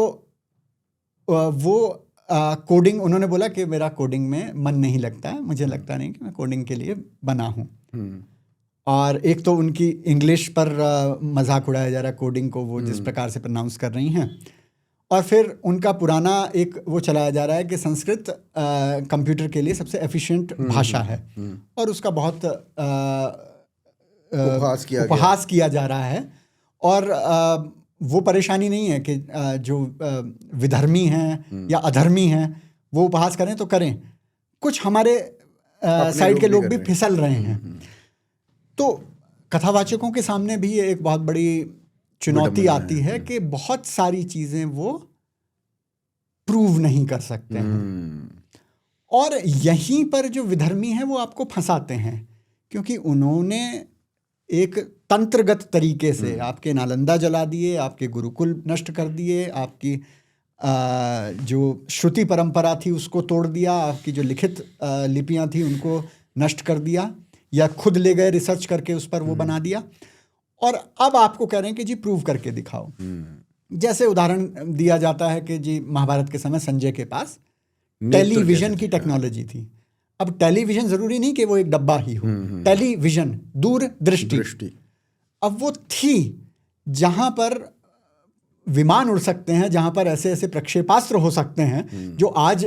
वो कोडिंग, उन्होंने बोला कि मेरा कोडिंग में मन नहीं लगता है, मुझे लगता नहीं कि मैं कोडिंग के लिए बना हूँ। और एक तो उनकी इंग्लिश पर मजाक उड़ाया जा रहा है, कोडिंग को वो जिस प्रकार से प्रोनाउंस कर रही हैं। और फिर उनका पुराना एक वो चलाया जा रहा है कि संस्कृत कंप्यूटर के लिए सबसे एफिशिएंट भाषा है, और उसका बहुत उपहास किया जा रहा है। और वो परेशानी नहीं है कि जो विधर्मी हैं या अधर्मी हैं वो उपहास करें तो करें, कुछ हमारे साइड के लोग भी फिसल रहे हैं। तो कथावाचकों के सामने भी ये एक बहुत बड़ी चुनौती आती है कि बहुत सारी चीज़ें वो प्रूव नहीं कर सकते हैं, और यहीं पर जो विधर्मी हैं वो आपको फंसाते हैं, क्योंकि उन्होंने एक तंत्रगत तरीके से आपके नालंदा जला दिए, आपके गुरुकुल नष्ट कर दिए, आपकी जो श्रुति परंपरा थी उसको तोड़ दिया, आपकी जो लिखित लिपियां थी उनको नष्ट कर दिया, या खुद ले गए रिसर्च करके उस पर वो बना दिया, और अब आपको कह रहे हैं कि जी प्रूव करके दिखाओ। जैसे उदाहरण दिया जाता है कि जी महाभारत के समय संजय के पास टेलीविजन की टेक्नोलॉजी थी। अब टेलीविजन जरूरी नहीं कि वो एक डब्बा ही हो, टेलीविजन, दूरदृष्टि, अब वो थी जहां पर विमान उड़ सकते हैं, जहां पर ऐसे ऐसे प्रक्षेपास्त्र हो सकते हैं जो आज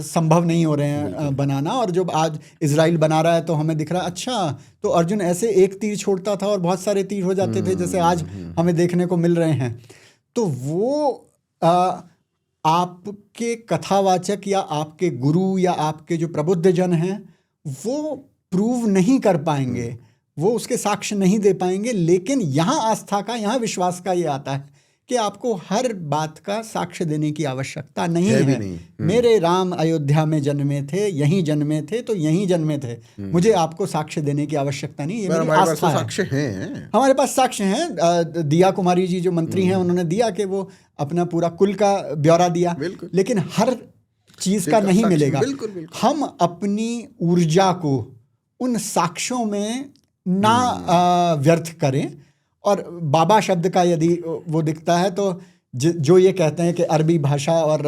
संभव नहीं हो रहे हैं बनाना, और जो आज इजराइल बना रहा है तो हमें दिख रहा है अच्छा तो अर्जुन ऐसे एक तीर छोड़ता था और बहुत सारे तीर हो जाते थे जैसे आज हमें देखने को मिल रहे हैं। तो वो आपके कथावाचक या आपके गुरु या आपके जो प्रबुद्ध जन हैं वो प्रूव नहीं कर पाएंगे, वो उसके साक्ष्य नहीं दे पाएंगे। लेकिन यहाँ आस्था का, यहाँ विश्वास का ये आता है कि आपको हर बात का साक्ष्य देने की आवश्यकता नहीं है। मेरे राम अयोध्या में जन्मे थे, यहीं जन्मे थे तो यहीं जन्मे थे, मुझे आपको साक्ष्य देने की आवश्यकता नहीं, ये मेरी आस्था है। साक्ष्य हैं, हमारे पास साक्ष्य हैं। दिया कुमारी जी जो मंत्री हैं उन्होंने दिया कि वो अपना पूरा कुल का ब्यौरा दिया, लेकिन हर चीज का नहीं मिलेगा। हम अपनी ऊर्जा को उन साक्ष्यों में ना व्यर्थ करें। और बाबा शब्द का यदि वो दिखता है तो जो ये कहते हैं कि अरबी भाषा और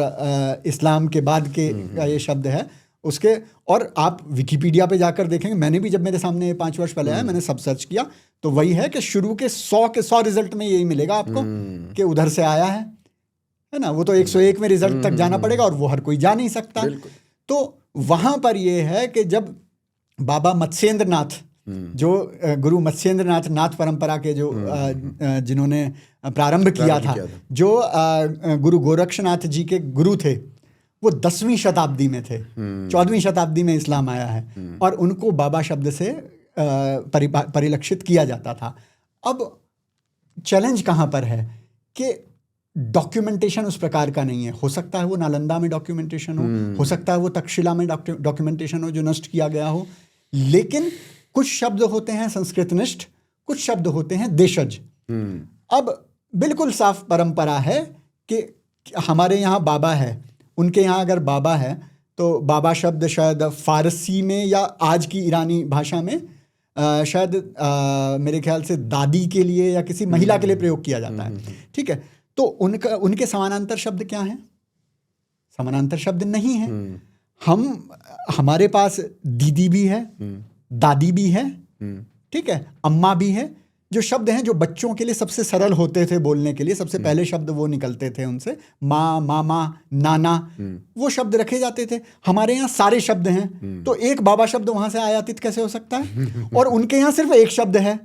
इस्लाम के बाद के का ये शब्द है उसके, और आप विकिपीडिया पे जाकर देखेंगे, मैंने भी जब मेरे सामने 5 वर्ष पहले आया मैंने सब सर्च किया तो वही है कि शुरू के 100 रिजल्ट में यही मिलेगा आपको कि उधर से आया है ना। वो तो 101 में रिजल्ट तक जाना पड़ेगा और वो हर कोई जा नहीं सकता। तो वहाँ पर ये है कि जब बाबा मत्स्येंद्र नाथ, जो गुरु मत्स्येंद्र नाथ परंपरा के जो जिन्होंने प्रारंभ किया था, जो गुरु गोरक्षनाथ जी के गुरु थे, वो 10वीं शताब्दी में थे, 14वीं शताब्दी में इस्लाम आया है और उनको बाबा शब्द से परिलक्षित किया जाता था। अब चैलेंज कहाँ पर है कि डॉक्यूमेंटेशन उस प्रकार का नहीं है। हो सकता है वो नालंदा में डॉक्यूमेंटेशन हो सकता है वो तक्षशिला में डॉक्यूमेंटेशन हो जो नष्ट किया गया हो, लेकिन कुछ शब्द होते हैं संस्कृतनिष्ठ, कुछ शब्द होते हैं देशज। अब बिल्कुल साफ परंपरा है कि हमारे यहाँ बाबा है, उनके यहाँ अगर बाबा है तो बाबा शब्द शायद फारसी में या आज की ईरानी भाषा में शायद मेरे ख्याल से दादी के लिए या किसी महिला के लिए प्रयोग किया जाता है। ठीक है, तो उनके समानांतर शब्द क्या हैं? समानांतर शब्द नहीं है। हमारे पास दीदी भी है, दादी भी है, ठीक है, अम्मा भी है, जो शब्द हैं जो बच्चों के लिए सबसे सरल होते थे बोलने के लिए, सबसे पहले शब्द वो निकलते थे उनसे, माँ, मामा, नाना, वो शब्द रखे जाते थे। हमारे यहाँ सारे शब्द हैं, तो एक बाबा शब्द वहां से आयातित कैसे हो सकता है? और उनके यहाँ सिर्फ एक शब्द है।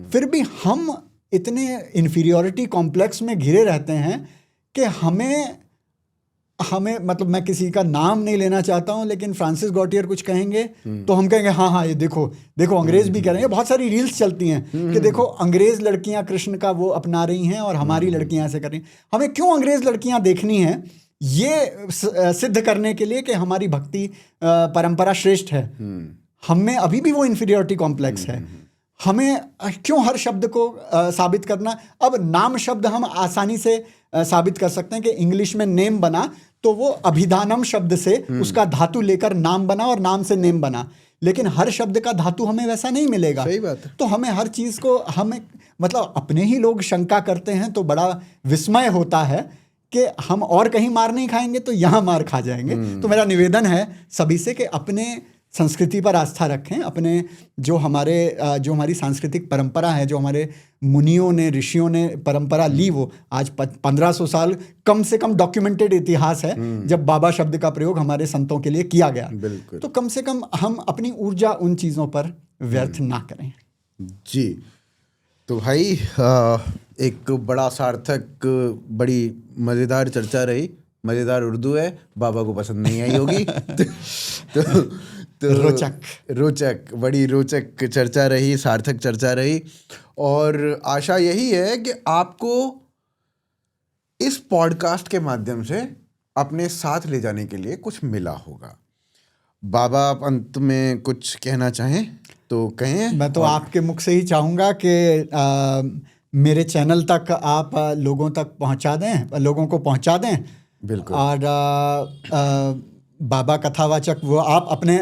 फिर भी हम इतने इन्फीरियोरिटी कॉम्प्लेक्स में घिरे रहते हैं कि हमें मतलब मैं किसी का नाम नहीं लेना चाहता हूं, लेकिन फ्रांसिस गॉटियर कुछ कहेंगे तो हम कहेंगे हाँ ये देखो अंग्रेज भी कह रहे हैं। बहुत सारी रील्स चलती हैं कि देखो अंग्रेज लड़कियां कृष्ण का वो अपना रही हैं और हमारी लड़कियां ऐसे कर रही हैं। हमें क्यों अंग्रेज लड़कियां देखनी हैं? ये सिद्ध करने के लिए कि हमारी भक्ति परंपरा श्रेष्ठ है। हमें अभी भी वो इन्फीरियोरिटी कॉम्प्लेक्स है। हमें क्यों हर शब्द को साबित करना? अब नाम शब्द हम आसानी से साबित कर सकते हैं कि इंग्लिश में नेम बना तो वो अभिधानम शब्द से उसका धातु लेकर नाम बना और नाम से नेम बना, लेकिन हर शब्द का धातु हमें वैसा नहीं मिलेगा। सही बात है। तो हमें हर चीज को मतलब अपने ही लोग शंका करते हैं तो बड़ा विस्मय होता है कि हम और कहीं मार नहीं खाएंगे तो यहाँ मार खा जाएंगे। तो मेरा निवेदन है सभी से कि अपने संस्कृति पर आस्था रखें, अपने जो हमारी सांस्कृतिक परंपरा है, जो हमारे मुनियों ने, ऋषियों ने परंपरा ली, वो आज 1500 साल कम से कम डॉक्यूमेंटेड इतिहास है जब बाबा शब्द का प्रयोग हमारे संतों के लिए किया गया। तो कम से कम हम अपनी ऊर्जा उन चीज़ों पर व्यर्थ ना करें। जी, तो भाई एक बड़ा सार्थक, बड़ी मज़ेदार चर्चा रही। मज़ेदार उर्दू है, बाबा को पसंद नहीं आई होगी। तो रोचक, बड़ी रोचक चर्चा रही, सार्थक चर्चा रही, और आशा यही है कि आपको इस पॉडकास्ट के माध्यम से अपने साथ ले जाने के लिए कुछ मिला होगा। बाबा, आप अंत में कुछ कहना चाहें तो कहें। मैं तो आपके मुख से ही चाहूँगा कि मेरे चैनल तक आप लोगों तक पहुंचा दें, लोगों को पहुंचा दें। बिल्कुल। और बाबा कथावाचक वो आप अपने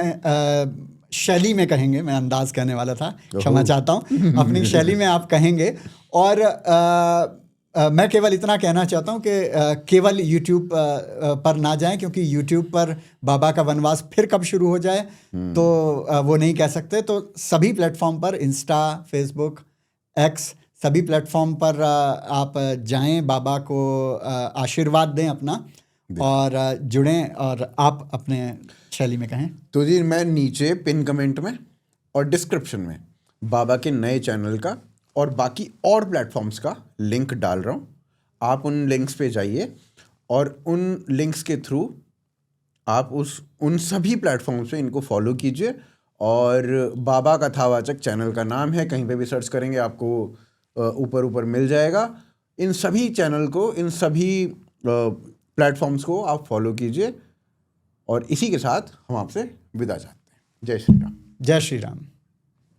शैली में कहेंगे, मैं अंदाज कहने वाला था, क्षमा चाहता हूँ, अपनी शैली में आप कहेंगे। और मैं केवल इतना कहना चाहता हूँ कि केवल यूट्यूब पर ना जाएं, क्योंकि यूट्यूब पर बाबा का वनवास फिर कब शुरू हो जाए तो वो नहीं कह सकते। तो सभी प्लेटफॉर्म पर, इंस्टा, फेसबुक, एक्स, सभी प्लेटफॉर्म पर आप जाएं, बाबा को आशीर्वाद दें अपना, और जुड़ें, और आप अपने शैली में कहें। तो जी मैं नीचे पिन कमेंट में और डिस्क्रिप्शन में बाबा के नए चैनल का और बाकी और प्लेटफॉर्म्स का लिंक डाल रहा हूँ। आप उन लिंक्स पे जाइए और उन लिंक्स के थ्रू आप उन सभी प्लेटफॉर्म्स पे इनको फॉलो कीजिए। और बाबा कथावाचक चैनल का नाम है, कहीं पे भी सर्च करेंगे आपको ऊपर मिल जाएगा। इन सभी चैनल को, इन सभी प्लेटफॉर्म्स को आप फॉलो कीजिए। और इसी के साथ हम आपसे विदा चाहते हैं। जय श्री राम। जय श्री राम।